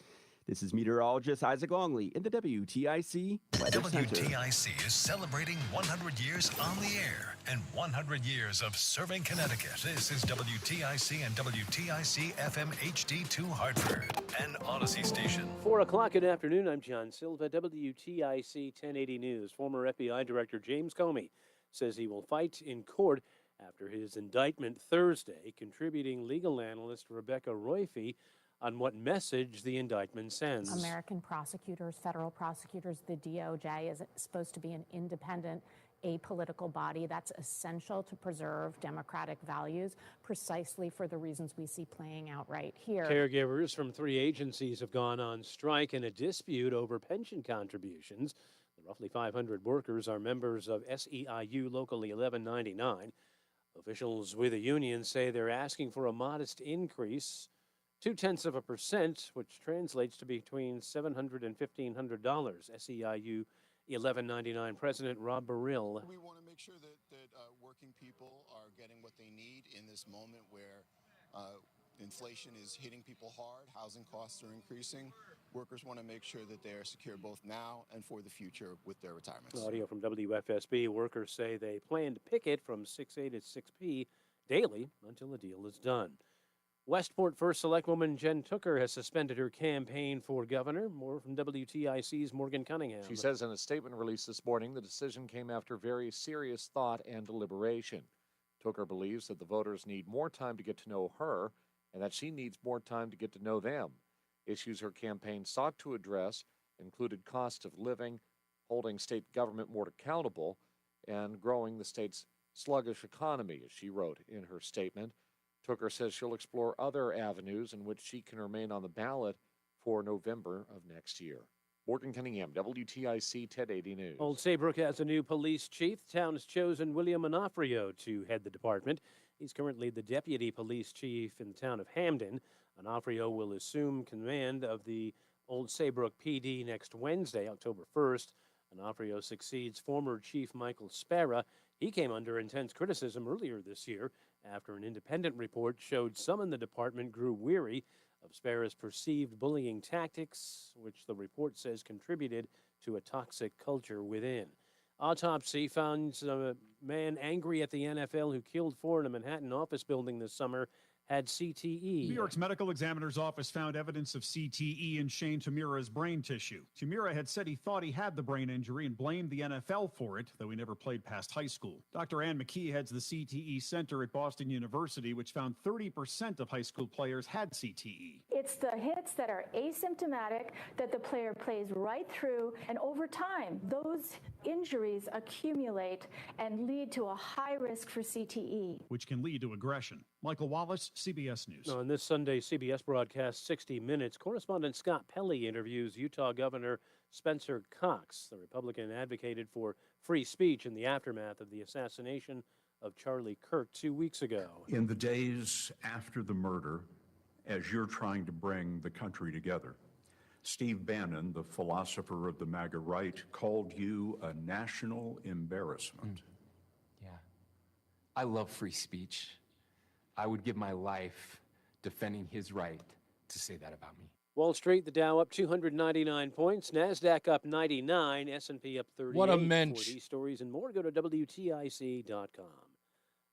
This is meteorologist Isaac Longley in the WTIC Weather Center. WTIC is celebrating 100 years on the air and 100 years of serving Connecticut. This is WTIC and WTIC FM HD2 Hartford, an Odyssey station. 4 o'clock in the afternoon. I'm John Silva, WTIC 1080 News. Former FBI Director James Comey says he will fight in court after his indictment Thursday, contributing legal analyst Rebecca Roife on what message the indictment sends. American prosecutors, federal prosecutors, the DOJ is supposed to be an independent, apolitical body that's essential to preserve democratic values, precisely for the reasons we see playing out right here. Caregivers from 3 agencies have gone on strike in a dispute over pension contributions. The roughly 500 workers are members of SEIU Locally 1199. Officials with the union say they're asking for a modest increase, 0.2%, which translates to between $700 and $1,500. SEIU 1199 President Rob Burrill. We want to make sure that working people are getting what they need in this moment where inflation is hitting people hard, housing costs are increasing. Workers want to make sure that they are secure both now and for the future with their retirements. Audio from WFSB. Workers say they plan to picket from 6A to 6P daily until the deal is done. Westport First Selectwoman Jen Tooker has suspended her campaign for governor. More from WTIC's Morgan Cunningham. She says in a statement released this morning, the decision came after very serious thought and deliberation. Tooker believes that the voters need more time to get to know her and that she needs more time to get to know them. Issues her campaign sought to address included cost of living, holding state government more accountable, and growing the state's sluggish economy, as she wrote in her statement. Tooker says she'll explore other avenues in which she can remain on the ballot for November of next year. Morgan Cunningham, WTIC 1080 News. Old Saybrook has a new police chief. The town has chosen William Onofrio to head the department. He's currently the deputy police chief in the town of Hamden. Onofrio will assume command of the Old Saybrook PD next Wednesday, October 1st. Onofrio succeeds former Chief Michael Spera. He came under intense criticism earlier this year after an independent report showed some in the department grew weary of Spera's perceived bullying tactics, which the report says contributed to a toxic culture within. Autopsy finds a man angry at the NFL who killed four in a Manhattan office building this summer had CTE. New York's medical examiner's office found evidence of CTE in Shane Tamira's brain tissue. Tamira had said he thought he had the brain injury and blamed the NFL for it, though he never played past high school. Dr. Ann McKee heads the CTE Center at Boston University, which found 30% of high school players had CTE. It's the hits that are asymptomatic that the player plays right through, and over time, those injuries accumulate and lead to a high risk for CTE, which can lead to aggression. Michael Wallace, CBS News. On this Sunday CBS broadcast 60 Minutes, correspondent Scott Pelley interviews Utah Governor Spencer Cox. The Republican advocated for free speech in the aftermath of the assassination of Charlie Kirk 2 weeks ago. In the days after the murder, as you're trying to bring the country together, Steve Bannon, the philosopher of the MAGA right, called you a national embarrassment. Yeah. I love free speech. I would give my life defending his right to say that about me. Wall Street, the Dow up 299 points, NASDAQ up 99, S&P up 38. What a mensch. For these stories and more, go to WTIC.com.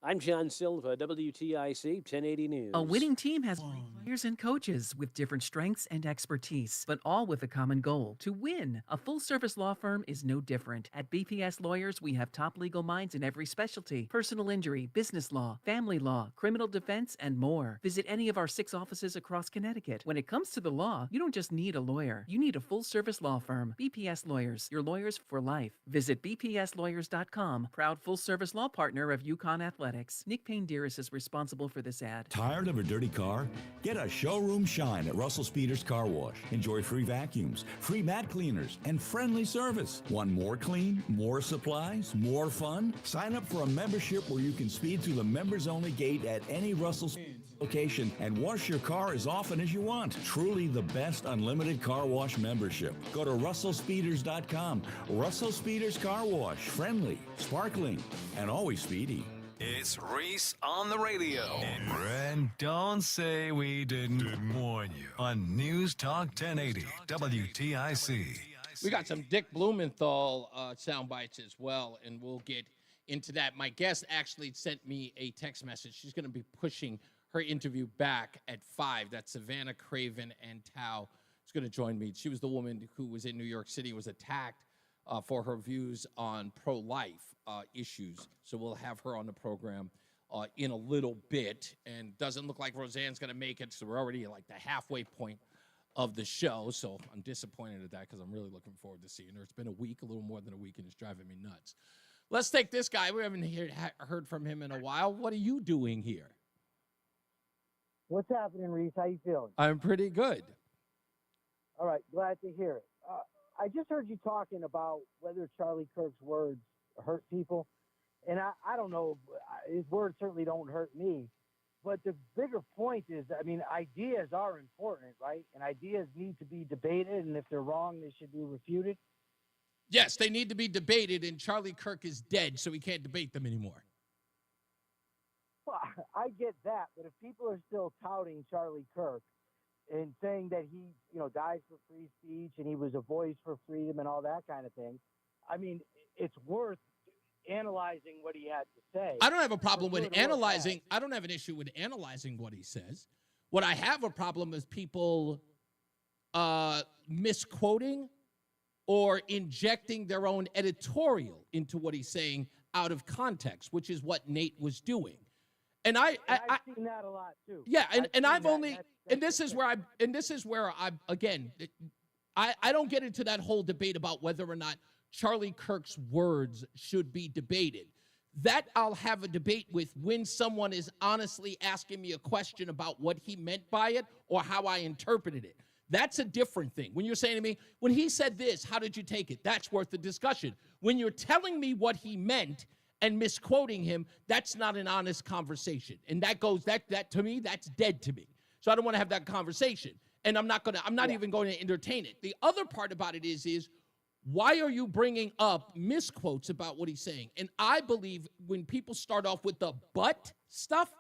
I'm John Silva, WTIC 1080 News. A winning team has players and coaches with different strengths and expertise, but all with a common goal, to win. A full-service law firm is no different. At BPS Lawyers, we have top legal minds in every specialty: personal injury, business law, family law, criminal defense, and more. Visit any of our 6 offices across Connecticut. When it comes to the law, you don't just need a lawyer. You need a full-service law firm. BPS Lawyers, your lawyers for life. Visit bpslawyers.com, proud full-service law partner of UConn Athletics. Nick Payne-Dearest is responsible for this ad. Tired of a dirty car? Get a showroom shine at Russell Speeders Car Wash. Enjoy free vacuums, free mat cleaners, and friendly service. Want more clean, more supplies, more fun? Sign up for a membership where you can speed through the members-only gate at any Russell location and wash your car as often as you want. Truly the best unlimited car wash membership. Go to russellspeeders.com. Russell Speeders Car Wash. Friendly, sparkling, and always speedy. It's Reese on the radio. And don't say we didn't warn you on News Talk 1080 WTIC. We got some Dick Blumenthal sound bites as well, and we'll get into that. My guest actually sent me a text message. She's going to be pushing her interview back at 5. That's Savannah Craven and Tao is going to join me. She was the woman who was in New York City, was attacked for her views on pro-life issues. So we'll have her on the program in a little bit. And doesn't look like Roseanne's going to make it, so we're already at like the halfway point of the show. So I'm disappointed at that because I'm really looking forward to seeing her. It's been a week, a little more than a week, and it's driving me nuts. Let's take this guy. We haven't heard from him in a while. What are you doing here? What's happening, Reese? How you feeling? I'm pretty good. All right, glad to hear it. I just heard you talking about whether Charlie Kirk's words hurt people, and I don't know. His words certainly don't hurt me, but the bigger point is, I mean, ideas are important, right? And ideas need to be debated, and if they're wrong, they should be refuted. Yes, they need to be debated, and Charlie Kirk is dead, so we can't debate them anymore. Well, I get that, but if people are still touting Charlie Kirk and saying that he, dies for free speech and he was a voice for freedom and all that kind of thing, I mean, it's worth analyzing what he had to say. I don't have a problem with analyzing. I don't have an issue with analyzing what he says. What I have a problem is people misquoting or injecting their own editorial into what he's saying out of context, which is what Nate was doing. And I've seen that a lot too. Yeah, and I've seen only that. and this is where I again I don't get into that whole debate about whether or not Charlie Kirk's words should be debated. That I'll have a debate with when someone is honestly asking me a question about what he meant by it or how I interpreted it. That's a different thing. When you're saying to me, when he said this, how did you take it? That's worth the discussion. When you're telling me what he meant and misquoting him, that's not an honest conversation. And that to me, that's dead to me. So I don't want to have that conversation. And I'm not even going to entertain it. The other part about it is why are you bringing up misquotes about what he's saying? And I believe when people start off with the but stuff,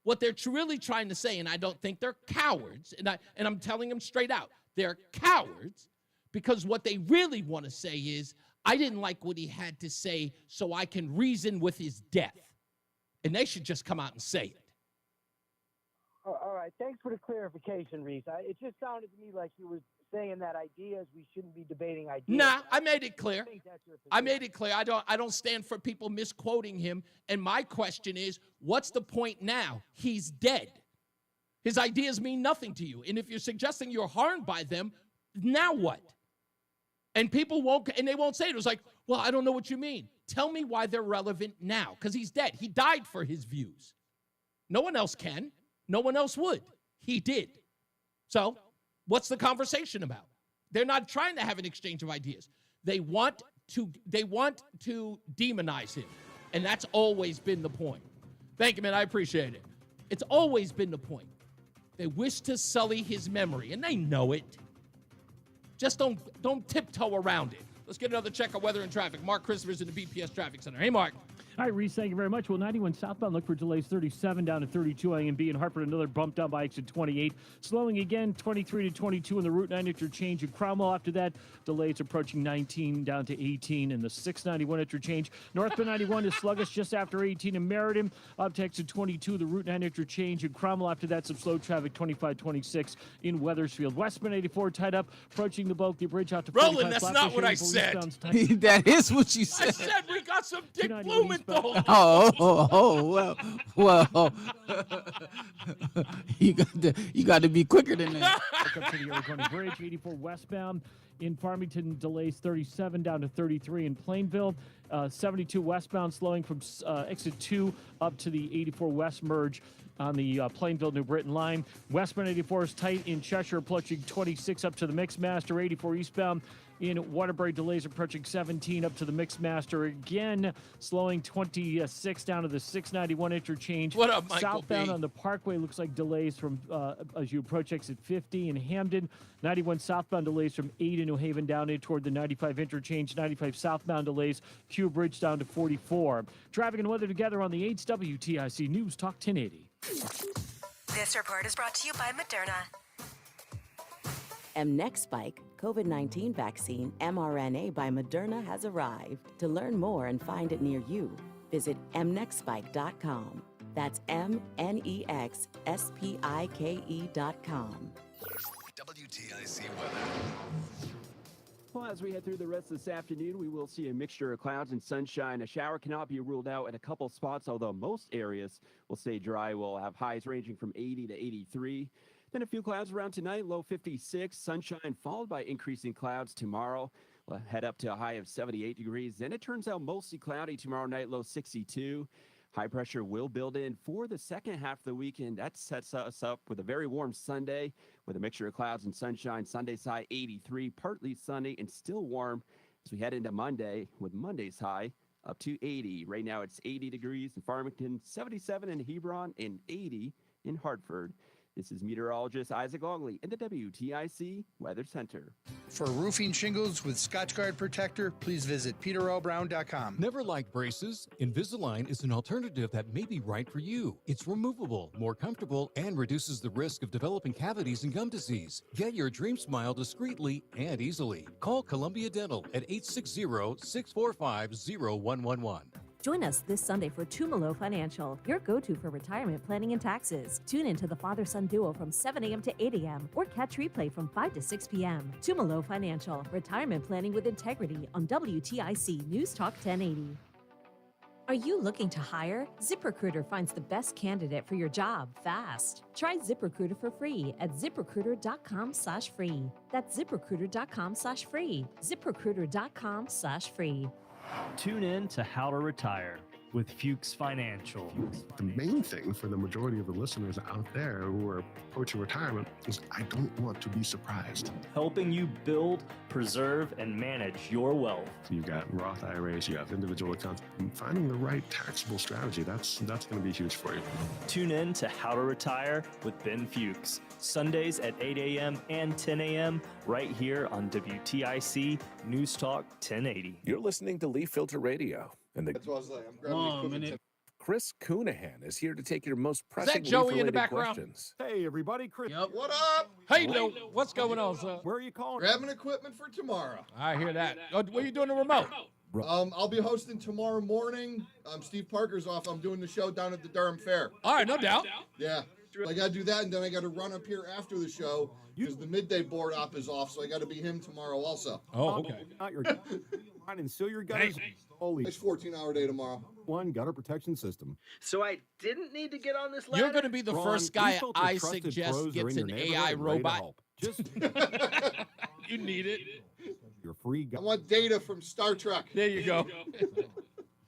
what they're really trying to say, and I don't think they're cowards, and I'm telling them straight out, they're cowards because what they really want to say is, I didn't like what he had to say, so I can reason with his death. And they should just come out and say it. All right. Thanks for the clarification, Reese. It just sounded to me like you were saying that ideas, we shouldn't be debating ideas. Nah, I made it clear. I made it clear. I don't stand for people misquoting him. And my question is, what's the point now? He's dead. His ideas mean nothing to you. And if you're suggesting you're harmed by them, now what? And people won't say it. It was like, well, I don't know what you mean. Tell me why they're relevant now. Because he's dead. He died for his views. No one else can. No one else would. He did. So what's the conversation about? They're not trying to have an exchange of ideas. They want to demonize him. And that's always been the point. Thank you, man. I appreciate it. It's always been the point. They wish to sully his memory, and they know it. Just don't tiptoe around it. Let's get another check of weather and traffic. Mark Christopher's in the BPS Traffic Center. Hey, Mark. All right, Reese, thank you very much. Well, 91 southbound, look for delays 37 down to 32 A and B. In Hartford, another bump down by exit 28. Slowing again, 23 to 22 in the Route 9 interchange in Cromwell. After that, delays approaching 19 down to 18 in the 691 interchange. Northbound 91 is sluggish just after 18 in Meriden. Up to exit 22, the Route 9 interchange in Cromwell. After that, some slow traffic, 25, 26 in Wethersfield. Westbound 84 tied up, approaching the Bulkley Bridge out to 45. Roland, that's not what I said. That is what you said. I said we got some Dick Blumenthal. Well, you got to be quicker than that. Up to the Oregon Bridge, 84 westbound in Farmington, delays 37 down to 33 in Plainville. 72 westbound, slowing from exit 2 up to the 84 west merge on the Plainville New Britain line. Westbound 84 is tight in Cheshire, approaching 26 up to the Mixmaster. 84 eastbound in Waterbury, delays approaching 17 up to the Mixmaster. Again, slowing 26 down to the 691 interchange. What up, Michael Southbound B? on the Parkway looks like delays from as you approach exit 50 in Hamden. 91 southbound delays from 8 in New Haven down in toward the 95 interchange. 95 southbound delays, Q Bridge down to 44. Traffic and weather together on the 8's WTIC News Talk 1080. This report is brought to you by Moderna. Mnexspike, COVID-19 vaccine mRNA by Moderna has arrived. To learn more and find it near you, visit mnexspike.com. That's MNEXSPIKE.com. WTIC weather. Well, as we head through the rest of this afternoon, we will see a mixture of clouds and sunshine. A shower cannot be ruled out at a couple spots, although most areas will stay dry. We'll have highs ranging from 80 to 83. Then a few clouds around tonight, low 56. Sunshine followed by increasing clouds tomorrow. We'll head up to a high of 78 degrees. Then it turns out mostly cloudy tomorrow night, low 62. High pressure will build in for the second half of the weekend. That sets us up with a very warm Sunday with a mixture of clouds and sunshine. Sunday's high 83, partly sunny and still warm as we head into Monday with Monday's high up to 80. Right now it's 80 degrees in Farmington, 77 in Hebron, and 80 in Hartford. This is meteorologist Isaac Longley in the WTIC Weather Center. For roofing shingles with Scotchgard Protector, please visit peterlbrown.com. Never like braces? Invisalign is an alternative that may be right for you. It's removable, more comfortable, and reduces the risk of developing cavities and gum disease. Get your dream smile discreetly and easily. Call Columbia Dental at 860-645-0111. Join us this Sunday for Tumalo Financial, your go-to for retirement planning and taxes. Tune in to the father-son duo from 7 a.m. to 8 a.m. or catch replay from 5 to 6 p.m. Tumalo Financial, retirement planning with integrity on WTIC News Talk 1080. Are you looking to hire? ZipRecruiter finds the best candidate for your job fast. Try ZipRecruiter for free at ZipRecruiter.com/free. That's ZipRecruiter.com/free. ZipRecruiter.com/free. Tune in to How to Retire with Fuchs Financial. The main thing for the majority of the listeners out there who are approaching retirement is I don't want to be surprised. Helping you build, preserve, and manage your wealth. So you've got Roth IRAs, you have individual accounts. And finding the right taxable strategy, that's going to be huge for you. Tune in to How to Retire with Ben Fuchs, Sundays at 8 a.m. and 10 a.m. right here on WTIC NewsTalk 1080. You're listening to Leaf Filter Radio. And That's what I was like. I'm grabbing the equipment. Chris Coonahan is here to take your most pressing that Joey in the leaf-related background? questions. Hey, everybody. Chris. What up? Hey, Lou. What's going on, sir? Where are you calling? Grabbing equipment for tomorrow. I hear that. What are you doing the remote? I'll be hosting tomorrow morning. Steve Parker's off. I'm doing the show down at the Durham Fair. All right, no doubt. Yeah. I got to do that, and then I got to run up here after the show because the midday board op is off, so I got to be him tomorrow also. Oh, okay. Not your line and seal your gutters. Holy. It's 14-hour day tomorrow. One gutter protection system. So I didn't need to get on this You're going to be the first guy I suggest gets an AI robot. Just you need it. Your free. I want data from Star Trek. There you go.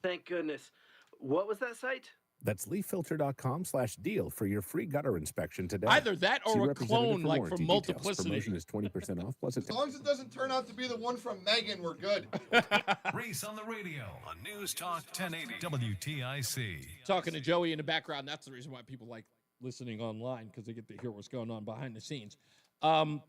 Thank goodness. What was that site? That's leaffilter.com/deal for your free gutter inspection today. Either that or See a representative clone, like warranty for details. multiplicity. Promotion is 20% off plus a As long as it doesn't turn out to be the one from Megan, we're good. Reese on the Radio on News Talk 1080 WTIC. Talking to Joey in the background. That's the reason why people like listening online, because they get to hear what's going on behind the scenes. Oh,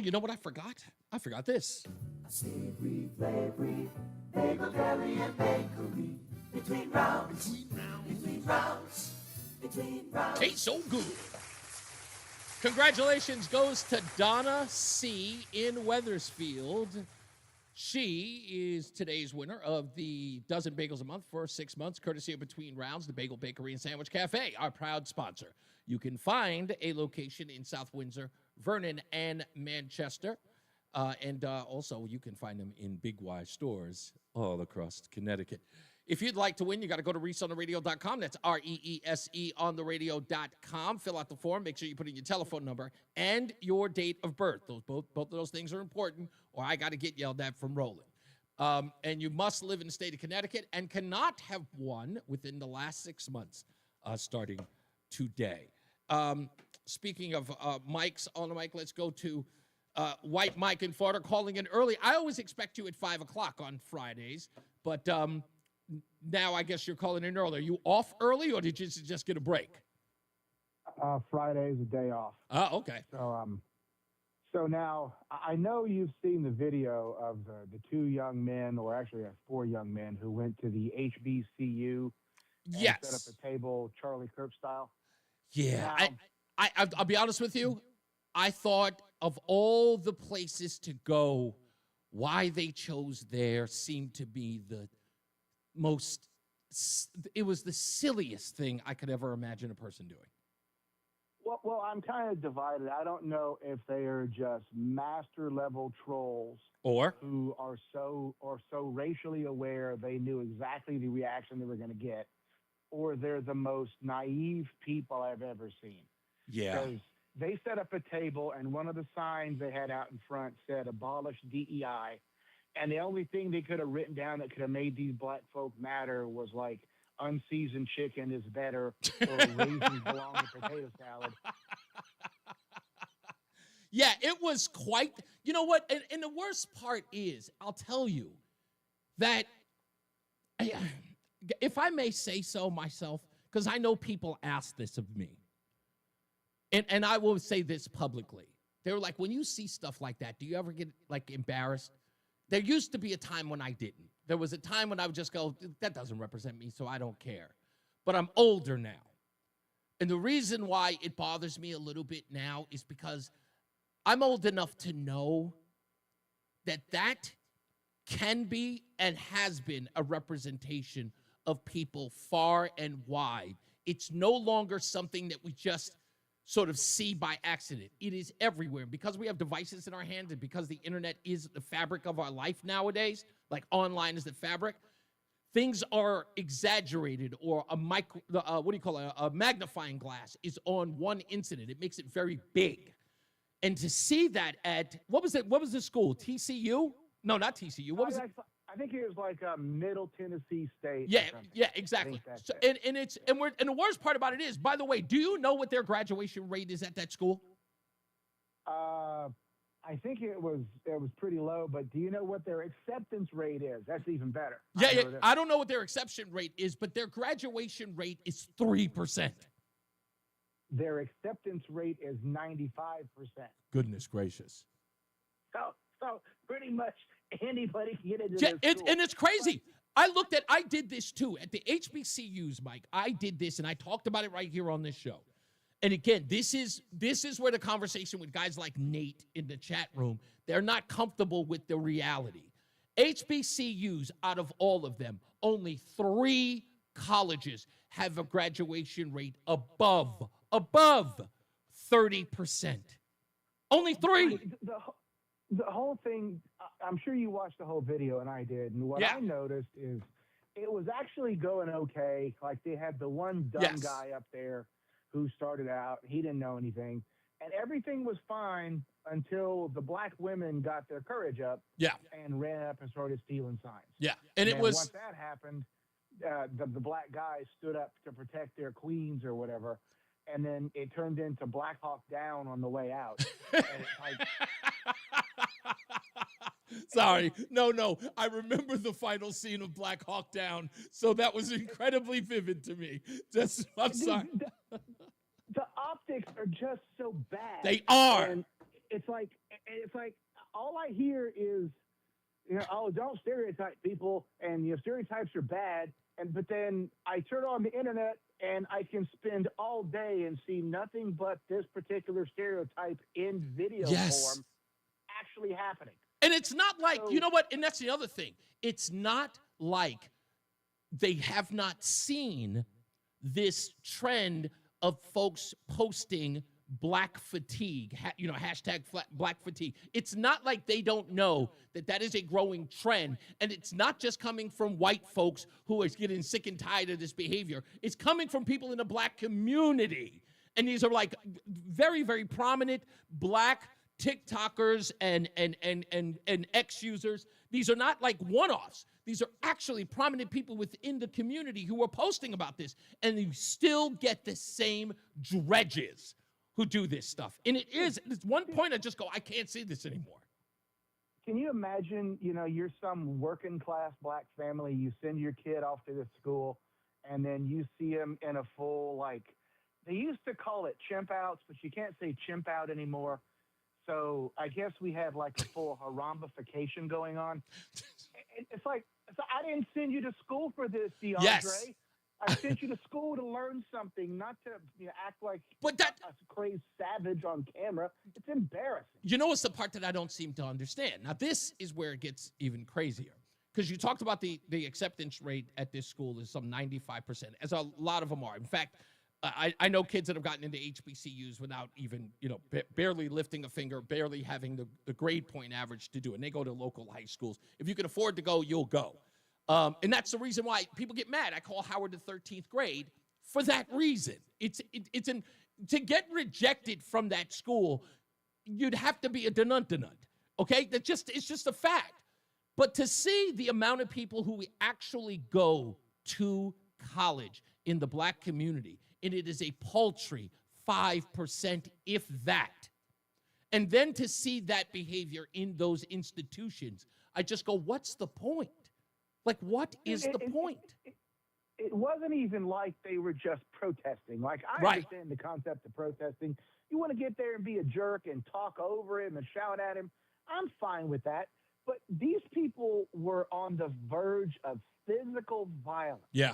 you know what I forgot? I forgot this. Savory, flavory, bagel, deli, and bakery. Between rounds, Tastes so good. Congratulations goes to Donna C. in Wethersfield. She is today's winner of the dozen bagels a month for 6 months, courtesy of Between Rounds, the Bagel Bakery and Sandwich Cafe, our proud sponsor. You can find a location in South Windsor, Vernon, and Manchester. And also, you can find them in Big Y stores all across Connecticut. If you'd like to win, you got to go to reeseontheradio.com. That's REESE on the radio.com. Fill out the form. Make sure you put in your telephone number and your date of birth. Both of those things are important, or I got to get yelled at from rolling. And you must live in the state of Connecticut and cannot have won within the last 6 months, starting today. Speaking of mics on the mic, let's go to White Mike and Florida calling in early. I always expect you at 5 o'clock on Fridays, but now I guess you're calling in early. Are you off early, or did you just get a break? Friday is a day off. Oh, okay. So now I know you've seen the video of the two young men, or actually 4 young men, who went to the HBCU and set up a table Charlie Kirk style. Yeah, now, I'll be honest with you. I thought of all the places to go, why they chose there seemed to be the most, it was the silliest thing I could ever imagine a person doing. Well, I'm kind of divided. I don't know if they are just master level trolls, or who are so racially aware they knew exactly the reaction they were going to get, or they're the most naive people I've ever seen. Yeah. Because they set up a table, and one of the signs they had out in front said "Abolish DEI," and the only thing they could have written down that could have made these black folk matter was like unseasoned chicken is better, or raisins belong in potato salad. Yeah, it was quite, you know what? And the worst part is, I'll tell you that, if I may say so myself, because I know people ask this of me, and I will say this publicly. They're like, when you see stuff like that, do you ever get like embarrassed? There used to be a time when I didn't. There was a time when I would just go, that doesn't represent me, so I don't care. But I'm older now. And the reason why it bothers me a little bit now is because I'm old enough to know that that can be and has been a representation of people far and wide. It's no longer something that we just sort of see by accident. It is everywhere. Because we have devices in our hands and because the internet is the fabric of our life nowadays, like online is the fabric, things are exaggerated, or a a magnifying glass is on one incident. It makes it very big. And to see that at, what was the school? TCU? No, not TCU. What was it? I think it was like Middle Tennessee State. Yeah, exactly. So, and the worst part about it is, by the way, do you know what their graduation rate is at that school? I think it was pretty low, but do you know what their acceptance rate is? That's even better. Yeah, I don't know what their acceptance rate is, but their graduation rate is 3%. Their acceptance rate is 95%. Goodness gracious. So pretty much anybody can get into this school. And it's crazy. I did this too at the HBCUs, Mike. I did this, and I talked about it right here on this show. And again, this is where the conversation with guys like Nate in the chat room, they're not comfortable with the reality. HBCUs, out of all of them, only 3 colleges have a graduation rate above 30%. Only 3. The whole thing, I'm sure you watched the whole video, and I did. And what I noticed is it was actually going okay. Like, they had the one dumb guy up there who started out. He didn't know anything. And everything was fine until the black women got their courage up and ran up and started stealing signs. Yeah. And it was... Once that happened, the black guys stood up to protect their queens or whatever. And then it turned into Black Hawk Down on the way out. And it's like... Sorry. No. I remember the final scene of Black Hawk Down, so that was incredibly vivid to me. I'm sorry. The optics are just so bad. They are. And it's like all I hear is, oh, don't stereotype people, and stereotypes are bad. But then I turn on the internet and I can spend all day and see nothing but this particular stereotype in video form actually happening. And it's not like, you know what? And that's the other thing. It's not like they have not seen this trend of folks posting black fatigue, hashtag black fatigue. It's not like they don't know that is a growing trend. And it's not just coming from white folks who are getting sick and tired of this behavior. It's coming from people in the black community. And these are like very, very prominent black TikTokers and X users. These are not like one-offs. These are actually prominent people within the community who are posting about this. And you still get the same dredges who do this stuff. And it's one point I just go, I can't see this anymore. Can you imagine, you're some working class black family, you send your kid off to this school, and then you see him in a full, they used to call it chimp outs, but you can't say chimp out anymore. So I guess we have a full harambification going on. It's like, I didn't send you to school for this, DeAndre. Yes. I sent you to school to learn something, not to act like a crazed savage on camera. It's embarrassing. You know what's the part that I don't seem to understand? Now, this is where it gets even crazier. Because you talked about the acceptance rate at this school is some 95%, as a lot of them are. In fact, I know kids that have gotten into HBCUs without even, barely lifting a finger, barely having the grade point average to do it. And they go to local high schools. If you can afford to go, you'll go. And that's the reason why people get mad. I call Howard the 13th grade for that reason. To get rejected from that school, you'd have to be a denuntenant. Okay? It's just a fact. But to see the amount of people who actually go to college in the black community, and it is a paltry 5%, if that. And then to see that behavior in those institutions, I just go, what's the point? What is the point? It wasn't even like they were just protesting. I understand the concept of protesting. You want to get there and be a jerk and talk over him and shout at him. I'm fine with that. But these people were on the verge of physical violence. Yeah.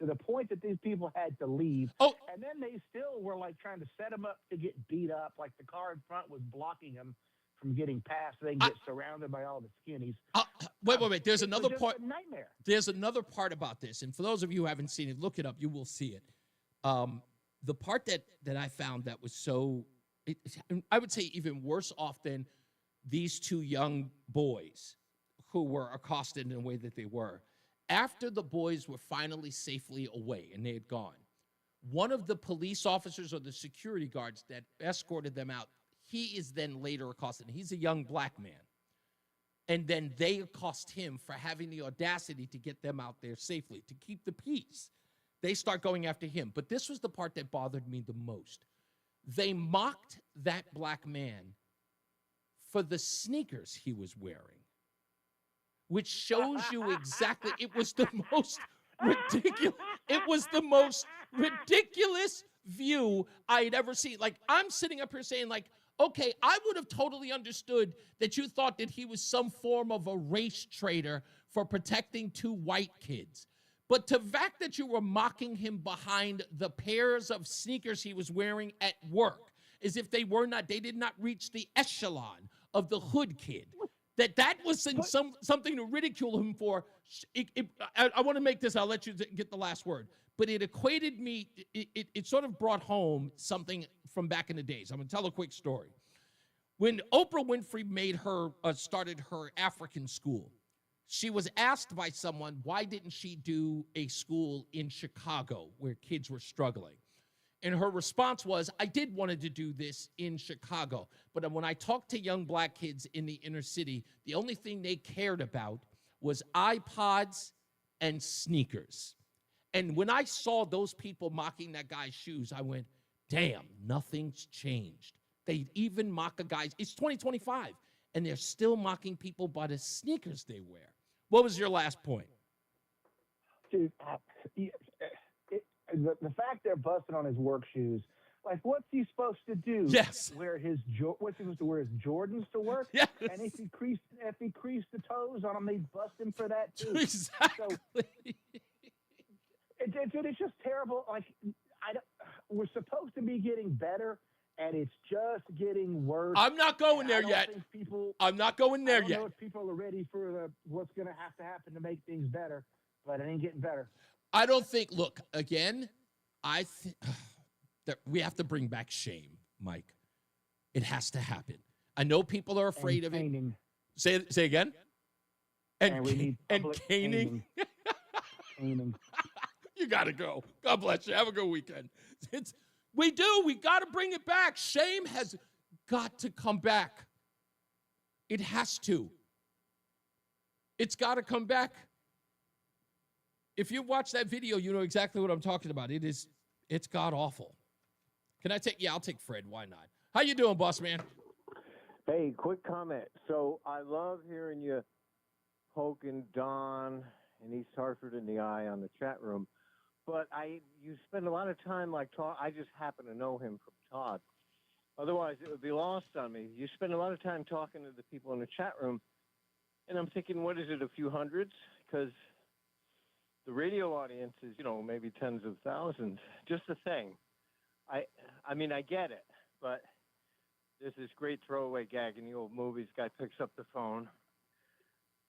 To the point that these people had to leave. Oh. And then they still were trying to set them up to get beat up. The car in front was blocking them from getting past. So they can get surrounded by all the skinnies. Wait. There's another part. A nightmare. There's another part about this. And for those of you who haven't seen it, look it up. You will see it. The part that I found that was so, I would say even worse off than these two young boys who were accosted in the way that they were, After the boys were finally safely away and they had gone, one of the police officers or the security guards that escorted them out, he is then later accosted. He's a young black man. And then they accost him for having the audacity to get them out there safely, to keep the peace. They start going after him. But this was the part that bothered me the most. They mocked that black man for the sneakers he was wearing, which shows you exactly, it was the most ridiculous. It was the most ridiculous view I had ever seen. Like, I'm sitting up here saying, like, okay, I would have totally understood that you thought that he was some form of a race traitor for protecting 2 white kids. But the fact that you were mocking him behind the pairs of sneakers he was wearing at work, as if they did not reach the echelon of the hood kid. That was something to ridicule him for. I want to make this, I'll let you get the last word. But it equated me, it sort of brought home something from back in the days. I'm going to tell a quick story. When Oprah Winfrey started her African school, she was asked by someone, why didn't she do a school in Chicago where kids were struggling? And her response was, I did wanted to do this in Chicago, but when I talked to young black kids in the inner city, the only thing they cared about was iPods and sneakers. And when I saw those people mocking that guy's shoes, I went, damn, nothing's changed. They even mock a guy. It's 2025, and they're still mocking people by the sneakers they wear. What was your last point? Dude, the fact they're busting on his work shoes, like, what's he supposed to do? Yes. What's he supposed to wear his Jordans to work? Yes. And if he creased the toes on them, they'd bust him for that too. Exactly. So, dude, it's just terrible. Like, we're supposed to be getting better, and it's just getting worse. I'm not going there yet. I'm not going there I don't yet. know if people are ready for what's going to happen to make things better, but it ain't getting better. I don't think, look, again, I think that we have to bring back shame, Mike. It has to happen. I know people are afraid of it. Say again? And caning. Caning. You got to go. God bless you. Have a good weekend. We got to bring it back. Shame has got to come back. It has to. It's got to come back. If you watch that video, you know exactly what I'm talking about. It's god awful. I'll take Fred. Why not? How you doing, boss man? Hey, quick comment. So I love hearing you poking Don in East Hartford in the eye on the chat room. But you spend a lot of time I just happen to know him from Todd. Otherwise, it would be lost on me. You spend a lot of time talking to the people in the chat room, and I'm thinking, what is it, a few hundreds? Because the radio audience is, maybe tens of thousands. Just a thing. I mean, I get it, but there's this great throwaway gag in the old movies. Guy picks up the phone,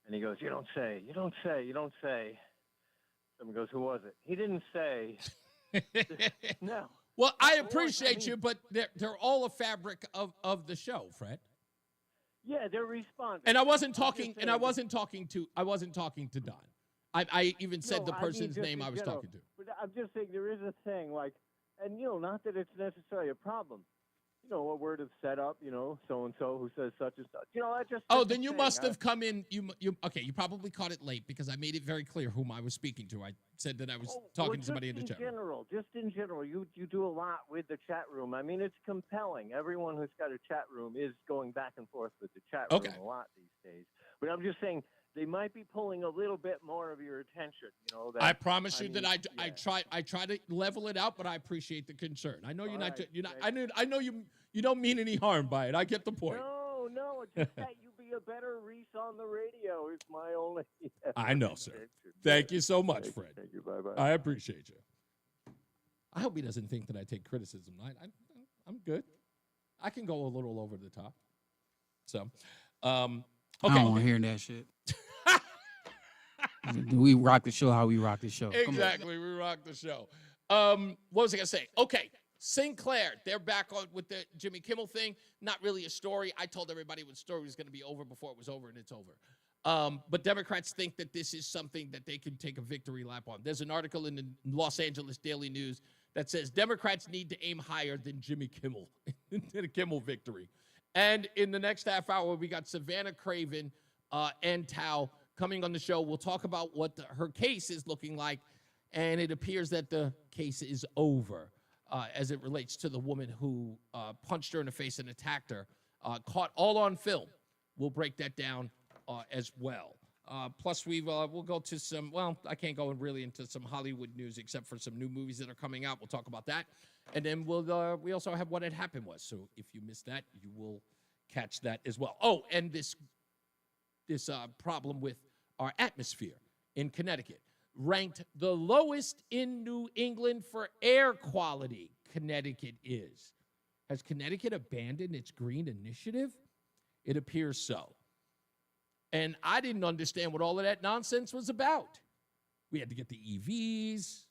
and he goes, you don't say. Someone goes, who was it? He didn't say. No. Well, I appreciate you, but they're all a fabric of the show, Fred. Yeah, they're responding. And I wasn't talking to Don. I even said the person's name I was talking to. But I'm just saying there is a thing and not that it's necessarily a problem. A word of setup, so-and-so who says such and such. I just. Oh, then you must have come in. You probably caught it late because I made it very clear whom I was speaking to. I said that I was talking to somebody in the chat room. Just in general, you do a lot with the chat room. I mean, it's compelling. Everyone who's got a chat room is going back and forth with the chat room a lot these days. But I'm just saying they might be pulling a little bit more of your attention. I promise you that I try to level it out, but I appreciate the concern. I know I know you don't mean any harm by it. I get the point. No, it's just that you be a better Reese on the radio is my only. I know, sir. Thank you so much, Fred. Thank you. Bye-bye. I appreciate you. I hope he doesn't think that I take criticism. I'm good. I can go a little over the top. So, okay. I don't want to hear that shit. We rock the show how we rock the show. Exactly. We rock the show. What was I going to say? Okay. Sinclair, they're back on with the Jimmy Kimmel thing. Not really a story. I told everybody what story was going to be over before it was over, and it's over. But Democrats think that this is something that they can take a victory lap on. There's an article in the Los Angeles Daily News that says Democrats need to aim higher than Jimmy Kimmel in a Kimmel victory. And in the next half hour, we got Savannah Craven and Tao coming on the show. We'll talk about what her case is looking like, and it appears that the case is over as it relates to the woman who punched her in the face and attacked her, caught all on film. We'll break that down as well. Plus, we'll go to some, well, I can't go really into some Hollywood news except for some new movies that are coming out. We'll talk about that. And then we also have what had happened was. So if you missed that, you will catch that as well. Oh, and this problem with our atmosphere in Connecticut. Ranked the lowest in New England for air quality, Connecticut is. Has Connecticut abandoned its green initiative? It appears so. And I didn't understand what all of that nonsense was about. We had to get the EVs.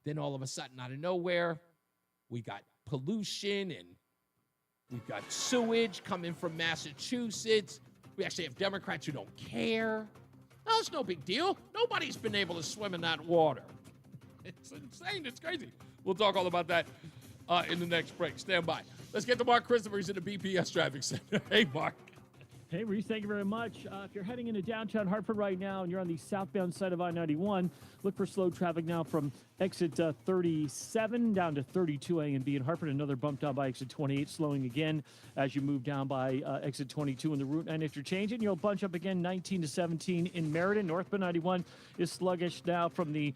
Then all of a sudden, out of nowhere, we got pollution and we've got sewage coming from Massachusetts. We actually have Democrats who don't care. No, it's no big deal. Nobody's been able to swim in that water. It's insane. It's crazy. We'll talk all about that in the next break. Stand by. Let's get to Mark Christopher. He's in the BPS Traffic Center. Hey, Mark. Hey, Reese, thank you very much. If you're heading into downtown Hartford right now and you're on the southbound side of I-91, look for slow traffic now from exit 37 down to 32A and B in Hartford. Another bump down by exit 28, slowing again as you move down by exit 22 in the Route 9 interchange. And you'll bunch up again 19 to 17 in Meriden. Northbound 91 is sluggish now from the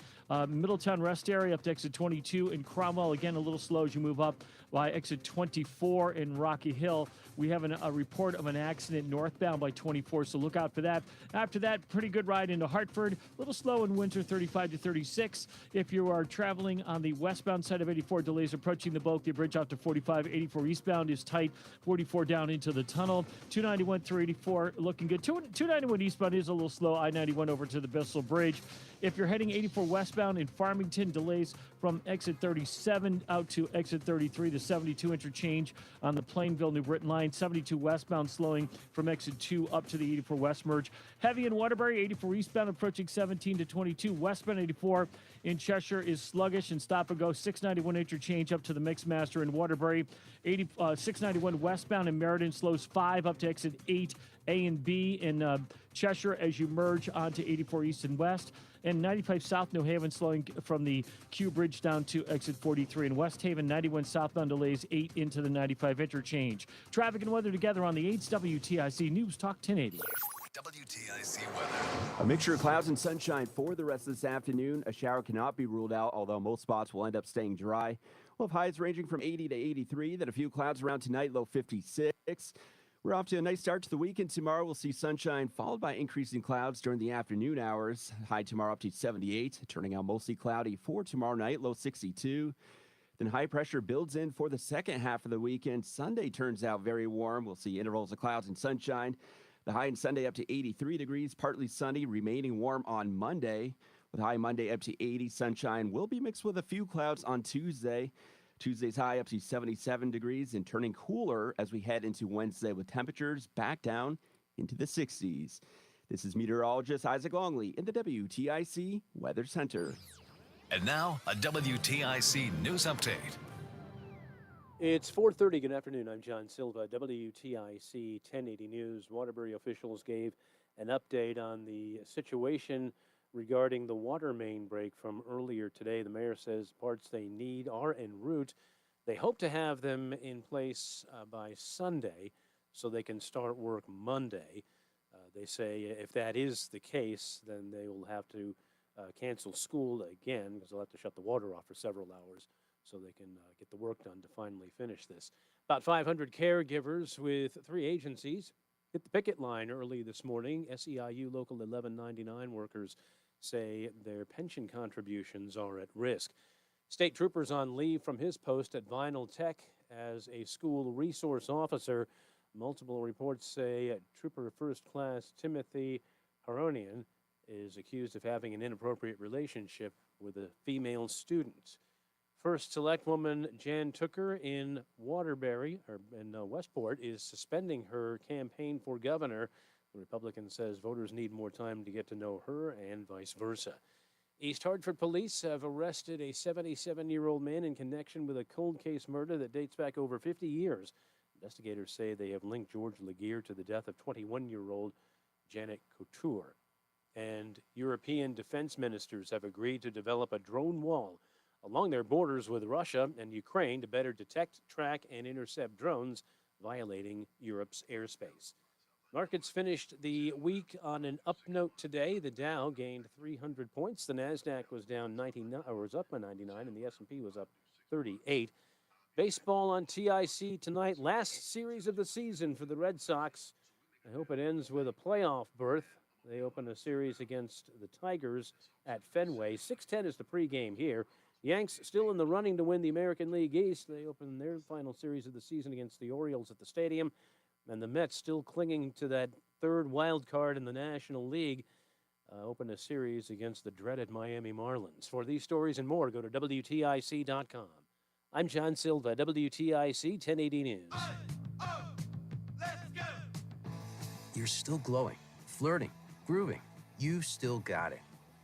Middletown Rest area up to exit 22 in Cromwell. Again, a little slow as you move up by exit 24 in Rocky Hill. We have a report of an accident northbound by 24, so look out for that. After that, pretty good ride into Hartford. A little slow in Windsor, 35 to 36. If you are traveling on the westbound side of 84, delays approaching the Bulkley Bridge out to 45. 84 eastbound is tight. 44 down into the tunnel. 291 through 84 looking good. 291 eastbound is a little slow. I-91 over to the Bissell Bridge. If you're heading 84 westbound in Farmington, delays from exit 37 out to exit 33, the 72 interchange on the Plainville New Britain line. 72 westbound slowing from exit 2 up to the 84 west merge. Heavy in Waterbury, 84 eastbound approaching 17 to 22. Westbound 84 in Cheshire is sluggish and stop and go. 691 interchange up to the Mixmaster in Waterbury. 691 westbound in Meriden slows 5 up to exit 8 A and B in Cheshire as you merge onto 84 east and west. And 95 South New Haven slowing from the Q Bridge down to exit 43. In West Haven, 91 southbound delays 8 into the 95 interchange. Traffic and weather together on the 8's WTIC News Talk 1080. WTIC weather. A mixture of clouds and sunshine for the rest of this afternoon. A shower cannot be ruled out, although most spots will end up staying dry. We'll have highs ranging from 80 to 83, then a few clouds around tonight, low 56. We're off to a nice start to the weekend. Tomorrow we'll see sunshine followed by increasing clouds during the afternoon hours. High tomorrow up to 78, turning out mostly cloudy for tomorrow night, low 62. Then high pressure builds in for the second half of the weekend. Sunday turns out very warm. We'll see intervals of clouds and sunshine. The high on Sunday up to 83 degrees, partly sunny, remaining warm on Monday. With high Monday up to 80, sunshine will be mixed with a few clouds on Tuesday. Tuesday's high up to 77 degrees and turning cooler as we head into Wednesday with temperatures back down into the 60s. This is meteorologist Isaac Longley in the WTIC Weather Center. And now, a WTIC news update. It's 4:30. Good afternoon. I'm John Silva. WTIC 1080 News. Waterbury officials gave an update on the situation regarding the water main break from earlier today. The mayor says parts they need are en route. They hope to have them in place by Sunday so they can start work Monday. They say if that is the case, then they will have to cancel school again because they'll have to shut the water off for several hours so they can get the work done to finally finish this. About 500 caregivers with 3 agencies hit the picket line early this morning. SEIU Local 1199 workers say their pension contributions are at risk. State troopers on leave from his post at Vinyl Tech as a school resource officer. Multiple reports say Trooper First Class Timothy Haronian is accused of having an inappropriate relationship with a female student. First Select Woman Jan Tooker in Waterbury, or in Westport, is suspending her campaign for governor. The Republican says voters need more time to get to know her and vice versa. East Hartford police have arrested a 77-year-old man in connection with a cold case murder that dates back over 50 years. Investigators say they have linked George Laguerre to the death of 21-year-old Janet Couture. And European defense ministers have agreed to develop a drone wall along their borders with Russia and Ukraine to better detect, track, and intercept drones violating Europe's airspace. Markets finished the week on an up note today. The Dow gained 300 points. The Nasdaq was down 99, or was up by 99, and the S&P was up 38. Baseball on TIC tonight. Last series of the season for the Red Sox. I hope it ends with a playoff berth. They open a series against the Tigers at Fenway. 6:10 is the pregame here. Yanks still in the running to win the American League East. They open their final series of the season against the Orioles at the stadium. And the Mets still clinging to that third wild card in the National League. Open a series against the dreaded Miami Marlins. For these stories and more, go to WTIC.com. I'm John Silva, WTIC 1080 News. You're still glowing, flirting, grooving. You've still got it.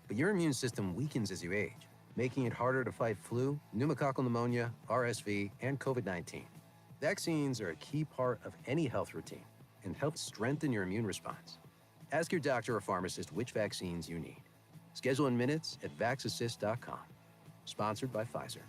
But your immune system weakens as you age, making it harder to fight flu, pneumococcal pneumonia, RSV, and COVID-19. Vaccines are a key part of any health routine and help strengthen your immune response. Ask your doctor or pharmacist which vaccines you need. Schedule in minutes at vaxassist.com. Sponsored by Pfizer.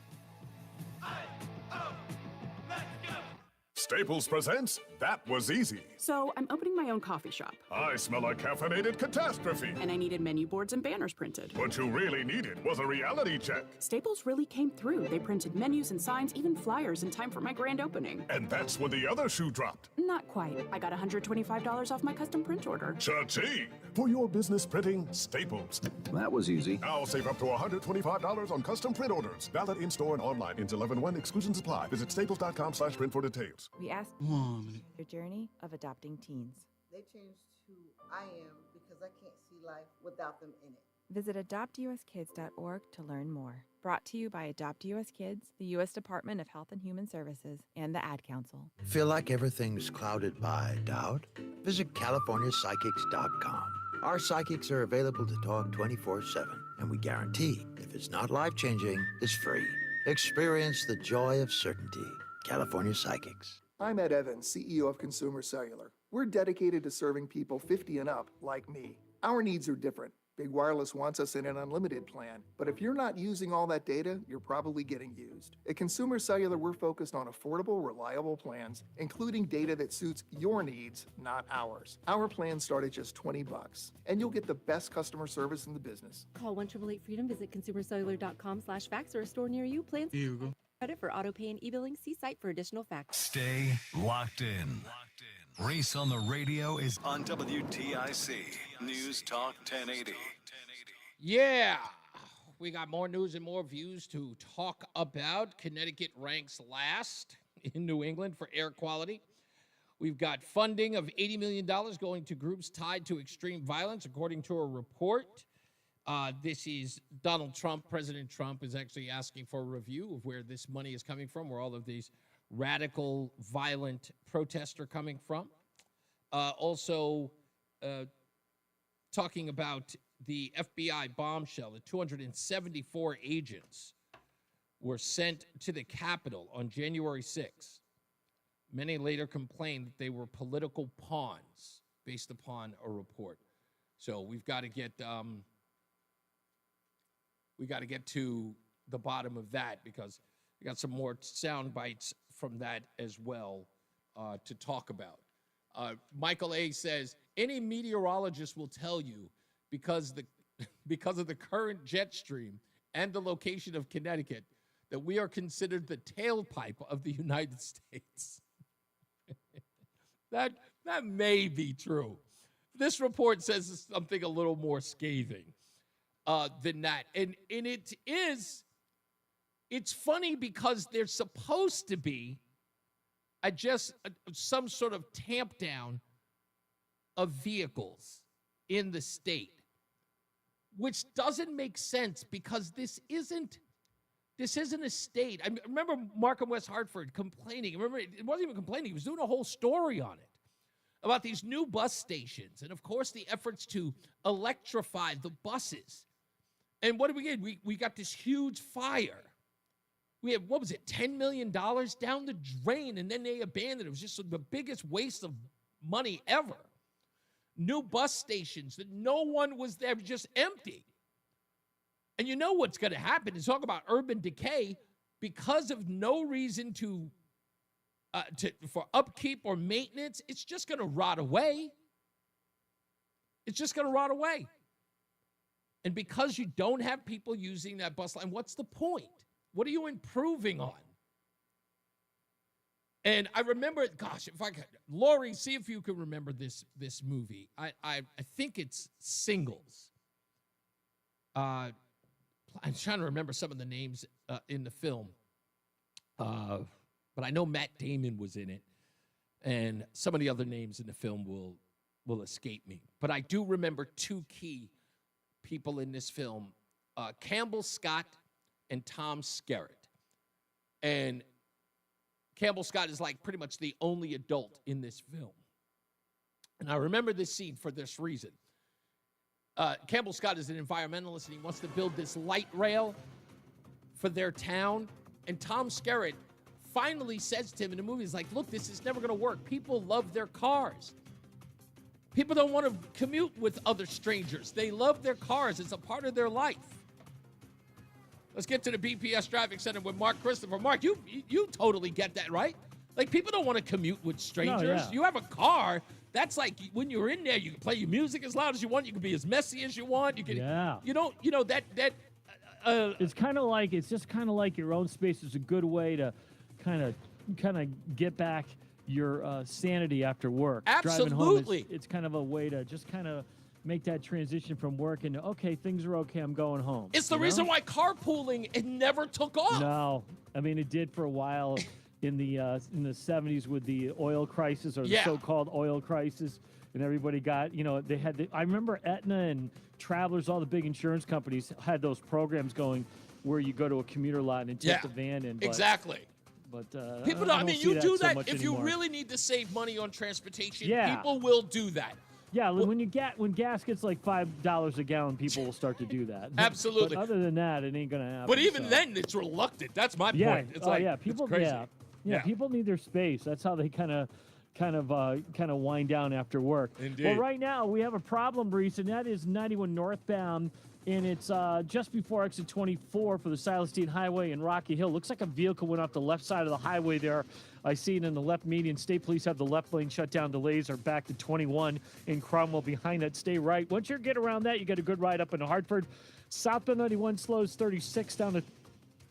Staples presents That Was Easy. So I'm opening my own coffee shop. I smell a caffeinated catastrophe. And I needed menu boards and banners printed. What you really needed was a reality check. Staples really came through. They printed menus and signs, even flyers in time for my grand opening. And that's when the other shoe dropped. Not quite. I got $125 off my custom print order. Cha-ching! For your business printing, Staples. That was easy. Now save up to $125 on custom print orders. Valid in-store and online. Ends 11/1. Exclusions apply. Visit staples.com/print for details. We asked your journey of adopting teens. They changed who I am because I can't see life without them in it. Visit adoptuskids.org to learn more. Brought to you by Adopt US Kids, the U.S. Department of Health and Human Services, and the Ad Council. Feel like everything's clouded by doubt? Visit CaliforniaPsychics.com. Our psychics are available to talk 24/7, and we guarantee if it's not life-changing, it's free. Experience the joy of certainty. California Psychics. I'm Ed Evans, CEO of Consumer Cellular. We're dedicated to serving people 50 and up, like me. Our needs are different. Big Wireless wants us in an unlimited plan, but if you're not using all that data, you're probably getting used. At Consumer Cellular, we're focused on affordable, reliable plans, including data that suits your needs, not ours. Our plans start at just $20, and you'll get the best customer service in the business. Call 1-888-FREEDOM, visit consumercellular.com/fax or a store near you. Plans. Here you go. Credit for auto pay and e-billing. See site for additional facts. Stay locked in. Reese on the Radio is on WTIC News Talk 1080. Yeah, we got more news and more views to talk about. Connecticut ranks last in New England for air quality. We've got funding of $80 million going to groups tied to extreme violence, according to a report. This is Donald Trump. President Trump is actually asking for a review of where this money is coming from, where all of these radical, violent protests are coming from. Also, talking about the FBI bombshell, the 274 agents were sent to the Capitol on January 6th. Many later complained that they were political pawns based upon a report. So we've got to get to the bottom of that, because we got some more sound bites from that as well to talk about. Michael A. says, any meteorologist will tell you, because of the current jet stream and the location of Connecticut, that we are considered the tailpipe of the United States. That may be true. This report says something a little more scathing than that. And it's funny because there's supposed to be some sort of tamp down of vehicles in the state, which doesn't make sense because this isn't a state. I remember Markham West Hartford complaining. Remember, it wasn't even complaining. He was doing a whole story on it about these new bus stations and, of course, the efforts to electrify the buses. And what did we get? We got this huge fire. We had, what was it, $10 million down the drain, and then they abandoned it. It was just the biggest waste of money ever. New bus stations that no one was there, just empty. And you know what's going to happen is talk about urban decay because of no reason for upkeep or maintenance. It's just going to rot away. It's just going to rot away. And because you don't have people using that bus line, what's the point? What are you improving on? And I remember, gosh, if I could, Lori, see if you can remember this movie. I think it's Singles. I'm trying to remember some of the names in the film. But I know Matt Damon was in it. And some of the other names in the film will escape me. But I do remember two key people in this film, Campbell Scott and Tom Skerritt. And Campbell Scott is like pretty much the only adult in this film. And I remember this scene for this reason. Campbell Scott is an environmentalist, and he wants to build this light rail for their town. And Tom Skerritt finally says to him in the movie, he's like, look, this is never going to work. People love their cars. People don't want to commute with other strangers. They love their cars. It's a part of their life. Let's get to the BPS Traffic Center with Mark Christopher. Mark, you totally get that, right? Like, people don't want to commute with strangers. No, yeah. You have a car. That's like when you're in there, you can play your music as loud as you want. You can be as messy as you want. You can, you don't, it's kind of like, it's just kind of like your own space is a good way to kind of get back your sanity after work. Absolutely. Driving home, it's kind of a way to just kind of make that transition from work into, okay, things are okay, I'm going home. It's the reason why carpooling, it never took off. No, I mean, it did for a while in the 70s with the oil crisis, or the so-called oil crisis, and everybody got, they had, I remember Aetna and Travelers, all the big insurance companies had those programs going where you go to a commuter lot and take the van in. Exactly. But people don't, I mean, you do that if you really need to save money on transportation, people will do that. Yeah, when gas gets like $5 a gallon, people will start to do that. Absolutely. But other than that, it ain't gonna happen. But even then, it's reluctant. That's my point. It's people, it's crazy. People need their space. That's how they kind of wind down after work. Indeed. Well, right now we have a problem, Reese, and that is 91 northbound. And it's just before exit 24 for the Silas Dean Highway in Rocky Hill. Looks like a vehicle went off the left side of the highway there. I see it in the left median. State police have the left lane shut down. Delays are back to 21 in Cromwell. Behind that, stay right. Once you get around that, you get a good ride up into Hartford. Southbound 91 slows 36 down to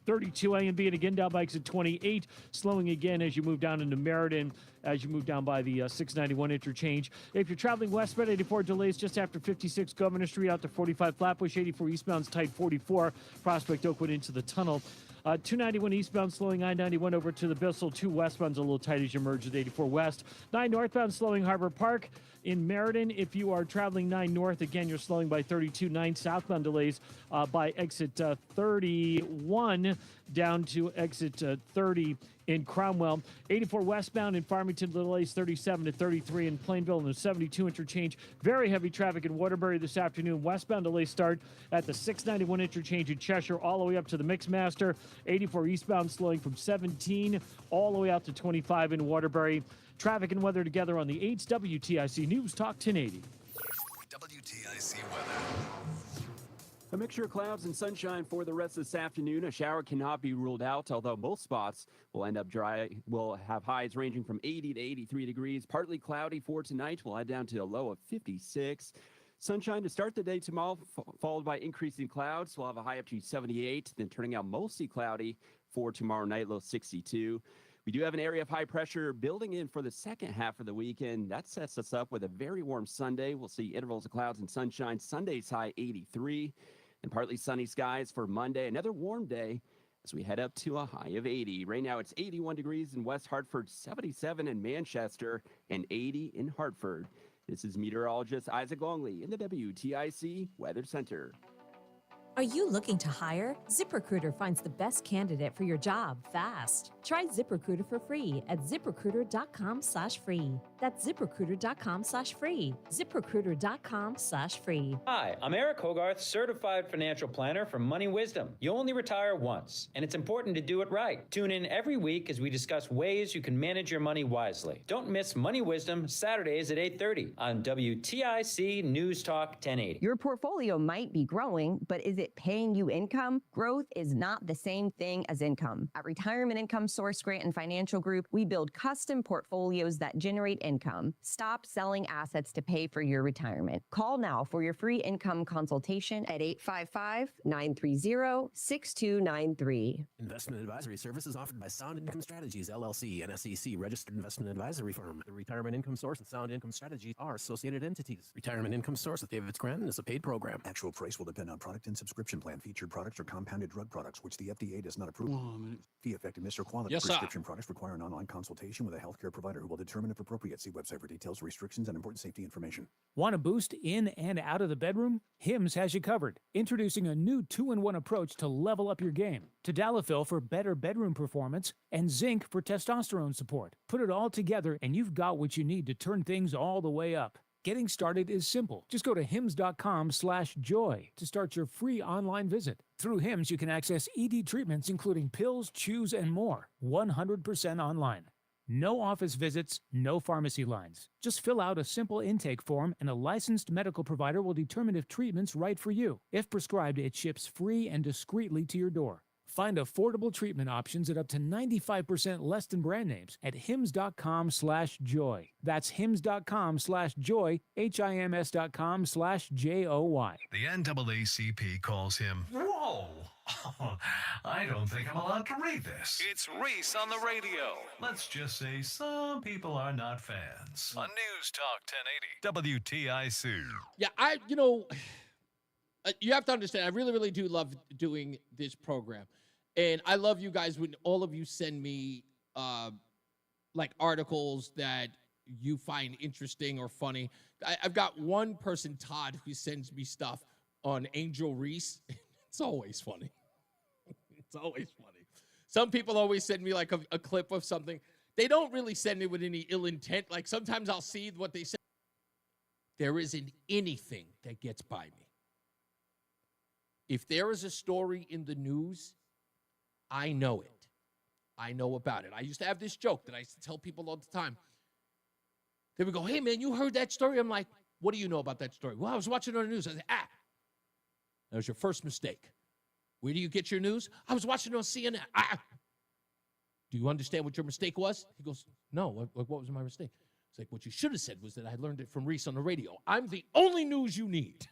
32 A and B, and again down by exit 28, slowing again as you move down into Meriden, as you move down by the 691 interchange. If you're traveling westbound, 84 delays just after 56 Governor Street out to 45 Flatbush, 84 eastbound's tight, 44 Prospect Oakwood into the tunnel. 291 eastbound slowing, I-91 over to the Bissell. 2 westbound's a little tight as you merge with 84 west. 9 northbound slowing Harbor Park. In Meriden, if you are traveling 9 north, again, you're slowing by 32. 9 southbound delays by exit 31 down to exit 30 in Cromwell. 84 westbound in Farmington, delays 37 to 33 in Plainville, and the 72 interchange. Very heavy traffic in Waterbury this afternoon. Westbound delays start at the 691 interchange in Cheshire all the way up to the Mixmaster. 84 eastbound slowing from 17 all the way out to 25 in Waterbury. Traffic and weather together on the 8's WTIC News Talk 1080. WTIC weather. A mixture of clouds and sunshine for the rest of this afternoon. A shower cannot be ruled out, although most spots will end up dry. We'll have highs ranging from 80 to 83 degrees. Partly cloudy for tonight. We'll head down to a low of 56. Sunshine to start the day tomorrow, followed by increasing clouds. We'll have a high up to 78, then turning out mostly cloudy for tomorrow night, low 62. We do have an area of high pressure building in for the second half of the weekend. That sets us up with a very warm Sunday. We'll see intervals of clouds and sunshine. Sunday's high 83 and partly sunny skies for Monday. Another warm day as we head up to a high of 80. Right now it's 81 degrees in West Hartford, 77 in Manchester, and 80 in Hartford. This is meteorologist Isaac Longley in the WTIC Weather Center. Are you looking to hire? ZipRecruiter finds the best candidate for your job fast. Try ZipRecruiter for free at ZipRecruiter.com/free. That's ZipRecruiter.com/free. ZipRecruiter.com/free. Hi, I'm Eric Hogarth, certified financial planner from Money Wisdom. You only retire once, and it's important to do it right. Tune in every week as we discuss ways you can manage your money wisely. Don't miss Money Wisdom Saturdays at 8:30 on WTIC News Talk 1080. Your portfolio might be growing, but is it paying you income? Growth is not the same thing as income. At Retirement Income Source Grant and Financial Group, we build custom portfolios that generate income. Stop selling assets to pay for your retirement. Call now for your free income consultation at 855-930-6293. Investment advisory services offered by Sound Income Strategies, LLC, an SEC registered investment advisory firm. The Retirement Income Source and Sound Income Strategies are associated entities. Retirement Income Source with David Scranton is a paid program. Actual price will depend on product and subscription plan. Featured products are compounded drug products, which the FDA does not approve. Fee effectiveness or quality. Yes, sir. Prescription products require an online consultation with a healthcare provider who will determine if appropriate. See website for details, restrictions, and important safety information. Want a boost in and out of the bedroom? Hims has you covered. Introducing a new 2-in-1 approach to level up your game. Tadalafil for better bedroom performance and zinc for testosterone support. Put it all together and you've got what you need to turn things all the way up. Getting started is simple. Just go to hims.com/joy to start your free online visit. Through Hims, you can access ED treatments including pills, chews, and more. 100% online. No office visits, no pharmacy lines. Just fill out a simple intake form and a licensed medical provider will determine if treatment's right for you. If prescribed, it ships free and discreetly to your door. Find affordable treatment options at up to 95% less than brand names at hims.com/joy. That's hims.com/joy, HIMS.com/JOY. The NAACP calls him, whoa, I don't think I'm allowed to read this. It's Reese on the Radio. Let's just say some people are not fans. On News Talk 1080, WTIC. Yeah, you have to understand, I really, really do love doing this program. And I love you guys when all of you send me, like, articles that you find interesting or funny. I've got one person, Todd, who sends me stuff on Angel Reese. It's always funny. It's always funny. Some people always send me, like, a clip of something. They don't really send it with any ill intent. Like, sometimes I'll see what they say. There isn't anything that gets by me. If there is a story in the news, I know it. I know about it. I used to have this joke that I used to tell people all the time. They would go, hey, man, you heard that story? I'm like, what do you know about that story? Well, I was watching it on the news. I said, that was your first mistake. Where do you get your news? I was watching it on CNN. Do you understand what your mistake was? He goes, no, what was my mistake? It's like, what you should have said was that I learned it from Reese on the Radio. I'm the only news you need.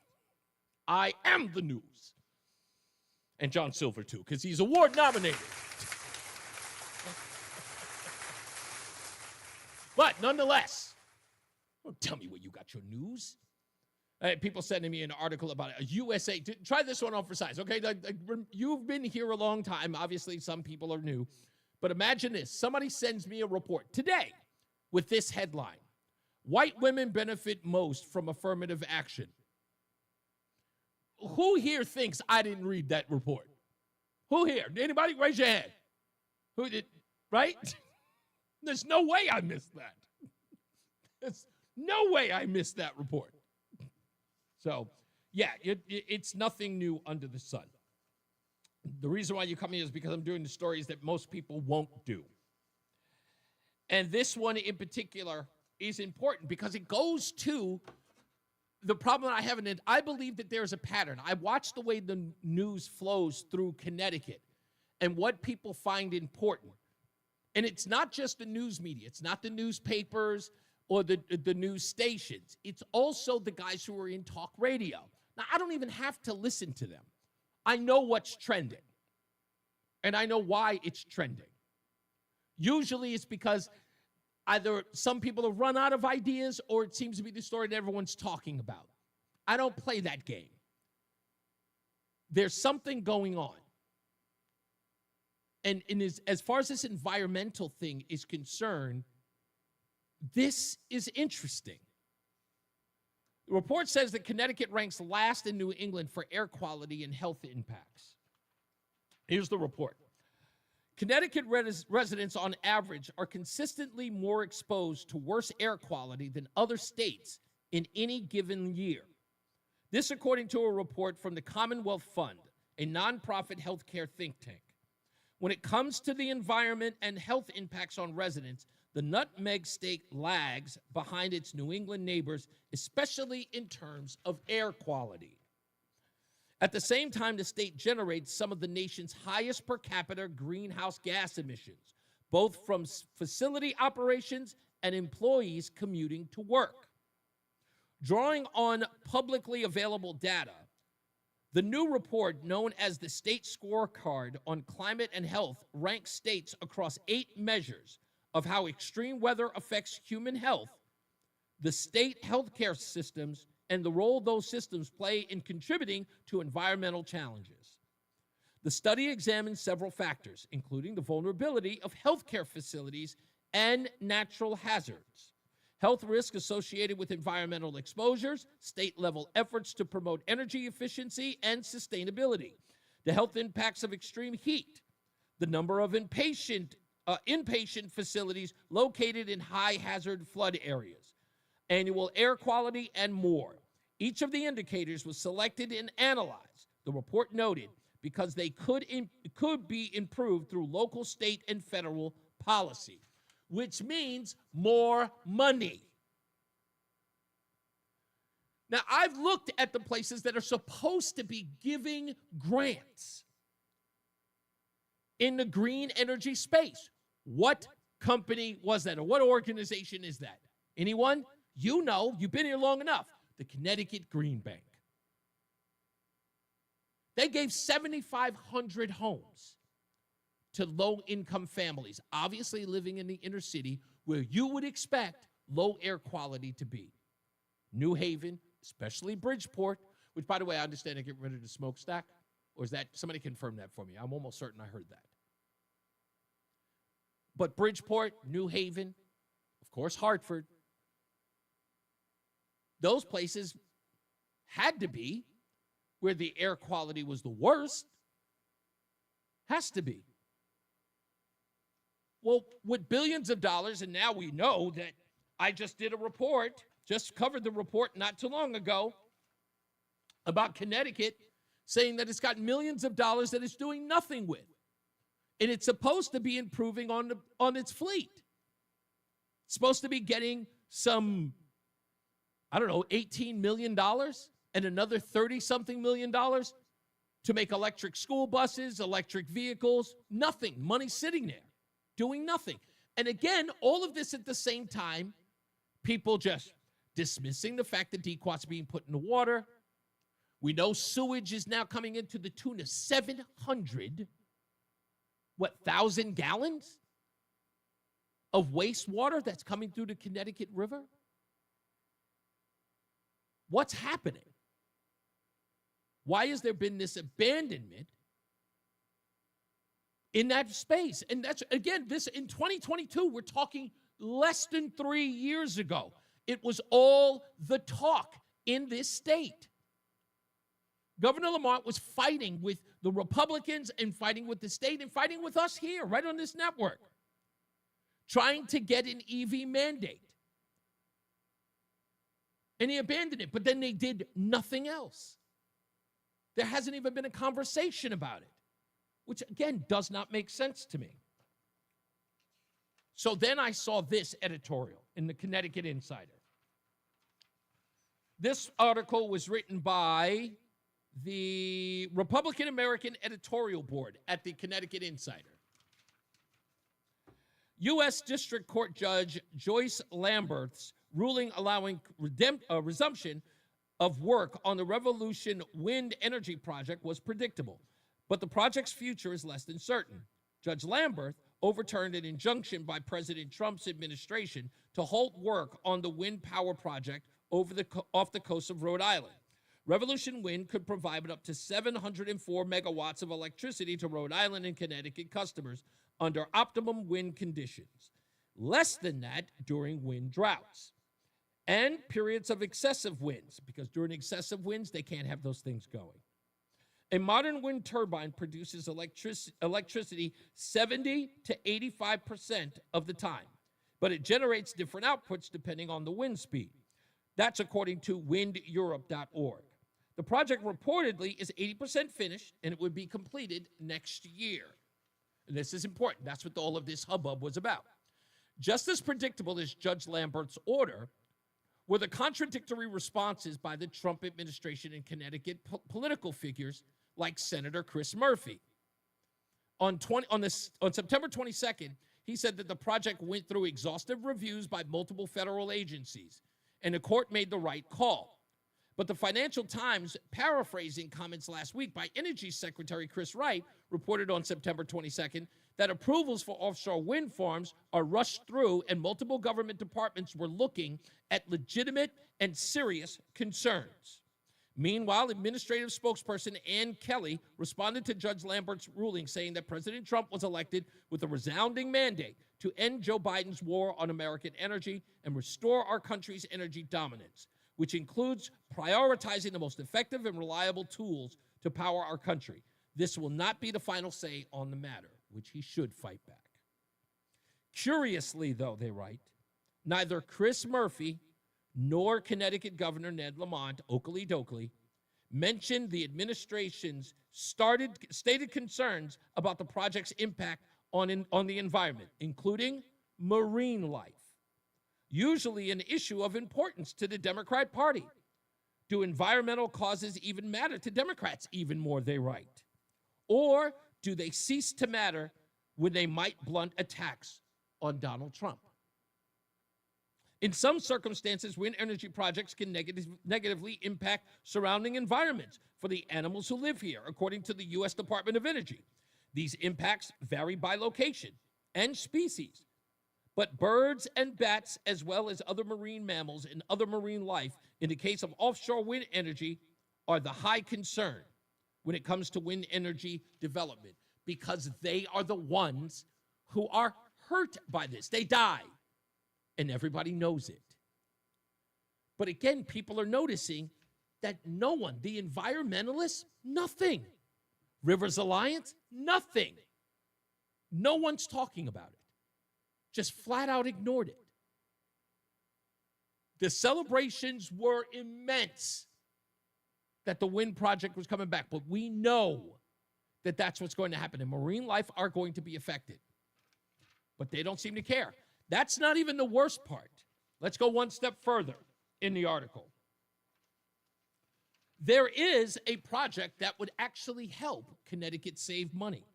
I am the news. And John Silver, too, because he's award nominated. But nonetheless, don't tell me where you got your news. People sending me an article about a USA. Try this one on for size, okay? You've been here a long time. Obviously, some people are new. But imagine this. Somebody sends me a report today with this headline. White women benefit most from affirmative action. Who here thinks I didn't read that report? Who here? Anybody? Raise your hand. Who did? Right? There's no way I missed that. There's no way I missed that report. So, yeah, it's nothing new under the sun. The reason why you come here is because I'm doing the stories that most people won't do. And this one in particular is important because it goes to the problem that I have in it. I believe that there's a pattern. I watch the way the news flows through Connecticut and what people find important. And it's not just the news media. It's not the newspapers or the news stations. It's also the guys who are in talk radio. Now, I don't even have to listen to them. I know what's trending. And I know why it's trending. Usually it's because either some people have run out of ideas or it seems to be the story that everyone's talking about. I don't play that game. There's something going on. And as far as this environmental thing is concerned, this is interesting. The report says that Connecticut ranks last in New England for air quality and health impacts. Here's the report. Connecticut residents on average are consistently more exposed to worse air quality than other states in any given year. This according to a report from the Commonwealth Fund, a nonprofit healthcare think tank. When it comes to the environment and health impacts on residents, the Nutmeg State lags behind its New England neighbors, especially in terms of air quality. At the same time, the state generates some of the nation's highest per capita greenhouse gas emissions, both from facility operations and employees commuting to work. Drawing on publicly available data, the new report, known as the State Scorecard on Climate and Health, ranks states across 8 measures of how extreme weather affects human health, the state healthcare systems, and the role those systems play in contributing to environmental challenges. The study examines several factors, including the vulnerability of healthcare facilities and natural hazards, health risk associated with environmental exposures, state-level efforts to promote energy efficiency and sustainability, the health impacts of extreme heat, the number of inpatient facilities located in high-hazard flood areas, annual air quality, and more. Each of the indicators was selected and analyzed, the report noted, because they could be improved through local, state, and federal policy, which means more money. Now, I've looked at the places that are supposed to be giving grants in the green energy space. What company was that, or what organization is that? Anyone? You know, you've been here long enough. The Connecticut Green Bank. They gave 7,500 homes to low-income families, obviously living in the inner city where you would expect low air quality to be. New Haven, especially Bridgeport, which, by the way, I understand they get rid of the smokestack. Or is that, somebody confirm that for me? I'm almost certain I heard that. But Bridgeport, New Haven, of course, Hartford, those places had to be where the air quality was the worst. Has to be. Well, with billions of dollars, and now we know that I just did a report, just covered the report not too long ago about Connecticut, saying that it's got millions of dollars that it's doing nothing with. And it's supposed to be improving on its fleet. It's supposed to be getting some, I don't know, $18 million and another 30-something million dollars to make electric school buses, electric vehicles. Nothing. Money sitting there, doing nothing. And again, all of this at the same time, people just dismissing the fact that DEQA's being put in the water. We know sewage is now coming into the tune of 1,000 gallons of wastewater that's coming through the Connecticut River? What's happening? Why has there been this abandonment in that space? And that's, again, this in 2022, we're talking less than 3 years ago. It was all the talk in this state. Governor Lamont was fighting with the Republicans and fighting with the state and fighting with us here, right on this network, trying to get an EV mandate. And he abandoned it, but then they did nothing else. There hasn't even been a conversation about it, which, again, does not make sense to me. So then I saw this editorial in the Connecticut Insider. This article was written by the Republican American Editorial Board at the Connecticut Insider. U.S. District Court Judge Joyce Lamberth's ruling allowing resumption of work on the Revolution Wind Energy Project was predictable, but the project's future is less than certain. Judge Lamberth overturned an injunction by President Trump's administration to halt work on the wind power project off the coast of Rhode Island. Revolution Wind could provide up to 704 megawatts of electricity to Rhode Island and Connecticut customers under optimum wind conditions, less than that during wind droughts. and periods of excessive winds, because during excessive winds, they can't have those things going. A modern wind turbine produces electricity 70 to 85% of the time, but it generates different outputs depending on the wind speed. That's according to windeurope.org. The project reportedly is 80% finished, and it would be completed next year. And this is important. That's what all of this hubbub was about. Just as predictable as Judge Lambert's order were the contradictory responses by the Trump administration and Connecticut political figures like Senator Chris Murphy. On September 22nd, he said that the project went through exhaustive reviews by multiple federal agencies, and the court made the right call. But the Financial Times, paraphrasing comments last week by Energy Secretary Chris Wright, reported on September 22nd that approvals for offshore wind farms are rushed through and multiple government departments were looking at legitimate and serious concerns. Meanwhile, administrative spokesperson Ann Kelly responded to Judge Lambert's ruling, saying that President Trump was elected with a resounding mandate to end Joe Biden's war on American energy and restore our country's energy dominance, which includes prioritizing the most effective and reliable tools to power our country. This will not be the final say on the matter, which he should fight back. Curiously, though, they write, neither Chris Murphy nor Connecticut Governor Ned Lamont, Oakley Dokley, mentioned the administration's stated concerns about the project's impact on the environment, including marine life, usually an issue of importance to the Democrat Party. Do environmental causes even matter to Democrats even more, they write? Or do they cease to matter when they might blunt attacks on Donald Trump? In some circumstances, wind energy projects can negatively impact surrounding environments for the animals who live here, according to the U.S. Department of Energy. These impacts vary by location and species, but birds and bats, as well as other marine mammals and other marine life, in the case of offshore wind energy, are the high concern when it comes to wind energy development, because they are the ones who are hurt by this. They die. And everybody knows it. But again, people are noticing that no one, the environmentalists, nothing. Rivers Alliance, nothing. No one's talking about it. Just flat out ignored it. The celebrations were immense that the wind project was coming back, but we know that that's what's going to happen, and marine life are going to be affected. But they don't seem to care. That's not even the worst part. Let's go one step further in the article. There is a project that would actually help Connecticut save money,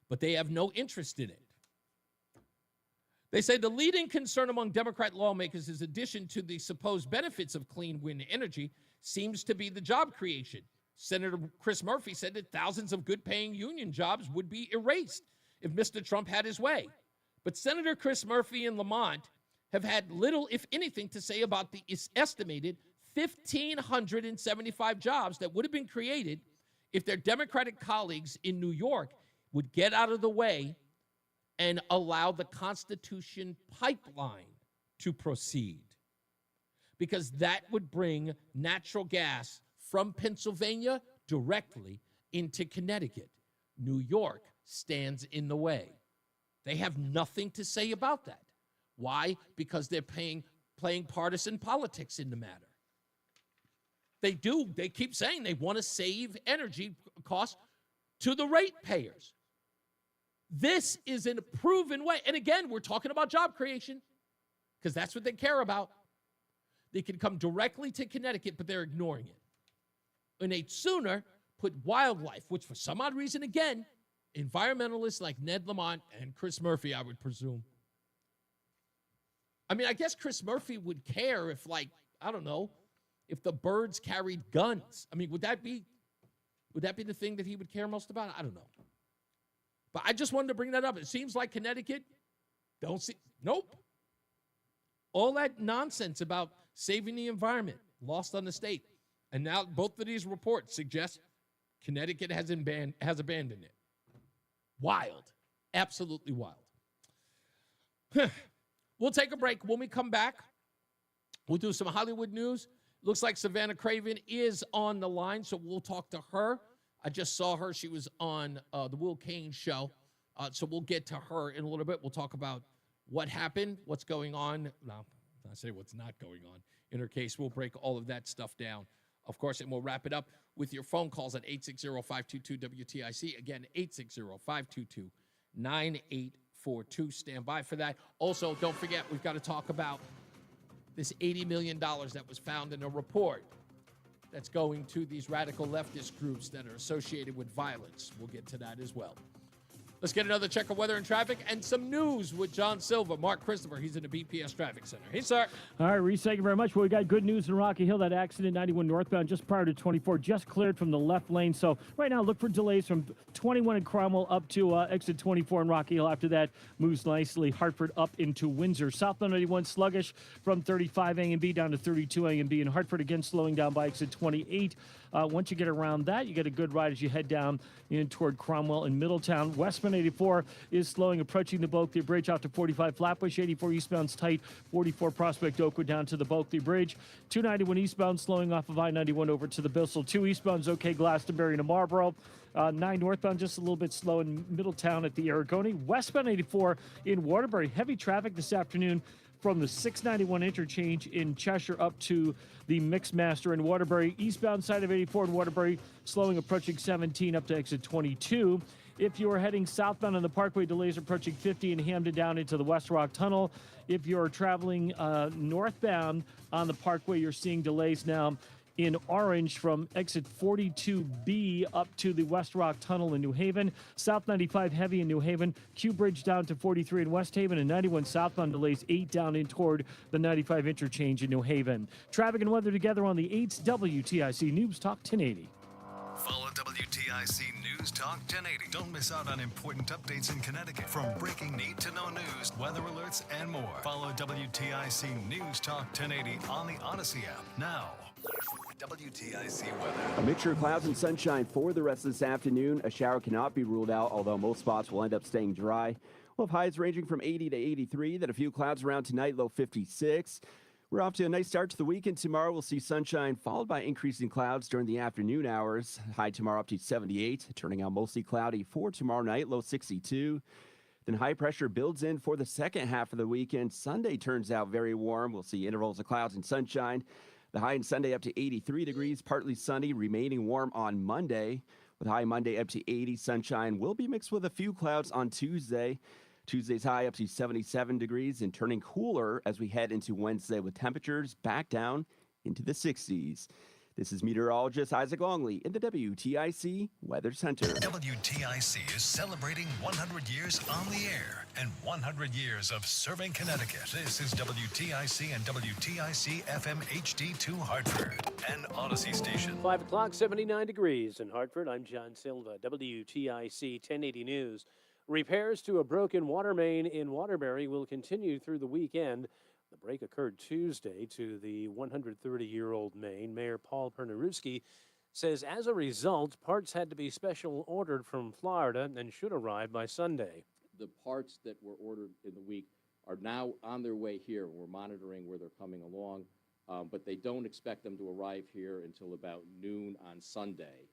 but they have no interest in it. They say the leading concern among Democrat lawmakers, in addition to the supposed benefits of clean wind energy, seems to be the job creation. Senator Chris Murphy said that thousands of good-paying union jobs would be erased if Mr. Trump had his way. But Senator Chris Murphy and Lamont have had little, if anything, to say about the estimated 1,575 jobs that would have been created if their Democratic colleagues in New York would get out of the way and allow the Constitution pipeline to proceed. Because that would bring natural gas from Pennsylvania directly into Connecticut. New York stands in the way. They have nothing to say about that. Why? Because they're playing partisan politics in the matter. They do. They keep saying they want to save energy costs to the ratepayers. This is a proven way. And again, we're talking about job creation because that's what they care about. They can come directly to Connecticut, but they're ignoring it. And they'd sooner put wildlife, which for some odd reason, again, environmentalists like Ned Lamont and Chris Murphy, I would presume. I mean, I guess Chris Murphy would care if, like, I don't know, if the birds carried guns. I mean, would that be the thing that he would care most about? I don't know. But I just wanted to bring that up. It seems like Connecticut nope. All that nonsense about saving the environment, lost on the state. And now both of these reports suggest Connecticut has abandoned it. Wild. Absolutely wild. We'll take a break. When we come back, We'll do some Hollywood news. Looks like Savannah Craven is on the line, so we'll talk to her. I just saw her. She was on the Will Kane show. So we'll get to her in a little bit. We'll talk about what happened, what's going on. No, I say what's not going on in her case. We'll break all of that stuff down, of course, and we'll wrap it up with your phone calls at 860-522-WTIC. Again, 860-522-9842. Stand by for that. Also, don't forget, we've got to talk about this $80 million that was found in a report that's going to these radical leftist groups that are associated with violence. We'll get to that as well. Let's get another check of weather and traffic and some news with John Silva. Mark Christopher, he's in the BPS Traffic Center. Hey, sir. All right, Reese, thank you very much. Well, we got good news in Rocky Hill. That accident, 91 northbound, just prior to 24, just cleared from the left lane. So right now, look for delays from 21 in Cromwell up to exit 24 in Rocky Hill. After that, moves nicely. Hartford up into Windsor. Southbound 91 sluggish from 35 A and B down to 32 A and B. And Hartford again slowing down by exit 28. Once you get around that, you get a good ride as you head down in toward Cromwell and Middletown. Westbound 84 is slowing, approaching the Bulkley Bridge out to 45 Flatbush. 84 eastbound's tight. 44 Prospect Oakwood down to the Bulkley Bridge. 291 eastbound slowing off of I-91 over to the Bissell. 2 eastbound's okay, Glastonbury to Marlboro. 9 northbound just a little bit slow in Middletown at the Aragoni. Westbound 84 in Waterbury. Heavy traffic this afternoon from the 691 interchange in Cheshire up to the Mixmaster in Waterbury. Eastbound side of 84 in Waterbury, slowing approaching 17 up to exit 22. If you are heading southbound on the Parkway, delays approaching 50 in Hamden down into the West Rock Tunnel. If you're traveling northbound on the Parkway, you're seeing delays now in Orange from exit 42B up to the West Rock Tunnel in New Haven. South 95 heavy in New Haven. Q Bridge down to 43 in West Haven, and 91 southbound delays 8 down in toward the 95 interchange in New Haven. Traffic and weather together on the 8th WTIC News Talk 1080. Follow WTIC News Talk 1080. Don't miss out on important updates in Connecticut. From breaking need-to-know news, weather alerts, and more. Follow WTIC News Talk 1080 on the Odyssey app now. WTIC weather. A mixture of clouds and sunshine for the rest of this afternoon. A shower cannot be ruled out, although most spots will end up staying dry. We'll have highs ranging from 80 to 83. Then a few clouds around tonight, low 56. We're off to a nice start to the weekend. Tomorrow we'll see sunshine followed by increasing clouds during the afternoon hours. High tomorrow up to 78, turning out mostly cloudy for tomorrow night, low 62. Then high pressure builds in for the second half of the weekend. Sunday turns out very warm. We'll see intervals of clouds and sunshine. The high on Sunday up to 83 degrees, partly sunny, remaining warm on Monday. With high Monday up to 80, sunshine will be mixed with a few clouds on Tuesday. Tuesday's high up to 77 degrees and turning cooler as we head into Wednesday with temperatures back down into the 60s. This is meteorologist Isaac Longley in the WTIC Weather Center. WTIC is celebrating 100 years on the air and 100 years of serving Connecticut. This is WTIC and WTIC FM HD2 Hartford, an Odyssey station. 5 o'clock, 79 degrees in Hartford. I'm John Silva, WTIC 1080 News. Repairs to a broken water main in Waterbury will continue through the weekend. The break occurred Tuesday to the 130-year-old main. Mayor Paul Pernaruski says as a result, parts had to be special ordered from Florida and should arrive by Sunday. The parts that were ordered in the week are now on their way here. We're monitoring where they're coming along, but they don't expect them to arrive here until about noon on Sunday.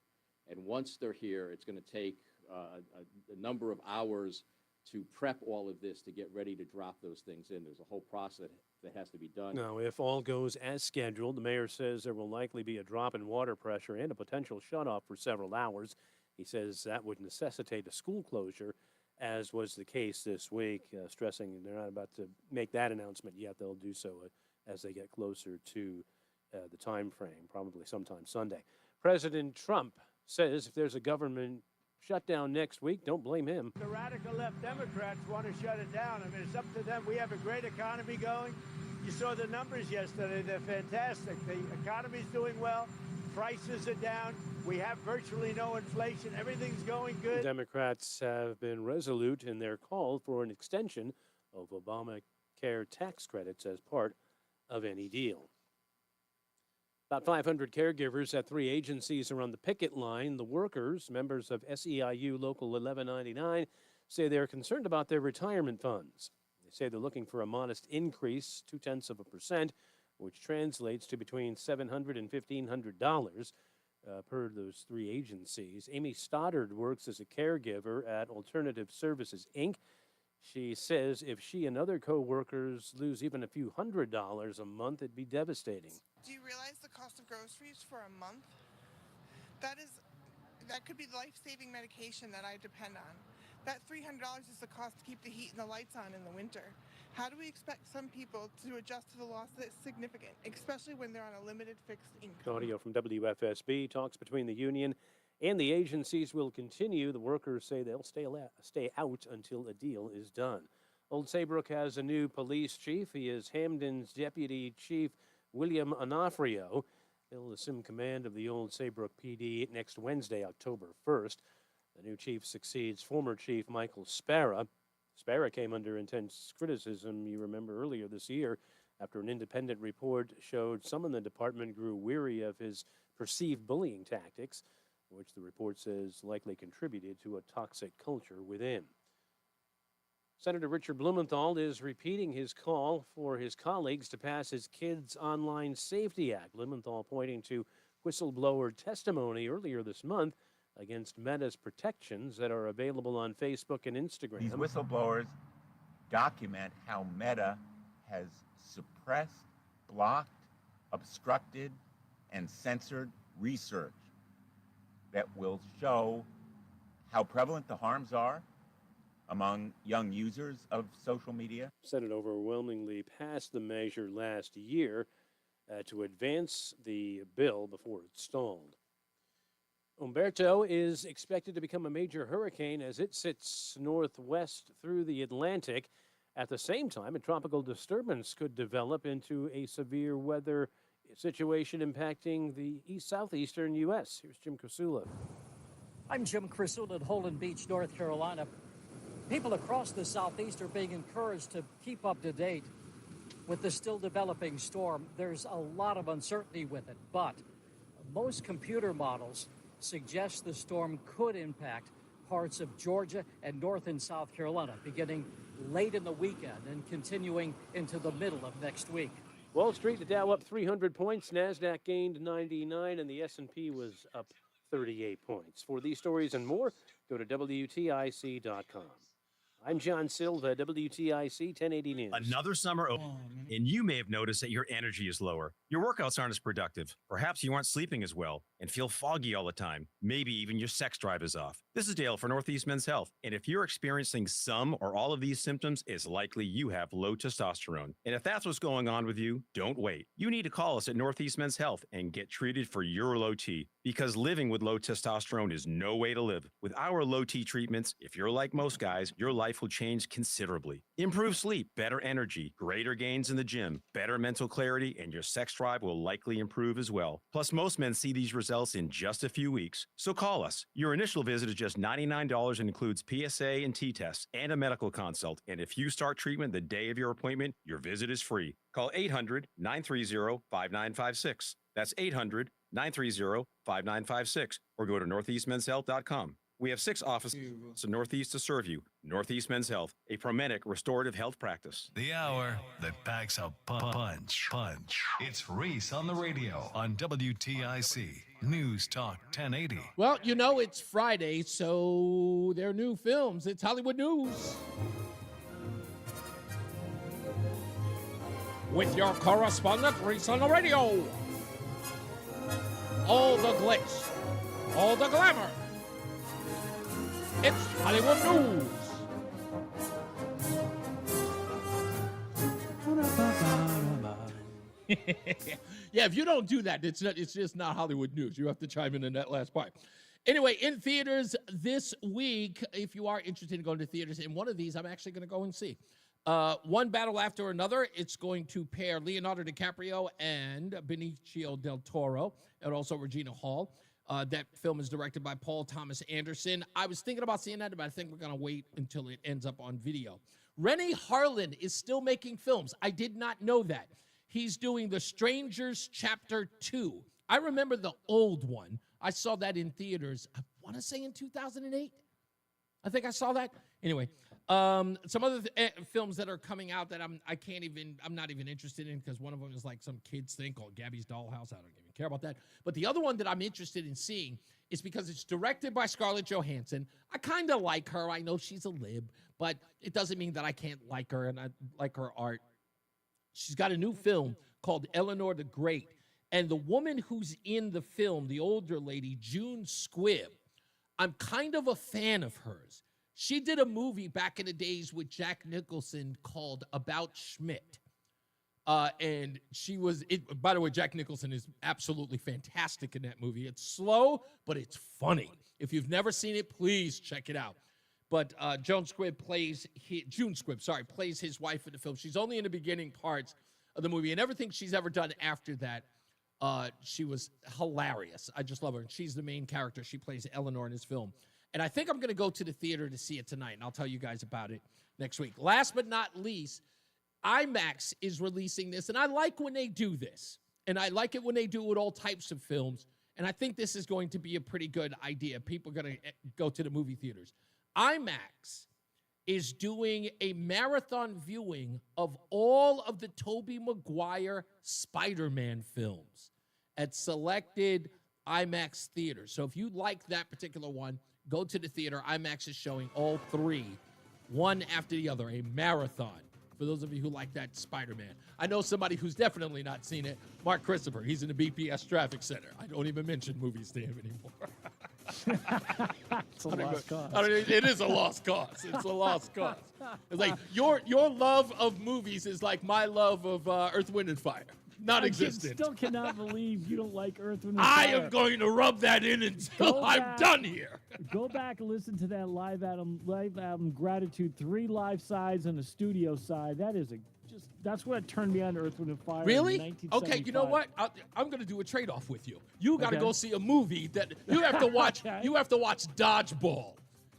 And once they're here, it's going to take a number of hours to prep all of this to get ready to drop those things in. There's a whole process that has to be done. Now, if all goes as scheduled, the mayor says there will likely be a drop in water pressure and a potential shutoff for several hours. He says that would necessitate a school closure, as was the case this week, stressing they're not about to make that announcement yet. They'll do so as they get closer to the time frame, probably sometime Sunday. President Trump says if there's a government shutdown next week, don't blame him. The radical left Democrats want to shut it down. I mean, it's up to them. We have a great economy going. You saw the numbers yesterday. They're fantastic. The economy's doing well. Prices are down. We have virtually no inflation. Everything's going good. Democrats have been resolute in their call for an extension of Obamacare tax credits as part of any deal. About 500 caregivers at 3 agencies are on the picket line. The workers, members of SEIU Local 1199, say they're concerned about their retirement funds. They say they're looking for a modest increase, 0.2%, which translates to between $700 and $1,500 per those three agencies. Amy Stoddard works as a caregiver at Alternative Services, Inc. She says if she and other co-workers lose even a few $100s a month, it'd be devastating. Do you realize the cost of groceries for a month? That could be life-saving medication that I depend on. That $300 is the cost to keep the heat and the lights on in the winter. How do we expect some people to adjust to the loss that's significant, especially when they're on a limited fixed income? Audio from WFSB. Talks between the union and the agencies will continue. The workers say they'll stay out until a deal is done. Old Saybrook has a new police chief. He is Hamden's Deputy Chief William Onofrio. He'll assume command of the Old Saybrook PD next Wednesday, October 1st. The new chief succeeds former Chief Michael Sparra. Sparra came under intense criticism, you remember, earlier this year after an independent report showed some in the department grew weary of his perceived bullying tactics, which the report says likely contributed to a toxic culture within. Senator Richard Blumenthal is repeating his call for his colleagues to pass his Kids Online Safety Act. Blumenthal pointing to whistleblower testimony earlier this month against Meta's protections that are available on Facebook and Instagram. These whistleblowers document how Meta has suppressed, blocked, obstructed, and censored research that will show how prevalent the harms are among young users of social media. Senate overwhelmingly passed the measure last year to advance the bill before it stalled. Umberto is expected to become a major hurricane as it sits northwest through the Atlantic. At the same time, a tropical disturbance could develop into a severe weather situation impacting the southeastern U.S. Here's Jim Krasula. I'm Jim Krasula at Holden Beach, North Carolina. People across the southeast are being encouraged to keep up to date with the still developing storm. There's a lot of uncertainty with it, but most computer models suggest the storm could impact parts of Georgia and North and South Carolina, beginning late in the weekend and continuing into the middle of next week. Wall Street, the Dow up 300 points, NASDAQ gained 99, and the S&P was up 38 points. For these stories and more, go to WTIC.com. I'm John Silva, WTIC 1080 News. Another summer over, and you may have noticed that your energy is lower. Your workouts aren't as productive. Perhaps you aren't sleeping as well and feel foggy all the time. Maybe even your sex drive is off. This is Dale for Northeast Men's Health, and if you're experiencing some or all of these symptoms, it's likely you have low testosterone. And if that's what's going on with you, don't wait. You need to call us at Northeast Men's Health and get treated for your low T, because living with low testosterone is no way to live. With our low T treatments, if you're like most guys, your life will change considerably. Improved sleep, better energy, greater gains in the gym, better mental clarity, and your sex drive will likely improve as well. Plus, most men see these results in just a few weeks. So call us. Your initial visit is just $99 and includes PSA and T tests and a medical consult. And if you start treatment the day of your appointment, your visit is free. Call 800-930-5956. That's 800-930-5956, or go to northeastmenshealth.com. We have 6 offices in Northeast to serve you. Northeast Men's Health, a Promenic restorative health practice. The hour that packs a punch. It's Reese on the Radio on WTIC News Talk 1080. Well, you know, it's Friday, so their new films. It's Hollywood News. With your correspondent, Reese on the Radio. All the glitz, all the glamour. It's Hollywood News. Yeah, if you don't do that, it's just not Hollywood News. You have to chime in that last part. Anyway, in theaters this week, if you are interested in going to theaters, in one of these, I'm actually going to go and see. One Battle After Another. It's going to pair Leonardo DiCaprio and Benicio del Toro, and also Regina Hall. That film is directed by Paul Thomas Anderson. I was thinking about seeing that, but I think we're going to wait until it ends up on video. Rennie Harlin is still making films. I did not know that. He's doing The Strangers Chapter 2. I remember the old one. I saw that in theaters, I want to say in 2008. I think I saw that. Anyway, Some other films that are coming out that I'm not even interested in, because one of them is like some kids thing called Gabby's Dollhouse. I don't even care about that. But the other one that I'm interested in seeing is because it's directed by Scarlett Johansson. I kind of like her. I know she's a lib, but it doesn't mean that I can't like her and I like her art. She's got a new film called Eleanor the Great. And the woman who's in the film, the older lady, June Squibb, I'm kind of a fan of hers. She did a movie back in the days with Jack Nicholson called About Schmidt. And she was, by the way, Jack Nicholson is absolutely fantastic in that movie. It's slow, but it's funny. If you've never seen it, please check it out. But June Squibb plays his wife in the film. She's only in the beginning parts of the movie, and everything she's ever done after that, she was hilarious. I just love her. And she's the main character. She plays Eleanor in this film. And I think I'm going to go to the theater to see it tonight, and I'll tell you guys about it next week. Last but not least, IMAX is releasing this, and I like when they do this. And I like it when they do it with all types of films. And I think this is going to be a pretty good idea. People are going to go to the movie theaters. IMAX is doing a marathon viewing of all of the Tobey Maguire Spider-Man films at selected IMAX theaters. So if you like that particular one, go to the theater. IMAX is showing all three, one after the other, a marathon. For those of you who like that Spider-Man. I know somebody who's definitely not seen it, Mark Christopher. He's in the BPS Traffic Center. I don't even mention movies to him anymore. It's a lost cause. It is a lost cause. It's a lost cause. It's like your love of movies is like my love of Earth, Wind, and Fire. Not existent. I still cannot believe you don't like Earth, Wind, and I Fire. am going to rub that in until I'm done here. Go back and listen to that live album Gratitude. 3 live sides and a studio side. That is that's what turned me on to Earth, Wind, and Fire. Really? In 1975. Okay, you know what? I'm going to do a trade-off with you. You got to go see a movie that you have to watch. You have to watch Dodgeball,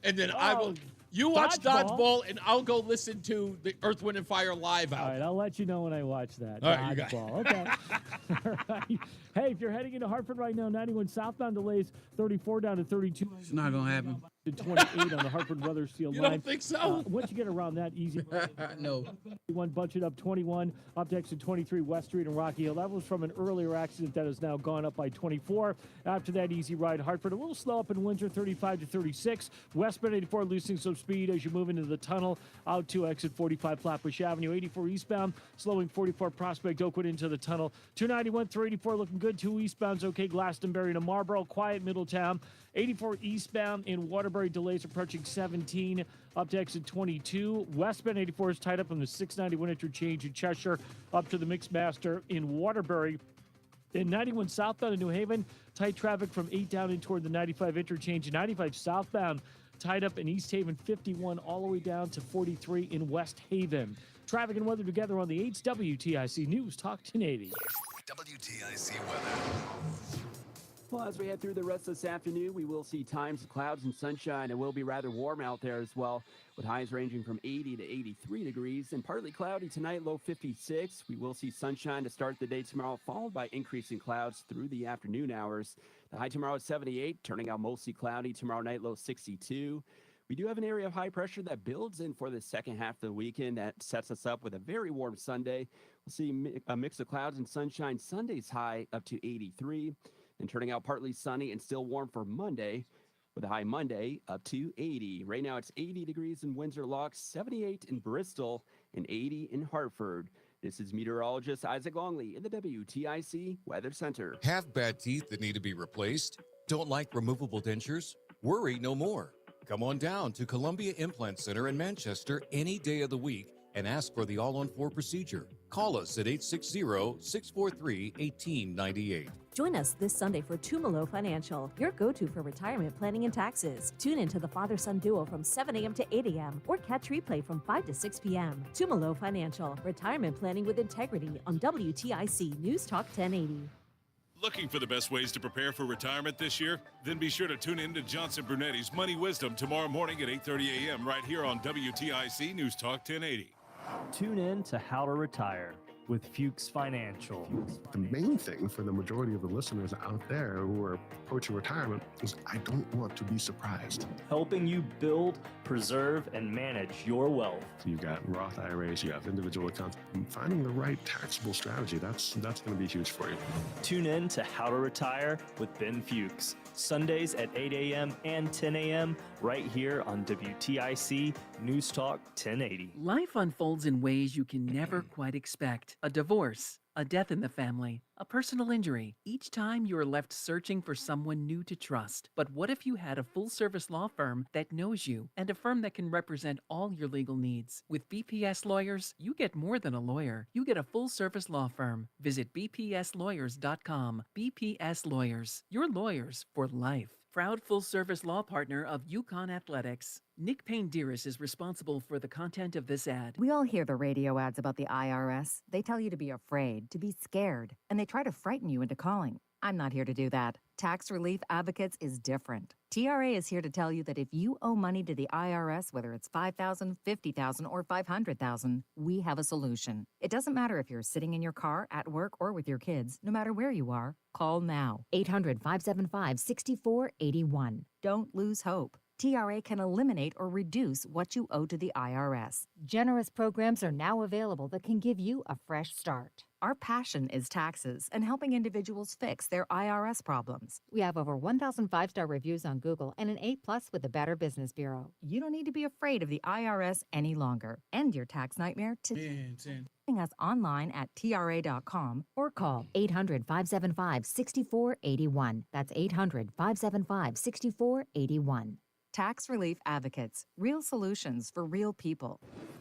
and then I will. You watch Dodgeball, and I'll go listen to the Earth, Wind, and Fire live album. All right, I'll let you know when I watch that. All right, you got it. Dodgeball. Okay. All right. Hey, if you're heading into Hartford right now, 91 southbound delays, 34 down to 32. It's not going to happen. To 28 on the Hartford Weathersfield line. You don't think so? Once you get around that, easy. No. One budget up 21, up to exit 23 West Street and Rocky Hill. That was from an earlier accident that has now gone up by 24. After that, easy ride Hartford. A little slow up in Windsor, 35 to 36. Westbound 84 losing some speed as you move into the tunnel out to exit 45 Flatbush Avenue. 84 eastbound, slowing 44 Prospect Oakwood into the tunnel. 291 through 84 looking good. 2 eastbounds okay. Glastonbury to Marlboro. Quiet Middletown. 84 eastbound in Waterbury, delays approaching 17 up to exit 22. Westbound 84 is tied up from the 691 interchange in Cheshire up to the Mixmaster in Waterbury. Then 91 southbound in New Haven, tight traffic from 8 down in toward the 95 interchange. 95 southbound tied up in East Haven, 51 all the way down to 43 in West Haven. Traffic and weather together on the 8's WTIC News Talk 1080. WTIC weather. Well, as we head through the rest of this afternoon, we will see times of clouds and sunshine. It will be rather warm out there as well, with highs ranging from 80 to 83 degrees and partly cloudy tonight, low 56. We will see sunshine to start the day tomorrow, followed by increasing clouds through the afternoon hours. The high tomorrow is 78, turning out mostly cloudy tomorrow night, low 62. We do have an area of high pressure that builds in for the second half of the weekend that sets us up with a very warm Sunday. We'll see a mix of clouds and sunshine. Sunday's high up to 83. And turning out partly sunny and still warm for Monday, with a high Monday up to 80. Right now it's 80 degrees in Windsor Locks, 78 in Bristol, and 80 in Hartford. This is meteorologist Isaac Longley in the WTIC Weather Center. Have bad teeth that need to be replaced? Don't like removable dentures? Worry no more. Come on down to Columbia Implant Center in Manchester any day of the week and ask for the All-on-4 procedure. Call us at 860-643-1898. Join us this Sunday for Tumalo Financial, your go-to for retirement planning and taxes. Tune in to the father-son duo from 7 a.m. to 8 a.m. or catch replay from 5 to 6 p.m. Tumalo Financial, retirement planning with integrity on WTIC News Talk 1080. Looking for the best ways to prepare for retirement this year? Then be sure to tune in to Johnson Brunetti's Money Wisdom tomorrow morning at 8:30 a.m. right here on WTIC News Talk 1080. Tune in to How to Retire. with Fuchs Financial. The main thing for the majority of the listeners out there who are approaching retirement is I don't want to be surprised. Helping you build, preserve, and manage your wealth. So you've got Roth IRAs, you have individual accounts. And finding the right taxable strategy, that's going to be huge for you. Tune in to How to Retire with Ben Fuchs, Sundays at 8 a.m. and 10 a.m. right here on WTIC NewsTalk 1080. Life unfolds in ways you can never quite expect. A divorce, a death in the family, a personal injury. Each time you are left searching for someone new to trust. But what if you had a full-service law firm that knows you and a firm that can represent all your legal needs? With BPS Lawyers, you get more than a lawyer. You get a full-service law firm. Visit bpslawyers.com. BPS Lawyers, your lawyers for life. Proud full-service law partner of Yukon Athletics. Nick Payne-Dearest is responsible for the content of this ad. We all hear the radio ads about the IRS. They tell you to be afraid, to be scared, and they try to frighten you into calling. I'm not here to do that. Tax Relief Advocates is different. TRA is here to tell you that if you owe money to the IRS, whether it's $5,000, $50,000, or $500,000, we have a solution. It doesn't matter if you're sitting in your car, at work, or with your kids. No matter where you are, call now. 800-575-6481. Don't lose hope. TRA can eliminate or reduce what you owe to the IRS. Generous programs are now available that can give you a fresh start. Our passion is taxes and helping individuals fix their IRS problems. We have over 1,000 five-star reviews on Google and an A+ with the Better Business Bureau. You don't need to be afraid of the IRS any longer. End your tax nightmare today. Visit us online at TRA.com or call 800-575-6481. That's 800-575-6481. Tax Relief Advocates. Real solutions for real people.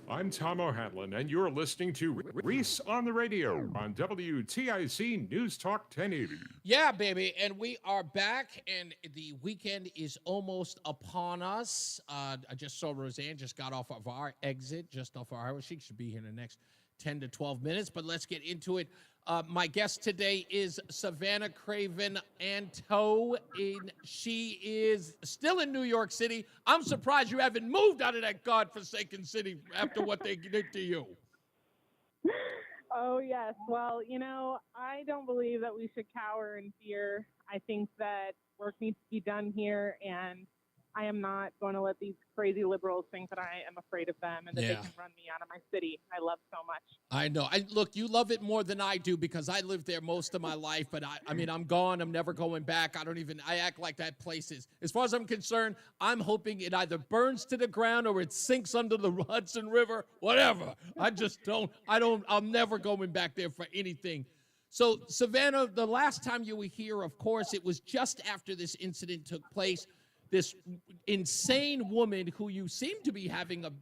I'm Tom O'Hanlon, and you're listening to Reese on the Radio on WTIC News Talk 1080. Yeah, baby, and we are back, and the weekend is almost upon us. I just saw Roseanne just got off of our exit, just off our highway. She should be here in the next 10 to 12 minutes, but let's get into it. My guest today is Savannah Craven Anto. She is still in New York City. I'm surprised you haven't moved out of that godforsaken city after what they did to you. Oh, yes. Well, I don't believe that we should cower in fear. I think that work needs to be done here, and I am not going to let these crazy liberals think that I am afraid of them and that they can run me out of my city. I love so much. I know. Look, you love it more than I do because I lived there most of my life. But I mean, I'm gone. I'm never going back. I act like that place is. As far as I'm concerned, I'm hoping it either burns to the ground or it sinks under the Hudson River, whatever. I'm never going back there for anything. So, Savannah, the last time you were here, of course, it was just after this incident took place. This insane woman who you seem to be having a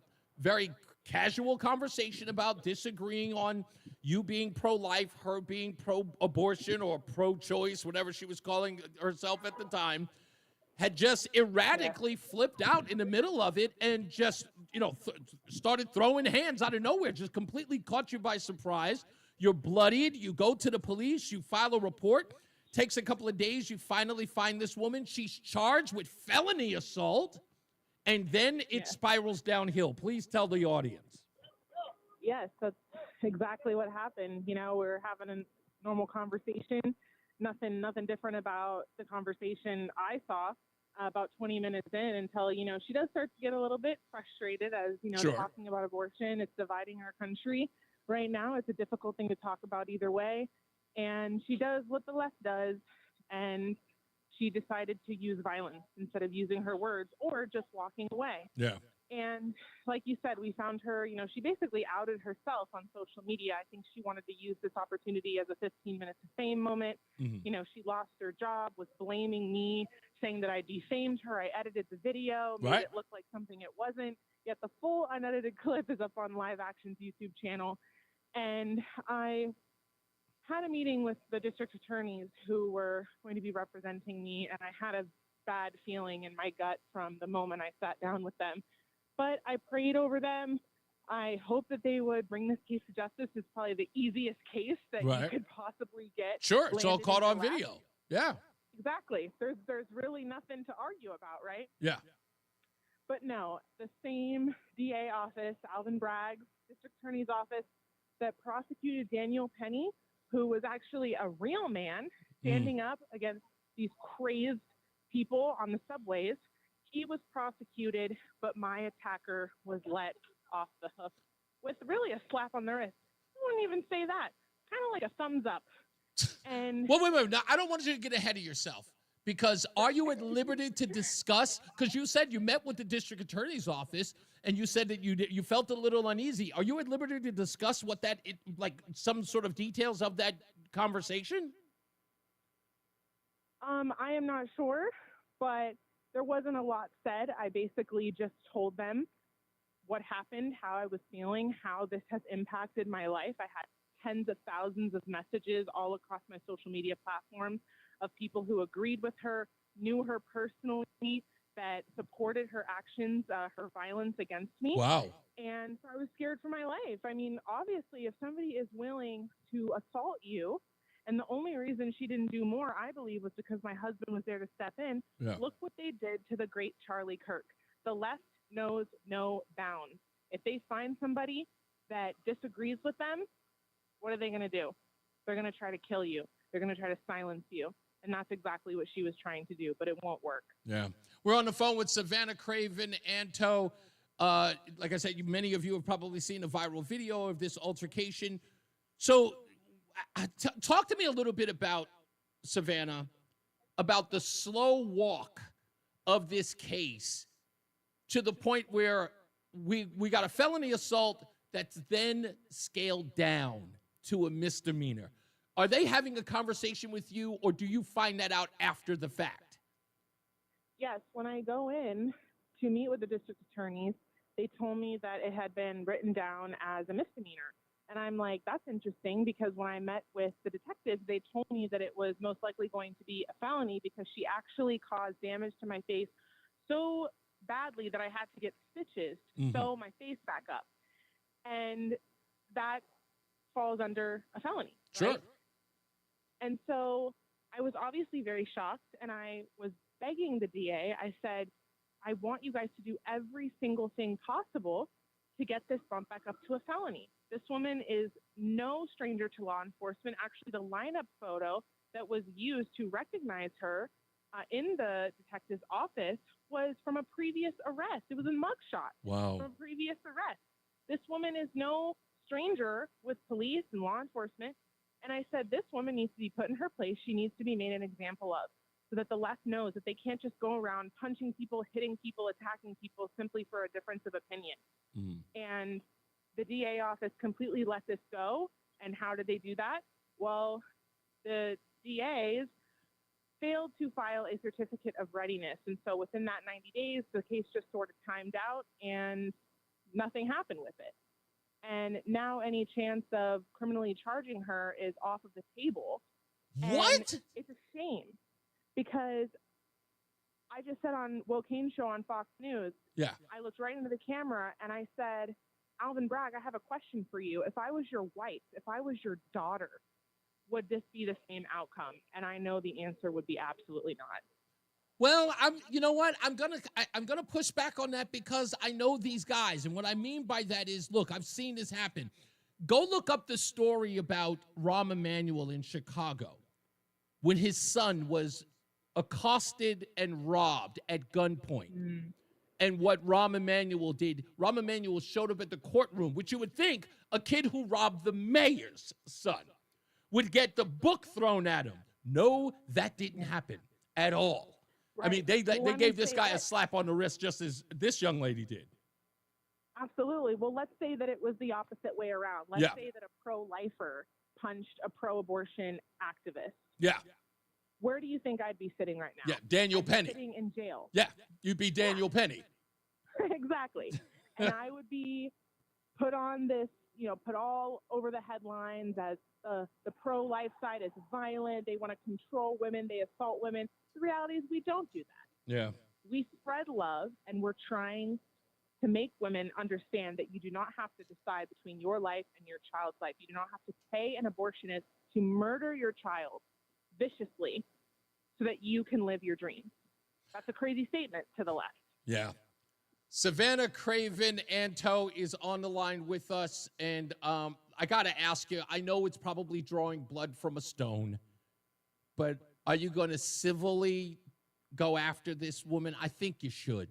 very casual conversation about, disagreeing on you being pro-life, her being pro-abortion or pro-choice, whatever she was calling herself at the time, had just erratically flipped out in the middle of it and just, started throwing hands out of nowhere, just completely caught you by surprise. You're bloodied. You go to the police. You file a report. Takes a couple of days, you finally find this woman. She's charged with felony assault, and then it spirals downhill. Please tell the audience. Yes, that's exactly what happened. We're having a normal conversation. Nothing different about the conversation I saw about 20 minutes in until, she does start to get a little bit frustrated as, talking about abortion. It's dividing our country. Right now, it's a difficult thing to talk about either way. And she does what the left does, and she decided to use violence instead of using her words or just walking away. Yeah. And like you said, we found her, she basically outed herself on social media. I think she wanted to use this opportunity as a 15 minutes of fame moment. Mm-hmm. She lost her job, was blaming me, saying that I defamed her. I edited the video, made it look like something it wasn't. Yet the full unedited clip is up on Live Action's YouTube channel. And I had a meeting with the district attorneys who were going to be representing me, and I had a bad feeling in my gut from the moment I sat down with them. But I prayed over them. I hope that they would bring this case to justice. It's probably the easiest case that you could possibly get. Sure, it's all caught on video. Yeah. Exactly. There's really nothing to argue about, right? Yeah. But no, the same DA office, Alvin Bragg's district attorney's office, that prosecuted Daniel Penny, who was actually a real man standing up against these crazed people on the subways. He was prosecuted, but my attacker was let off the hook with really a slap on the wrist. I wouldn't even say that. Kind of like a thumbs up. And Well, wait. Now, I don't want you to get ahead of yourself, because are you at liberty to discuss? Because you said you met with the district attorney's office and you said that you felt a little uneasy. Are you at liberty to discuss what like some sort of details of that conversation? I am not sure, but there wasn't a lot said. I basically just told them what happened, how I was feeling, how this has impacted my life. I had tens of thousands of messages all across my social media platforms of people who agreed with her, knew her personally, that supported her actions, her violence against me. Wow. And so I was scared for my life. I mean, obviously, if somebody is willing to assault you, and the only reason she didn't do more, I believe, was because my husband was there to step in. Yeah. Look what they did to the great Charlie Kirk. The left knows no bounds. If they find somebody that disagrees with them, what are they going to do? They're going to try to kill you. They're going to try to silence you. And that's exactly what she was trying to do, but it won't work. Yeah. We're on the phone with Savannah Craven Anto. Like I said, many of you have probably seen a viral video of this altercation. So talk to me a little bit about, Savannah, about the slow walk of this case to the point where we got a felony assault that's then scaled down to a misdemeanor. Are they having a conversation with you, or do you find that out after the fact? Yes, when I go in to meet with the district attorneys, they told me that it had been written down as a misdemeanor. And I'm like, that's interesting, because when I met with the detectives, they told me that it was most likely going to be a felony because she actually caused damage to my face so badly that I had to get stitches to sew my face back up. And that falls under a felony. Sure. Right? And so I was obviously very shocked, and I was begging the DA. I said, I want you guys to do every single thing possible to get this bumped back up to a felony. This woman is no stranger to law enforcement. Actually, the lineup photo that was used to recognize her in the detective's office was from a previous arrest. It was a mugshot from a previous arrest. This woman is no stranger with police and law enforcement. And I said, this woman needs to be put in her place. She needs to be made an example of, so that the left knows that they can't just go around punching people, hitting people, attacking people simply for a difference of opinion. And the DA office completely let this go. And how did they do that? Well, the DAs failed to file a certificate of readiness. And so within that 90 days, the case just sort of timed out and nothing happened with it. And now any chance of criminally charging her is off of the table. What? And it's a shame, because I just said on Will Cain show on Fox News, I looked right into the camera and I said, Alvin Bragg, I have a question for you. If I was your wife, if I was your daughter, would this be the same outcome? And I know the answer would be absolutely not. Well, you know what? I'm gonna push back on that, because I know these guys, and what I mean by that is, look, I've seen this happen. Go look up the story about Rahm Emanuel in Chicago, when his son was accosted and robbed at gunpoint. And what Rahm Emanuel did, Rahm Emanuel showed up at the courtroom, which you would think a kid who robbed the mayor's son would get the book thrown at him. No, that didn't happen at all. Right. I mean, they gave this guy a slap on the wrist, just as this young lady did. Absolutely. Well, let's say that it was the opposite way around. Let's say that a pro-lifer punched a pro-abortion activist. Yeah. Where do you think I'd be sitting right now? Yeah, Daniel Penny. Sitting in jail. Yeah, you'd be Daniel Penny. Exactly. And I would be put on this, put all over the headlines as the pro-life side is violent. They want to control women. They assault women. The reality is we don't do that. Yeah. We spread love, and we're trying to make women understand that you do not have to decide between your life and your child's life. You do not have to pay an abortionist to murder your child viciously so that you can live your dreams. That's a crazy statement to the left. Yeah. Savannah Craven Anto is on the line with us. And I got to ask you, I know it's probably drawing blood from a stone, but are you going to civilly go after this woman? I think you should.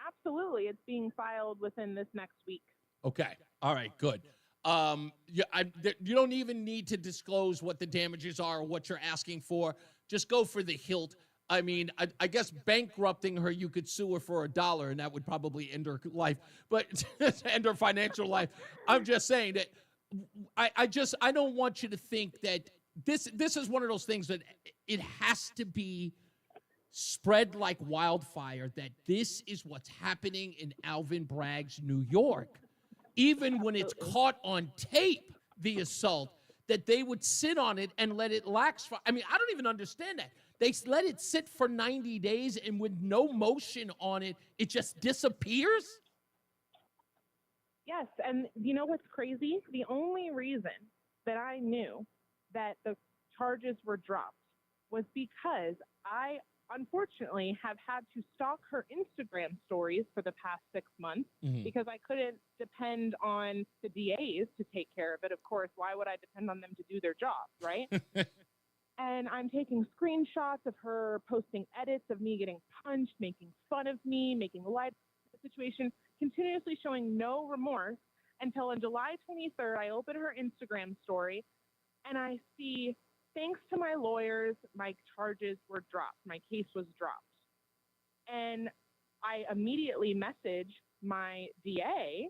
Absolutely. It's being filed within this next week. Okay. All right, good. You don't even need to disclose what the damages are or what you're asking for. Just go for the hilt. I mean, I guess bankrupting her, you could sue her for $1, and that would probably end her life, but end her financial life. I'm just saying that I don't want you to think that this is one of those things that it has to be spread like wildfire, that this is what's happening in Alvin Bragg's New York. Even when it's caught on tape, the assault, that they would sit on it and let it lax. I mean, I don't even understand that. They let it sit for 90 days, and with no motion on it, it just disappears? Yes, and you know what's crazy? The only reason that I knew that the charges were dropped was because I unfortunately have had to stalk her Instagram stories for the past 6 months because I couldn't depend on the DAs to take care of it. Of course, why would I depend on them to do their job, right? And I'm taking screenshots of her posting edits of me getting punched, making fun of me, making light of the situation, continuously showing no remorse until on July 23rd, I open her Instagram story and I see, thanks to my lawyers, my charges were dropped. My case was dropped. And I immediately message my DA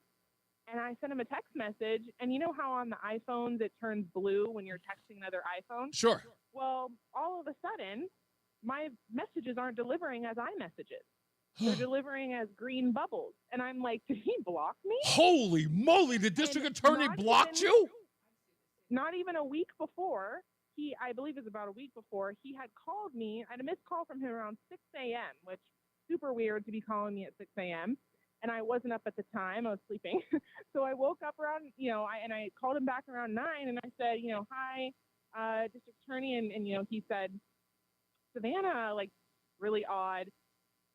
and I sent him a text message. And you know how on the iPhones it turns blue when you're texting another iPhone? Sure. Well, all of a sudden, my messages aren't delivering as iMessages. They're delivering as green bubbles. And I'm like, did he block me? Holy moly, the district attorny blocked you? Not even a week before. I believe it was about a week before, he had called me. I had a missed call from him around 6 a.m., which super weird to be calling me at 6 a.m. And I wasn't up at the time. I was sleeping. So I woke up around, I called him back around 9 and I said, hi, district attorney. And he said, Savannah, like really odd,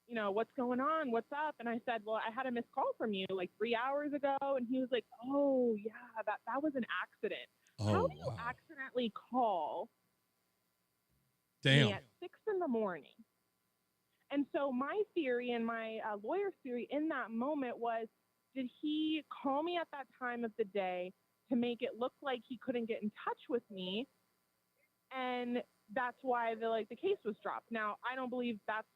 what's going on? What's up? And I said, well, I had a missed call from you like 3 hours ago. And he was like, oh yeah, that was an accident. How do you accidentally call me at 6 a.m? And so my theory and my lawyer's theory in that moment was, did he call me at that time of the day to make it look like he couldn't get in touch with me? And that's why the case was dropped. Now, I don't believe that's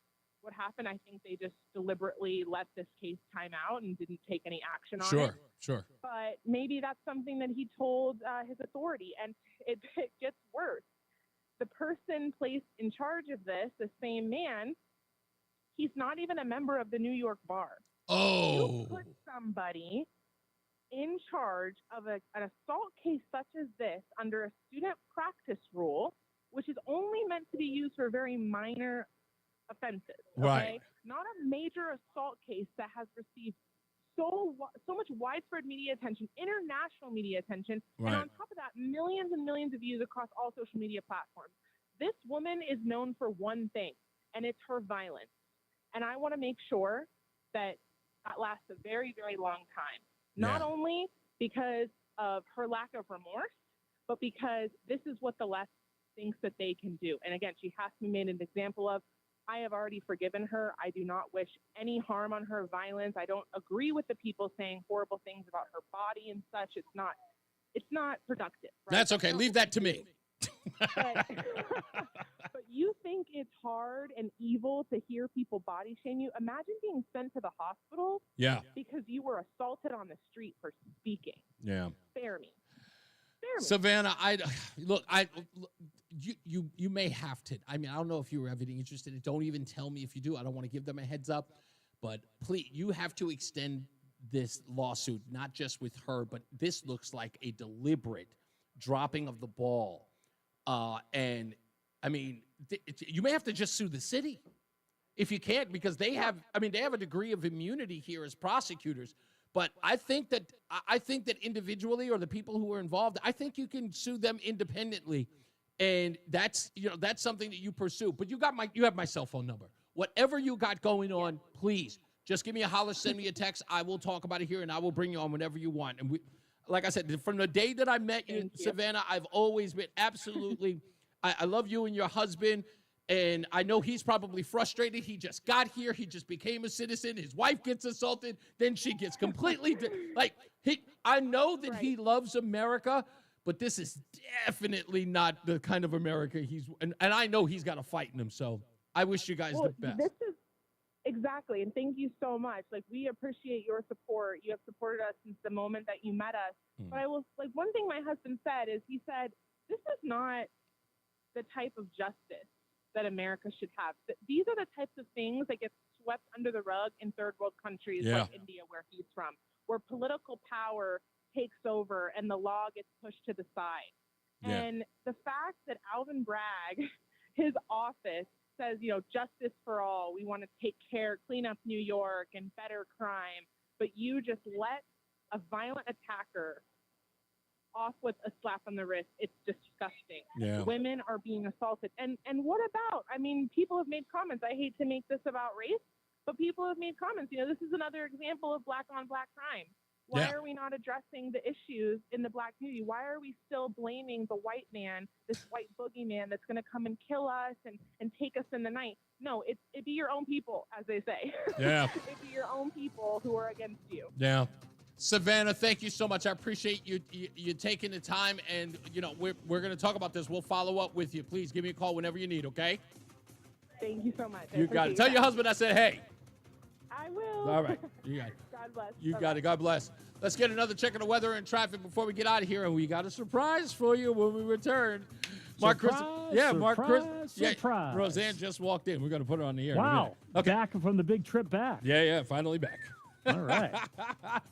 what happened. I think they just deliberately let this case time out and didn't take any action on it. Sure. But maybe that's something that he told his authority, and it gets worse. The person placed in charge of this, the same man, he's not even a member of the New York bar. Oh. You put somebody in charge of an assault case such as this under a student practice rule, which is only meant to be used for very minor offenses. Okay? Right. Not a major assault case that has received so much widespread media attention, international media attention, Right. and on top of that, millions and millions of views across all social media platforms. This woman is known for one thing, and it's her violence. And I want to make sure that lasts a very, very long time. Not only because of her lack of remorse, but because this is what the left thinks that they can do. And again, she has to be made an example of. I have already forgiven her. I do not wish any harm on her violence. I don't agree with the people saying horrible things about her body and such. It's not productive. Right? That's okay. Leave that to me. But you think it's hard and evil to hear people body shame you? Imagine being sent to the hospital because you were assaulted on the street for speaking. Yeah. Spare me. Savannah, you may have to. I mean, I don't know if you were ever interested. Don't even tell me if you do. I don't want to give them a heads up. But please, you have to extend this lawsuit, not just with her, but this looks like a deliberate dropping of the ball. And I mean, you may have to just sue the city if you can't, because they have a degree of immunity here as prosecutors. But I think that individually, or the people who are involved, I think you can sue them independently, and that's something that you pursue. But you have my cell phone number. Whatever you got going on, please just give me a holler, send me a text. I will talk about it here, and I will bring you on whenever you want. And like I said, from the day that I met you, Savannah, I've always been absolutely, I love you and your husband. And I know he's probably frustrated. He just got here. He just became a citizen. His wife gets assaulted. Then she gets completely, I know that he loves America, but this is definitely not the kind of America and I know he's got a fight in him. So I wish you guys the best. This is exactly. And thank you so much. Like, we appreciate your support. You have supported us since the moment that you met us. But I will, like, one thing my husband said is he said, this is not the type of justice that America should have. These are the types of things that get swept under the rug in third world countries like India, where he's from, where political power takes over and the law gets pushed to the side. And the fact that Alvin Bragg, his office, says, justice for all, we want to take care, clean up New York and better crime, but you just let a violent attacker off with a slap on the wrist. It's disgusting. Women are being assaulted. And what about, people have made comments. I hate to make this about race, but people have made comments. This is another example of black on black crime. Why are we not addressing the issues in the black community? Why are we still blaming the white man, this white boogeyman that's going to come and kill us and take us in the night? No, it be your own people, as they say. It be your own people who are against you. Yeah. Savannah, thank you so much. I appreciate you taking the time, and we're going to talk about this. We'll follow up with you. Please give me a call whenever you need, okay? Thank you so much. You got it. Tell your husband I said hey. I will. All right. You got it. God bless. You got it. God bless. Let's get another check of the weather and traffic before we get out of here, and we got a surprise for you when we return. Mark Chris. Yeah, Mark Chris. Surprise. Roseanne just walked in. We're going to put her on the air. Wow. Okay. Back from the big trip back. Yeah, finally back. All right.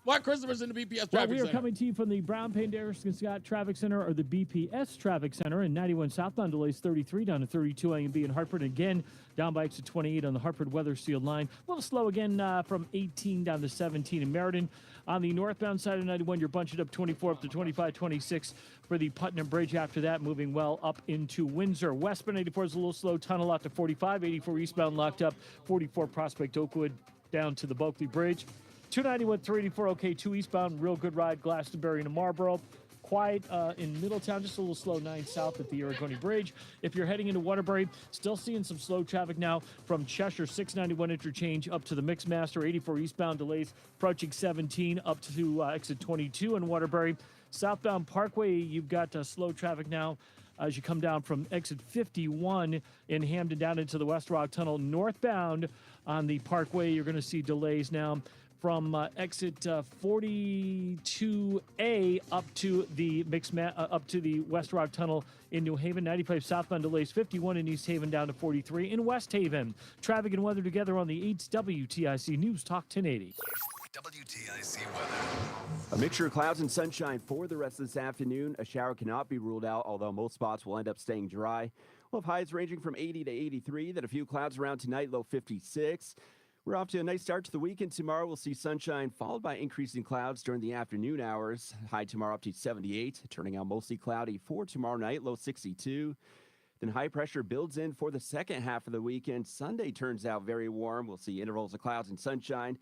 Mark Christopher's in the BPS Traffic Well, we are Center. coming to you from the Brown Paint Harrison Scott Traffic Center, or the BPS Traffic Center, in 91 southbound delays 33 down to 32 A and B in Hartford. Again, down by exit 28 on the Hartford Weather Sealed line. A little slow again from 18 down to 17 in Meriden. On the northbound side of 91, you're bunched up 24 up to 25, 26 for the Putnam Bridge. After that, moving well up into Windsor. Westbound 84 is a little slow. Tunnel out to 45. 84 eastbound locked up. 44 Prospect Oakwood down to the Bulkley Bridge. 291, 384, okay, 2 eastbound, real good ride, Glastonbury to Marlboro. Quiet in Middletown, just a little slow 9 south at the Aragoni Bridge. If you're heading into Waterbury, still seeing some slow traffic now from Cheshire 691 interchange up to the Mixmaster. 84 eastbound delays approaching 17 up to exit 22 in Waterbury. Southbound Parkway, you've got slow traffic now as you come down from exit 51 in Hamden down into the West Rock Tunnel. Northbound on the Parkway, you're going to see delays now from exit 42A up to the up to the West Rock Tunnel in New Haven. 95 southbound delays, 51 in East Haven down to 43 in West Haven. Traffic and weather together on the 8's WTIC News Talk 1080. WTIC weather. A mixture of clouds and sunshine for the rest of this afternoon. A shower cannot be ruled out, although most spots will end up staying dry. We'll have highs ranging from 80 to 83. Then a few clouds around tonight, low 56. We're off to a nice start to the weekend. Tomorrow we'll see sunshine followed by increasing clouds during the afternoon hours. High tomorrow up to 78, turning out mostly cloudy for tomorrow night, low 62. Then high pressure builds in for the second half of the weekend. Sunday turns out very warm. We'll see intervals of clouds and sunshine.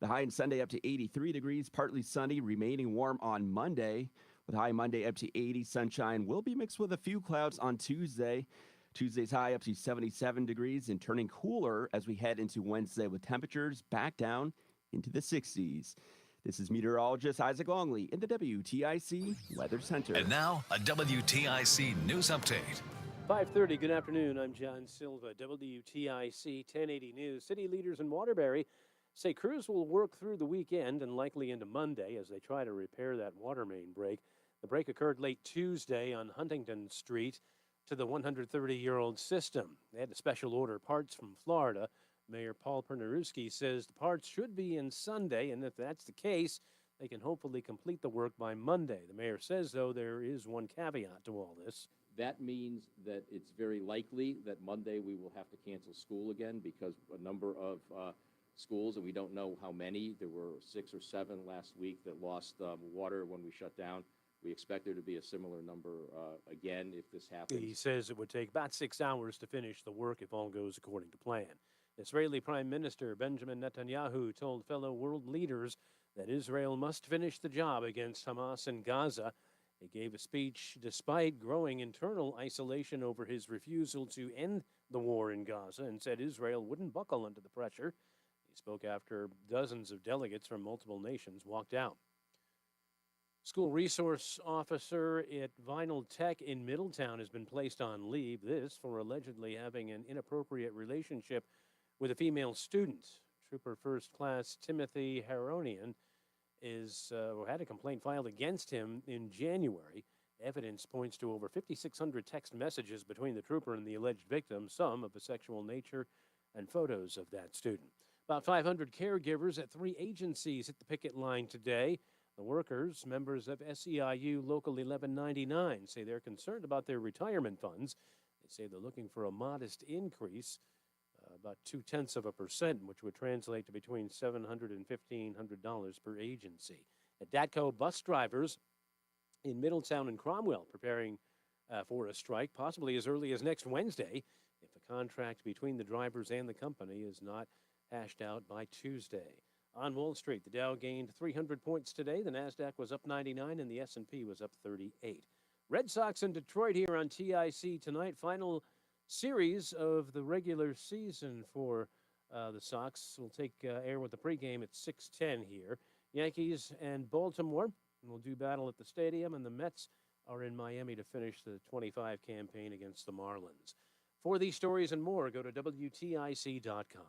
The high on Sunday up to 83 degrees, partly sunny, remaining warm on Monday. With high Monday up to 80, sunshine will be mixed with a few clouds on Tuesday. Tuesday's high up to 77 degrees and turning cooler as we head into Wednesday with temperatures back down into the 60s. This is meteorologist Isaac Longley in the WTIC Weather Center. And now, a WTIC news update. 5:30, good afternoon. I'm John Silva, WTIC 1080 News. City leaders in Waterbury say crews will work through the weekend and likely into Monday as they try to repair that water main break. The break occurred late Tuesday on Huntington Street to the 130-year-old system. They had to special order parts from Florida. Mayor Paul Pernaruski says the parts should be in Sunday, and if that's the case, they can hopefully complete the work by Monday. The mayor says, though, there is one caveat to all this. That means that it's very likely that Monday we will have to cancel school again because a number of schools, and we don't know how many, there were 6 or 7 last week that lost water when we shut down. We expect there to be a similar number again if this happens. He says it would take about 6 hours to finish the work if all goes according to plan. Israeli Prime Minister Benjamin Netanyahu told fellow world leaders that Israel must finish the job against Hamas in Gaza. He gave a speech despite growing internal isolation over his refusal to end the war in Gaza and said Israel wouldn't buckle under the pressure. He spoke after dozens of delegates from multiple nations walked out. School resource officer at Vinyl Tech in Middletown has been placed on leave. This for allegedly having an inappropriate relationship with a female student. Trooper First Class Timothy Haronian had a complaint filed against him in January. Evidence points to over 5,600 text messages between the trooper and the alleged victim, some of a sexual nature, and photos of that student. About 500 caregivers at 3 agencies hit the picket line today. The workers, members of SEIU Local 1199, say they're concerned about their retirement funds. They say they're looking for a modest increase, about 0.2%, which would translate to between $700 and $1,500 per agency. At DATCO, bus drivers in Middletown and Cromwell preparing for a strike, possibly as early as next Wednesday, if a contract between the drivers and the company is not hashed out by Tuesday. On Wall Street, the Dow gained 300 points today. The Nasdaq was up 99, and the S&P was up 38. Red Sox in Detroit here on TIC tonight. Final series of the regular season for the Sox will take air with the pregame at 6:10 here. Yankees and Baltimore will do battle at the stadium, and the Mets are in Miami to finish the 25 campaign against the Marlins. For these stories and more, go to WTIC.com.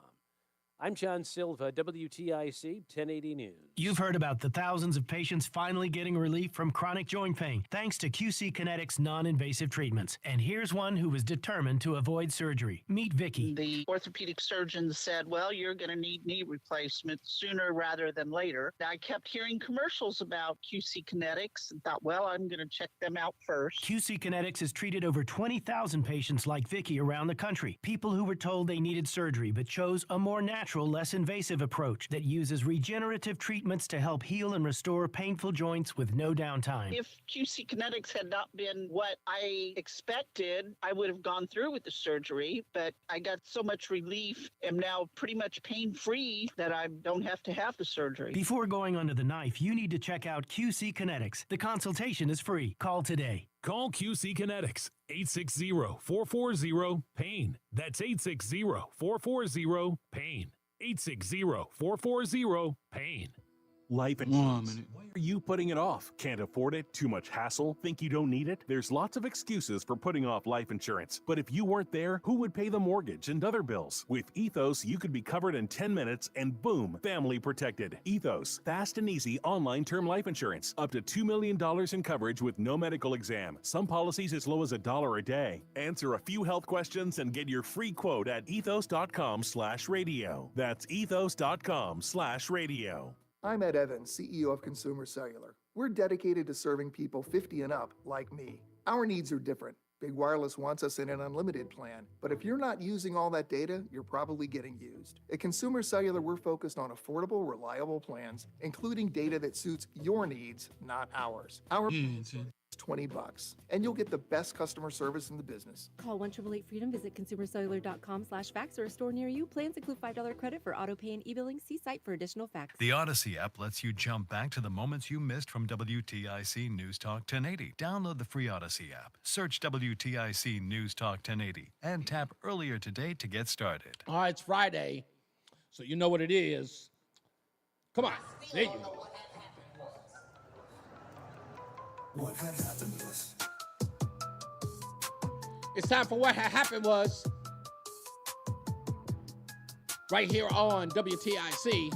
I'm John Silva, WTIC 1080 News. You've heard about the thousands of patients finally getting relief from chronic joint pain thanks to QC Kinetics non-invasive treatments. And here's one who was determined to avoid surgery. Meet Vicky. The orthopedic surgeon said, well, you're going to need knee replacement sooner rather than later. I kept hearing commercials about QC Kinetics and thought, well, I'm going to check them out first. QC Kinetics has treated over 20,000 patients like Vicky around the country. People who were told they needed surgery but chose a more natural, less invasive approach that uses regenerative treatments to help heal and restore painful joints with no downtime. If QC Kinetics had not been what I expected, I would have gone through with the surgery, but I got so much relief, am now pretty much pain-free that I don't have to have the surgery. Before going under the knife, you need to check out QC Kinetics. The consultation is free. Call today. Call QC Kinetics, 860-440-PAIN. That's 860-440-PAIN. 860-440-PAIN. Life insurance. Why are you putting it off? Can't afford it? Too much hassle? Think you don't need it? There's lots of excuses for putting off life insurance. But if you weren't there, who would pay the mortgage and other bills? With Ethos, you could be covered in 10 minutes and boom, family protected. Ethos, fast and easy online term life insurance. Up to $2 million in coverage with no medical exam. Some policies as low as $1 a day. Answer a few health questions and get your free quote at ethos.com/radio. That's ethos.com/radio. I'm Ed Evans, CEO of Consumer Cellular. We're dedicated to serving people 50 and up like me. Our needs are different. Big Wireless wants us in an unlimited plan, but if you're not using all that data, you're probably getting used. At Consumer Cellular, we're focused on affordable, reliable plans, including data that suits your needs, not ours. Our is $20, and you'll get the best customer service in the business. Call 1-888-FREEDOM, visit consumercellular.com/fax or a store near you. Plans include $5 credit for auto pay and e-billing. See site for additional facts. The Odyssey app lets you jump back to the moments you missed from WTIC News Talk 1080. Download the free Odyssey app, search WTIC News Talk 1080, and tap earlier today to get started. All right, it's Friday, so you know what it is. Come on. There you go. What had happened was. It's time for What Had Happened Was. Right here on WTIC.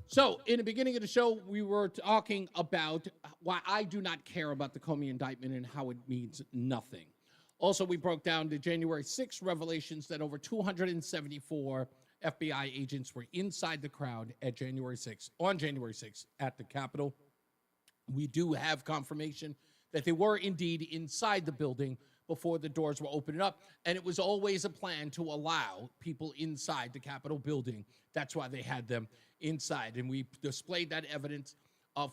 So, in the beginning of the show, we were talking about why I do not care about the Comey indictment and how it means nothing. Also, we broke down the January 6th revelations that over 274 FBI agents were inside the crowd at on January 6th at the Capitol. We do have confirmation that they were indeed inside the building before the doors were opened up, and it was always a plan to allow people inside the Capitol building. That's why they had them inside, and we displayed that evidence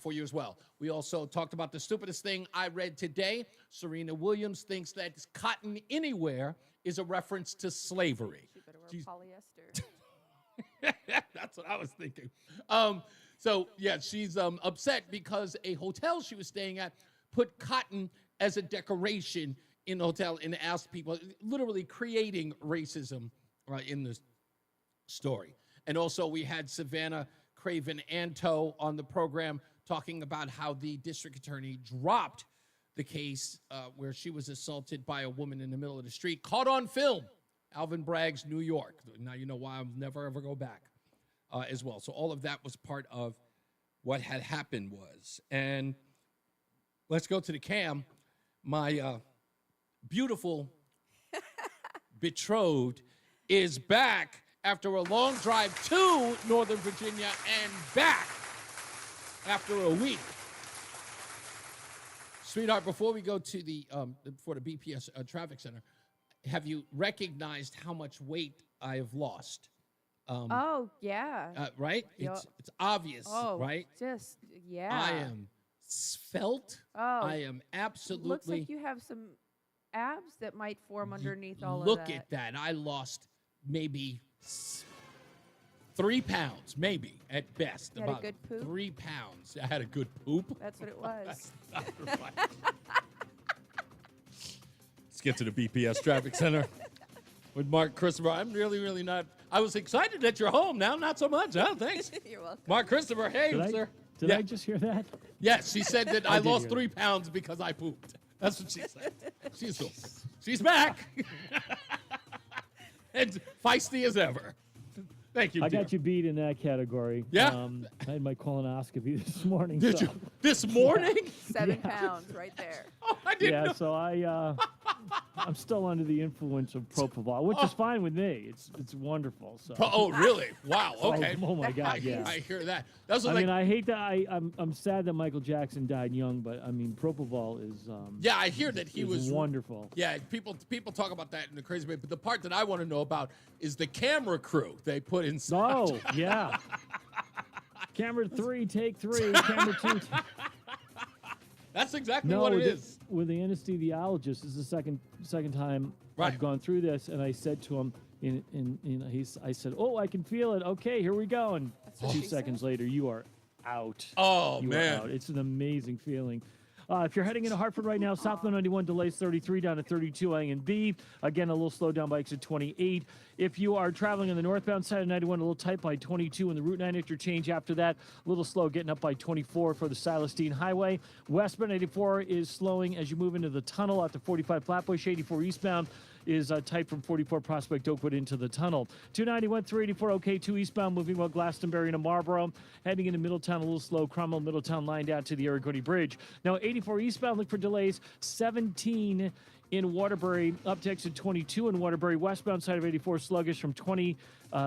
for you as well. We also talked about the stupidest thing I read today. Serena Williams thinks that cotton anywhere is a reference to slavery. She better wear polyester. That's what I was thinking. So yeah, she's upset because a hotel she was staying at put cotton as a decoration in the hotel and asked people, literally creating racism in the story. And also we had Savannah Craven-Anto on the program talking about how the district attorney dropped the case where she was assaulted by a woman in the middle of the street, caught on film, Alvin Bragg's New York. Now you know why I'll never, ever go back as well. So all of that was part of what had happened was. And let's go to the cam. My beautiful betrothed is back after a long drive to Northern Virginia and back after a week. Sweetheart, before we go to the for the BPS traffic center, have you recognized how much weight I have lost? Oh yeah. Right? It's obvious, right? Just yeah. I am svelte. Oh, I am absolutely. Looks like you have some abs that might form underneath all of that. Look at that. I lost maybe 3 pounds, maybe at best. You had a good poop? 3 pounds. I had a good poop. That's what it was. Let's get to the BPS Traffic Center with Mark Christopher. I'm really not. I was excited that you're home. Now, not so much. Huh? Thanks. You're welcome. Mark Christopher, hey, sir. Did I just hear that? Yes, she said that I did lost hear 3 pounds because I pooped. That's what she said. She's back. And feisty as ever. Thank you, I dear. got you beat in that category. Yeah? I had my colonoscopy this morning. Did you? This morning? 7 pounds right there. Oh, I didn't know. So I'm still under the influence of propofol, which is fine with me. It's wonderful. So. Oh, really? Wow. Okay. Oh my God. Yeah. I hear that. That's I mean, I hate that. I'm sad that Michael Jackson died young, but I mean, propofol is. Yeah, I hear that he was wonderful. Yeah, people talk about that in a crazy way, but the part that I want to know about is the camera crew they put inside. Oh yeah. Camera 3, take 3. Camera 2. That's exactly what it is. With the anesthesiologist, this is the second time I've gone through this, and I said to him, I said, "Oh, I can feel it. Okay, here we go." And 2 seconds later, you are out. Oh, you man. are out. It's an amazing feeling. If you're heading into Hartford right now, southbound 91 delays 33 down to 32 A and B. Again, a little slow down by exit 28. If you are traveling on the northbound side of 91, a little tight by 22 in the Route 9 interchange. After that, a little slow getting up by 24 for the Silas Dean Highway. Westbound 84 is slowing as you move into the tunnel at the 45 Flatbush. 84 eastbound is tight from 44 Prospect Oakwood into the tunnel. 291 through 84, okay, 2 eastbound, moving well Glastonbury to Marlboro. Heading into Middletown, a little slow. Cromwell, Middletown line down to the Aragoni Bridge. Now, 84 eastbound, look for delays. 17 in Waterbury, up to exit 22 in Waterbury. Westbound side of 84, sluggish from 20,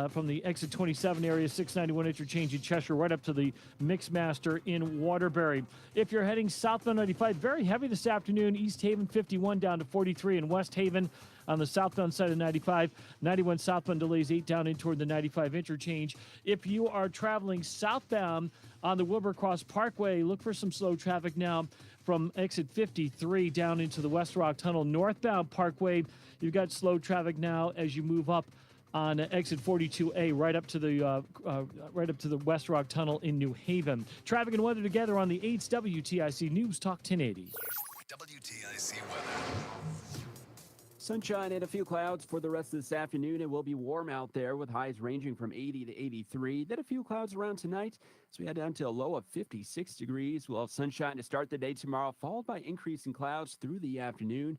from the exit 27 area, 691 interchange in Cheshire, right up to the Mixmaster in Waterbury. If you're heading southbound 95, very heavy this afternoon. East Haven 51 down to 43 in West Haven. On the southbound side of 95, 91 southbound delays 8 down in toward the 95 interchange. If you are traveling southbound on the Wilbur-Cross Parkway, look for some slow traffic now from exit 53 down into the West Rock Tunnel. Northbound Parkway, you've got slow traffic now as you move up on exit 42A right up to the West Rock Tunnel in New Haven. Traffic and weather together on the 8's WTIC News Talk 1080. WTIC weather. Sunshine and a few clouds for the rest of this afternoon. It will be warm out there with highs ranging from 80 to 83. Then a few clouds around tonight as we head down to a low of 56 degrees. We'll have sunshine to start the day tomorrow, followed by increasing clouds through the afternoon.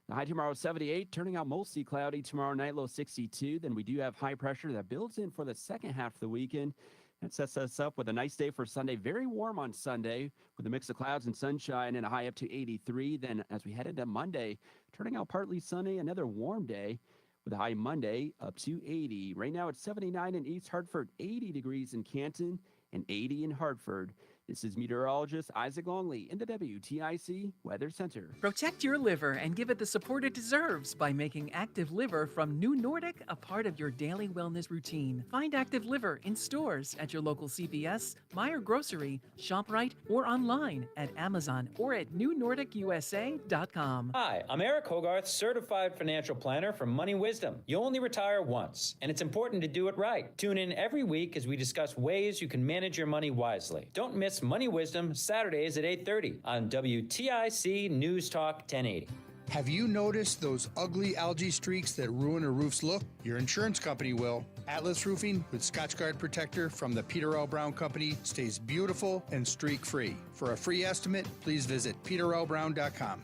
The high tomorrow is 78, turning out mostly cloudy tomorrow night, low 62. Then we do have high pressure that builds in for the second half of the weekend. That sets us up with a nice day for Sunday. Very warm on Sunday with a mix of clouds and sunshine and a high up to 83. Then as we head into Monday, turning out partly sunny, another warm day with a high Monday up to 80. Right now it's 79 in East Hartford, 80 degrees in Canton, and 80 in Hartford. This is meteorologist Isaac Longley in the WTIC Weather Center. Protect your liver and give it the support it deserves by making Active Liver from New Nordic a part of your daily wellness routine. Find Active Liver in stores at your local CVS, Meijer Grocery, ShopRite, or online at Amazon or at newnordicusa.com. Hi, I'm Eric Hogarth, certified financial planner from Money Wisdom. You only retire once, and it's important to do it right. Tune in every week as we discuss ways you can manage your money wisely. Don't miss Money Wisdom Saturdays at 8:30 on WTIC News Talk 1080. Have you noticed those ugly algae streaks that ruin a roof's look? Your insurance company will. Atlas Roofing with Scotchgard Protector from the Peter L. Brown Company stays beautiful and streak-free. For a free estimate, please visit peterlbrown.com.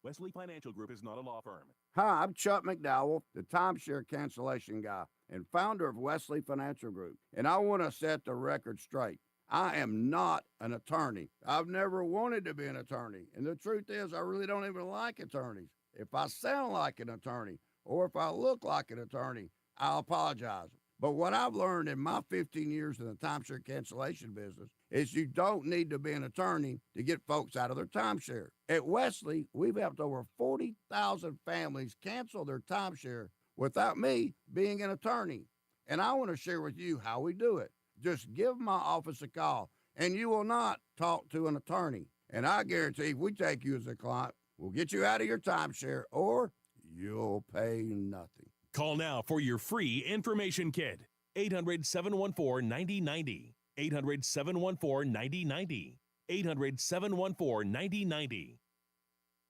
Wesley Financial Group is not a law firm. Hi, I'm Chuck McDowell, the timeshare cancellation guy and founder of Wesley Financial Group. And I want to set the record straight. I am not an attorney. I've never wanted to be an attorney. And the truth is, I really don't even like attorneys. If I sound like an attorney or if I look like an attorney, I'll apologize. But what I've learned in my 15 years in the timeshare cancellation business is you don't need to be an attorney to get folks out of their timeshare. At Wesley, we've helped over 40,000 families cancel their timeshare without me being an attorney. And I want to share with you how we do it. Just give my office a call, and you will not talk to an attorney. And I guarantee if we take you as a client, we'll get you out of your timeshare, or you'll pay nothing. Call now for your free information kit. 800-714-9090. 800-714-9090. 800-714-9090.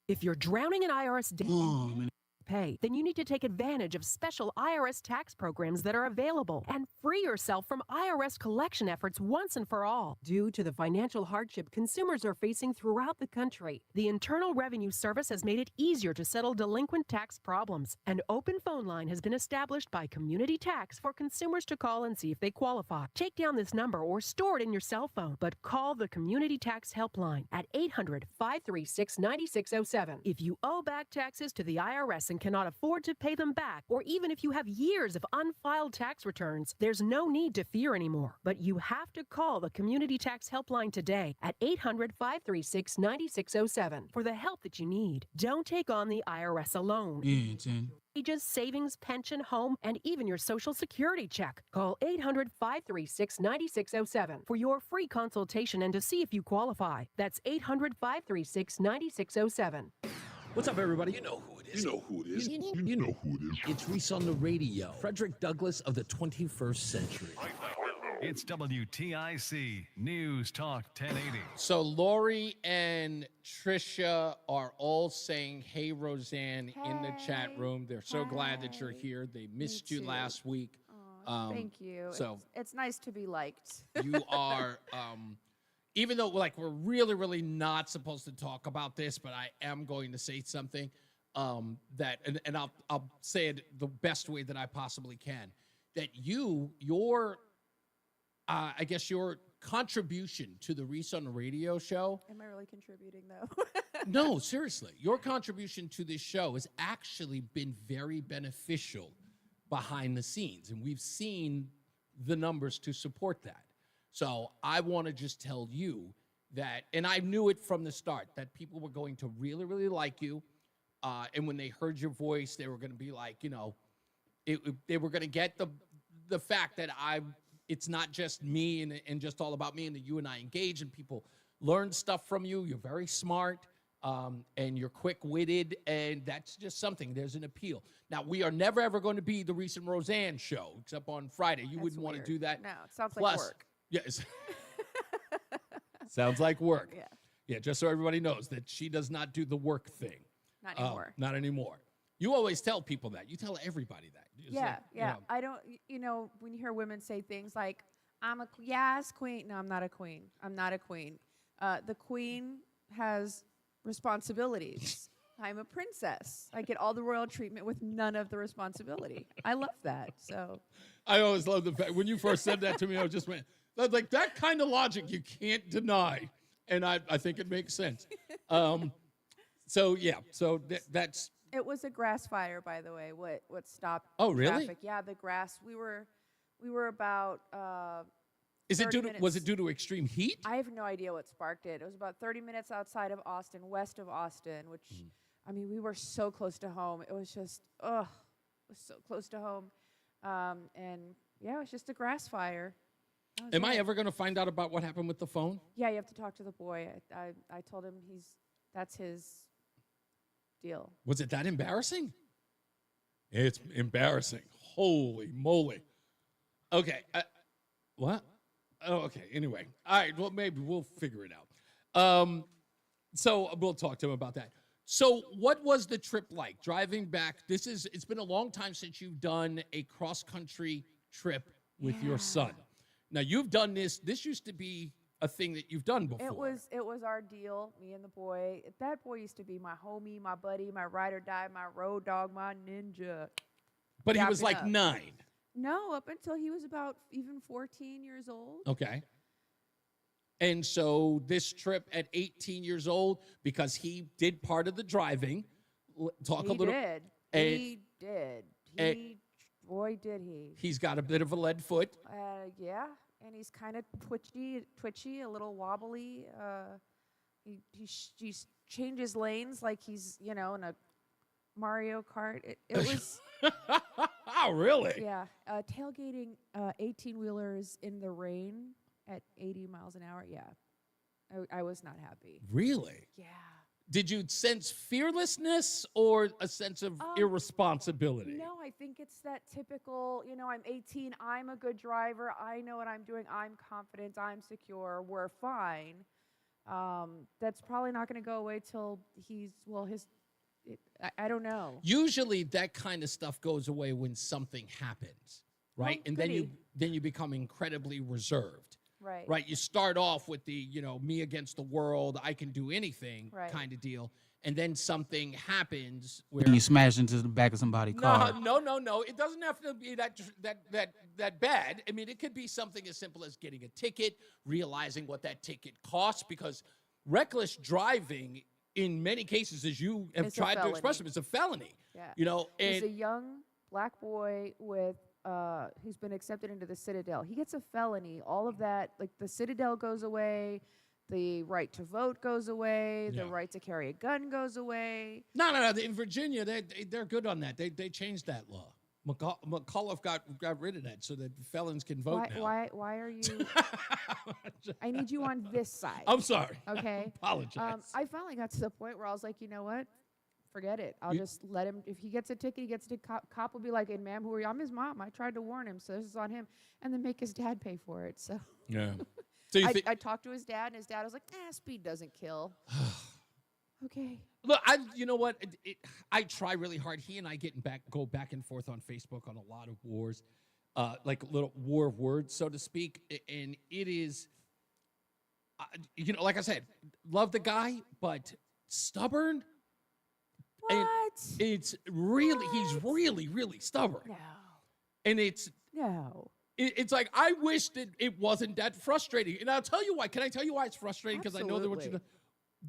If you're drowning in IRS debt, pay, then you need to take advantage of special IRS tax programs that are available and free yourself from IRS collection efforts once and for all. Due to the financial hardship consumers are facing throughout the country, the Internal Revenue Service has made it easier to settle delinquent tax problems. An open phone line has been established by Community Tax for consumers to call and see if they qualify. Take down this number or store it in your cell phone, but call the Community Tax Helpline at 800-536-9607. If you owe back taxes to the IRS and cannot afford to pay them back, or even if you have years of unfiled tax returns, there's no need to fear anymore. But you have to call the Community Tax Helpline today at 800-536-9607 for the help that you need. Don't take on the IRS alone. Wages, savings, pension, home, and even your Social Security check. Call 800-536-9607 for your free consultation and to see if you qualify. That's 800-536-9607. What's up, everybody? You know who it is. You know who it is. You know who it is. It's Reese on the Radio. Frederick Douglass of the 21st century. It's WTIC News Talk 1080. So Lori and Trisha are all saying, hey, Roseanne, in the chat room. They're so glad that you're here. They missed you last week. Thank you. So it's nice to be liked. you are, even though we're really, really not supposed to talk about this, but I am going to say something that, and I'll say it the best way that I possibly can, that your I guess your contribution to the Reese on the Radio show. Am I really contributing, though? No, seriously. Your contribution to this show has actually been very beneficial behind the scenes, and we've seen the numbers to support that. So I want to just tell you that, and I knew it from the start, that people were going to really, really like you, and when they heard your voice, they were going to be like, they were going to get the fact that it's not just me and just all about me, and that you and I engage and people learn stuff from you. You're very smart, and you're quick-witted, and that's just something. There's an appeal. Now, we are never, ever going to be the Reese and Roseanne show, except on Friday. You wouldn't want to do that. No, it sounds like work. Yes. Sounds like work. Yeah. Yeah, just so everybody knows that she does not do the work thing. Not anymore. Not anymore. You always tell people that. You tell everybody that. It's Yeah. like, I don't, when you hear women say things like, I'm a yes queen. No, I'm not a queen. I'm not a queen. The queen has responsibilities. I'm a princess. I get all the royal treatment with none of the responsibility. I love that. So I always love the fact, when you first said that to me, I was just went, like, that kind of logic you can't deny. And I think it makes sense. So that's. It was a grass fire, by the way. What stopped? Oh, really? Traffic. Yeah, the grass. We were about Is it 30 due to, minutes. was it due to extreme heat? I have no idea what sparked it. It was about 30 minutes outside of Austin, west of Austin, which, I mean, we were so close to home. It was just, it was so close to home. And yeah, it was just a grass fire. Am I ever going to find out about what happened with the phone? Yeah, you have to talk to the boy. I told him that's his deal. Was it that embarrassing? It's embarrassing. Holy moly. Okay. What? Oh, okay. Anyway. All right. Well, maybe we'll figure it out. So we'll talk to him about that. So what was the trip like? Driving back, it's been a long time since you've done a cross-country trip with your son. Now, you've done this. This used to be a thing that you've done before. It was our deal, me and the boy. That boy used to be my homie, my buddy, my ride or die, my road dog, my ninja. But he was Wrapping like up. 9. No, up until he was about even 14 years old. Okay. And so this trip at 18 years old, because he did part of the driving, talk a little. He did. Boy, did he. He's got a bit of a lead foot. Yeah, and he's kind of twitchy, a little wobbly. He changes lanes like he's, in a Mario Kart. It was. Oh, really? Yeah. Tailgating 18-wheelers in the rain at 80 miles an hour. Yeah. I was not happy. Really? Yeah. Did you sense fearlessness or a sense of irresponsibility? No, I think it's that typical, I'm 18, I'm a good driver, I know what I'm doing, I'm confident, I'm secure, we're fine. That's probably not going to go away till I don't know. Usually that kind of stuff goes away when something happens, right? And then you become incredibly reserved. Right. Right. You start off with the, me against the world, I can do anything kind of deal. And then something happens where you smash into the back of somebody's car. No. It doesn't have to be that bad. I mean, it could be something as simple as getting a ticket, realizing what that ticket costs, because reckless driving in many cases, as you have tried to express them, it's a felony. Yeah. He's a young black boy with who's been accepted into the Citadel. He gets a felony. All of that, like the Citadel goes away, the right to vote goes away, the right to carry a gun goes away. No. In Virginia, they're good on that. They changed that law. McAuliffe got rid of that so that felons can vote now. Why are you? I need you on this side. I'm sorry. Okay. Apologize. I finally got to the point where I was like, you know what? Forget it. I'll just let him. If he gets a ticket, he gets a ticket. Cop will be like, "Hey, ma'am, who are you?" I'm his mom. I tried to warn him, so this is on him. And then make his dad pay for it. So yeah. So I talked to his dad, and his dad was like, speed doesn't kill. Okay. Look, you know what? I try really hard. He and I go back and forth on Facebook on a lot of wars, like a little war of words, so to speak. And it is, like I said, love the guy, but stubborn. What? And it's really, he's really, really stubborn. No. And it's like, I wish that it wasn't that frustrating. And I'll tell you why. Can I tell you why it's frustrating? Because I know that what you do.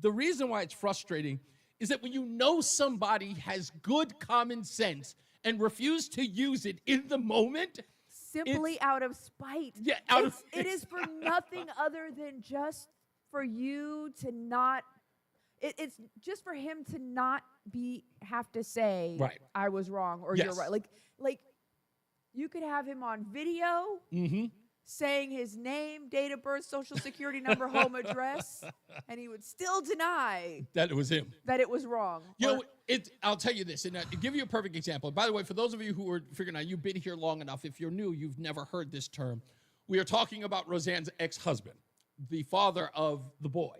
The reason why it's frustrating is that when you know somebody has good common sense and refuse to use it in the moment, simply out of spite. Yeah, it is for nothing other than just for you to not. It's just for him to not have to say, I was wrong or you're right. Like you could have him on video saying his name, date of birth, social security number, home address, and he would still deny that it was him. That it was wrong. I'll tell you this, and to give you a perfect example. By the way, for those of you who are figuring out, you've been here long enough. If you're new, you've never heard this term. We are talking about Roseanne's ex-husband, the father of the boy,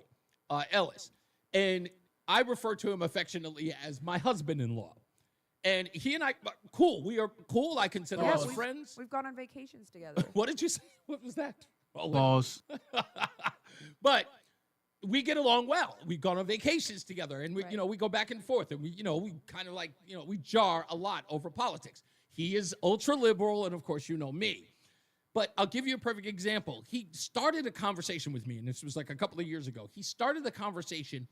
Ellis. And I refer to him affectionately as my husband-in-law. And he and I, cool. We are cool. I consider us friends. We've gone on vacations together. What did you say? What was that? Balls. But we get along well. We've gone on vacations together, and we go back and forth, and we kind of we jar a lot over politics. He is ultra liberal, and of course, you know me. But I'll give you a perfect example. He started a conversation with me, and this was like a couple of years ago. He started the conversation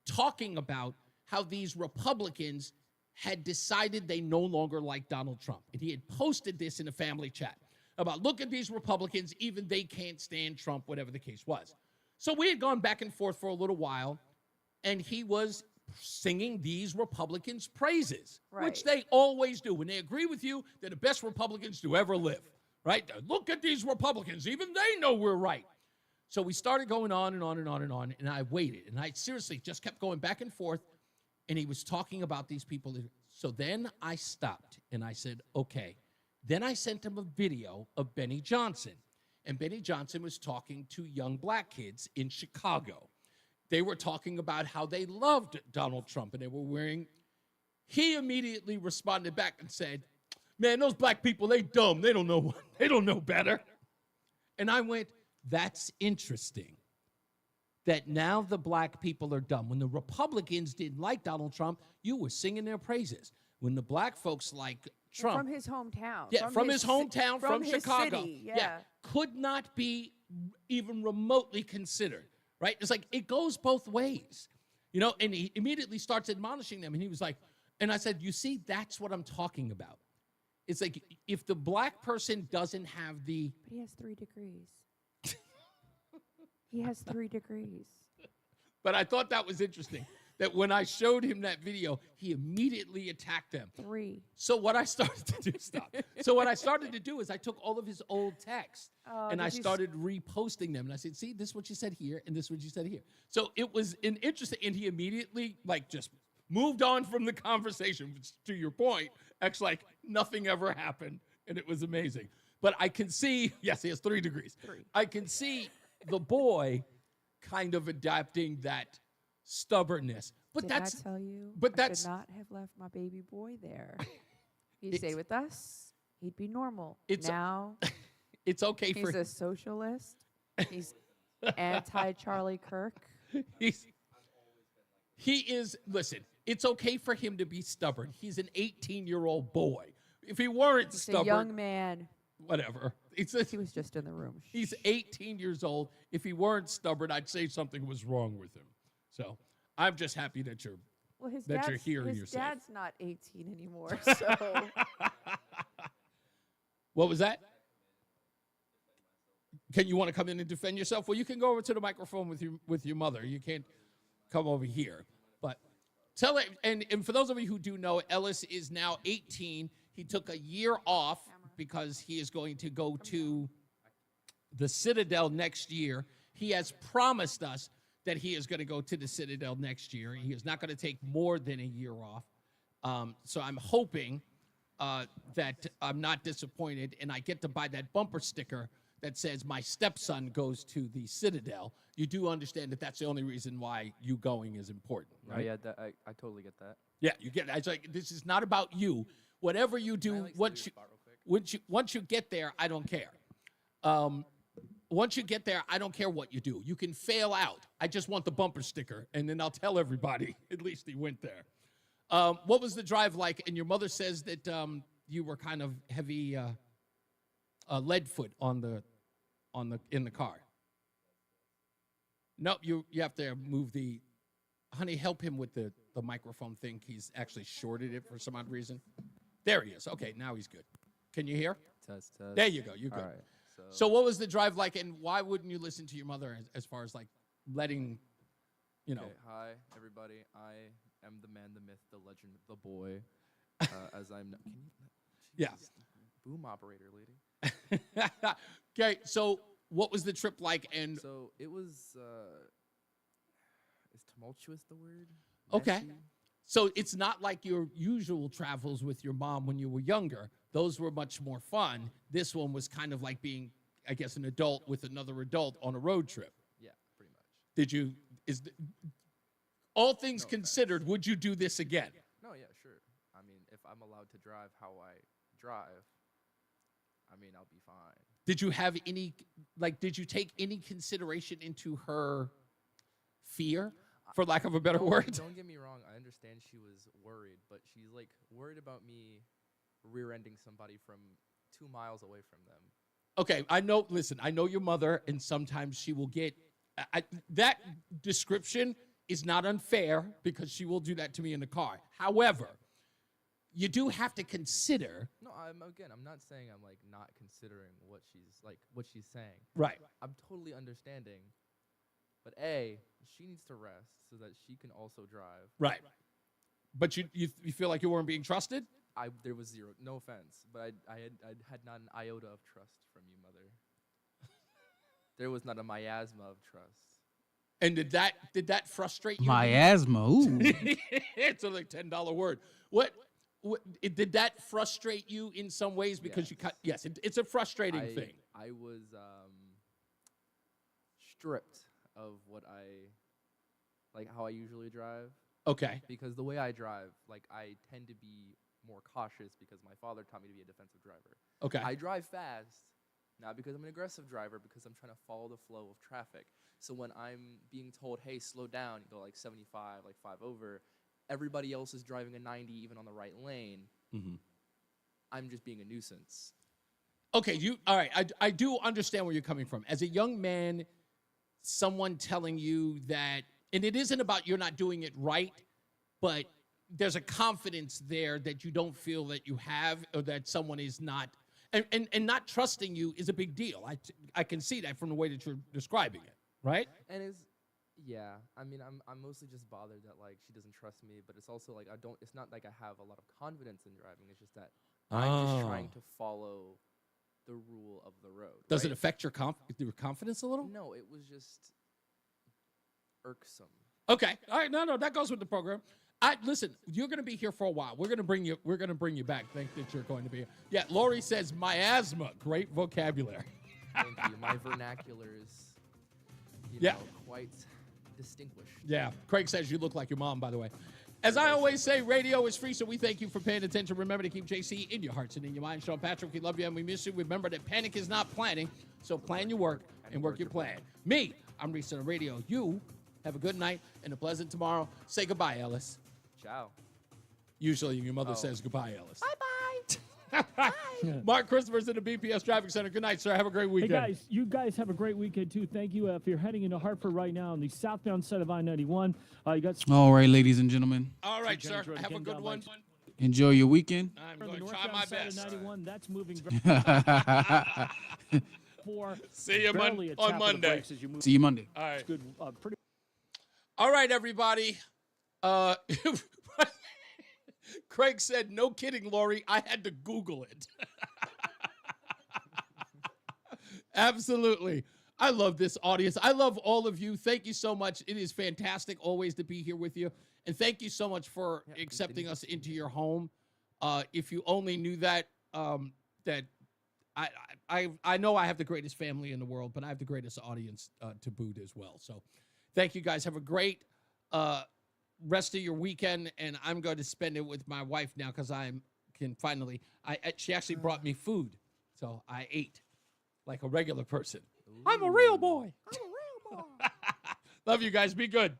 talking about how these Republicans had decided they no longer liked Donald Trump. And he had posted this in a family chat. about look at these Republicans, even they can't stand Trump, whatever the case was. So we had gone back and forth for a little while, and he was singing these Republicans' praises, which they always do. When they agree with you, they're the best Republicans to ever live, right? Look at these Republicans. Even they know we're right. So we started going on and on and on and on, and I waited. And I seriously just kept going back and forth, and he was talking about these people. So then I stopped, and I said, okay. Then I sent him a video of Benny Johnson, and Benny Johnson was talking to young black kids in Chicago. They were talking about how they loved Donald Trump, and they were wearing. He immediately responded back and said, man, those black people, they dumb. They don't know better. And I went, that's interesting that now the black people are dumb. When the Republicans didn't like Donald Trump, you were singing their praises. When the black folks like Trump. From his hometown. Yeah, from his hometown, from his Chicago. City, yeah. Could not be even remotely considered, right? It's like, it goes both ways, you know, and he immediately starts admonishing them. And he was like, and I said, you see, that's what I'm talking about. It's like, if the black person doesn't have the. But he has 3 degrees. He has 3 degrees. But I thought that was interesting, that when I showed him that video, he immediately attacked them. 3. So what I started to do, So what I started to do is I took all of his old texts and I started reposting them. And I said, see, this is what you said here, and this is what you said here. So it was an interesting, and he immediately, like, just moved on from the conversation, which, to your point, acts like nothing ever happened, and it was amazing. But I can see, yes, he has 3 degrees. 3. I can see the boy kind of adapting that stubbornness. But Did that's. I tell you? But I that's should not have left my baby boy there. He stayed with us. He'd be normal. Now it's okay he's for a socialist. He's anti-Charlie Kirk. He is. Listen, it's okay for him to be stubborn. He's an 18-year-old boy. If he weren't He's stubborn, a young man. Whatever. He was just in the room. He's 18 years old. If he weren't stubborn, I'd say something was wrong with him. So I'm just happy that you're here and you're his safe. dad's not 18 anymore. So What was that? Can you want to come in and defend yourself? Well, you can go over to the microphone with your mother. You can't come over here. But tell it, and for those of you who do know, Ellis is now 18. He took a year off because he is going to go to the Citadel next year. He has promised us that he is going to go to the Citadel next year. He is not going to take more than a year off. So I'm hoping that I'm not disappointed and I get to buy that bumper sticker that says my stepson goes to the Citadel. You do understand that that's the only reason why you going is important, right? Oh, yeah, I totally get that. Yeah, you get it. It's like, this is not about you. Whatever you do, once you get there, I don't care. Once you get there, I don't care what you do. You can fail out. I just want the bumper sticker, and then I'll tell everybody, at least he went there. What was the drive like? And your mother says that you were kind of heavy lead foot in the car. No, you have to move the. Honey, help him with the microphone thing. He's actually shorted it for some odd reason. There he is. Okay, now he's good. Can you hear? Test. There you go. You're good. All right, so what was the drive like, and why wouldn't you listen to your mother as far as like letting, you know? Okay, hi, everybody. I am the man, the myth, the legend, the boy. As I'm. Can you? Yeah. Boom operator lady. Okay, so what was the trip like? And so it was. Is tumultuous the word? Okay. Messy? So it's not like your usual travels with your mom when you were younger. Those were much more fun. This one was kind of like being, I guess, an adult with another adult on a road trip. Yeah, pretty much. All things considered, would you do this again? No, yeah, sure. I mean, if I'm allowed to drive how I drive, I mean, I'll be fine. Did you have any, did you take any consideration into her fear, for lack of a better word? Don't get me wrong. I understand she was worried, but she's like worried about me rear-ending somebody from 2 miles away from them. Okay, I know your mother, and sometimes she will get, that description is not unfair because she will do that to me in the car. However, you do have to consider. No, I'm not saying I'm like not considering what she's saying. Right. I'm totally understanding. But A, she needs to rest so that she can also drive. Right. But you feel like you weren't being trusted? There was zero, no offense, but I had not an iota of trust from you, mother. There was not a miasma of trust. And did that frustrate you? Miasma. Ooh. It's a like $10 word. What did that frustrate you in some ways because you cut? Yes, it's a frustrating thing. I was stripped of what how I usually drive. Okay. Because the way I drive, I tend to be more cautious because my father taught me to be a defensive driver. Okay. I drive fast, not because I'm an aggressive driver, because I'm trying to follow the flow of traffic. So when I'm being told, hey, slow down, you go 75, 5 over, everybody else is driving a 90 even on the right lane. Mm-hmm. I'm just being a nuisance. Okay, all right. I do understand where you're coming from. As a young man, someone telling you that, and it isn't about you're not doing it right, but there's a confidence there that you don't feel that you have, or that someone is not, and not trusting you is a big deal. I can see that from the way that you're describing it, right? And I mean, I'm mostly just bothered that she doesn't trust me, but it's also it's not like I have a lot of confidence in driving. It's just that I'm just trying to follow the rule of the road. Does it affect your confidence a little? No, it was just irksome. Okay. All right. No, that goes with the program. Listen, you're going to be here for a while. We're going to bring you back. Thank that you're going to be here. Yeah, Lori says miasma. Great vocabulary. Thank you. My vernacular is, you know, quite distinguished. Yeah. Craig says you look like your mom, by the way. As I always say, radio is free, so we thank you for paying attention. Remember to keep JC in your hearts and in your mind. Sean Patrick, we love you and we miss you. Remember that panic is not planning, so plan your work and work your plan. Me, I'm Reese On The Radio. You have a good night and a pleasant tomorrow. Say goodbye, Ellis. Ciao. Usually your mother says goodbye, Ellis. Bye-bye. Mark Christopher's in the BPS Traffic Center. Good night, sir. Have a great weekend. Hey, guys, you guys have a great weekend, too. Thank you. If you're heading into Hartford right now on the southbound side of I-91, you got... All right, ladies and gentlemen. All right, sir. Have a good one. Enjoy your weekend. I'm going to try my best. 91, that's moving See you on Monday. See you Monday. All right. Good, All right, everybody. Craig said, no kidding, Lori. I had to Google it. Absolutely. I love this audience. I love all of you. Thank you so much. It is fantastic always to be here with you. And thank you so much for accepting us into your home. If you only knew that, that I know I have the greatest family in the world, but I have the greatest audience to boot as well. So thank you guys. Have a great rest of your weekend, and I'm going to spend it with my wife now because she actually brought me food, so I ate like a regular person. I'm a real boy. Love you guys. Be good.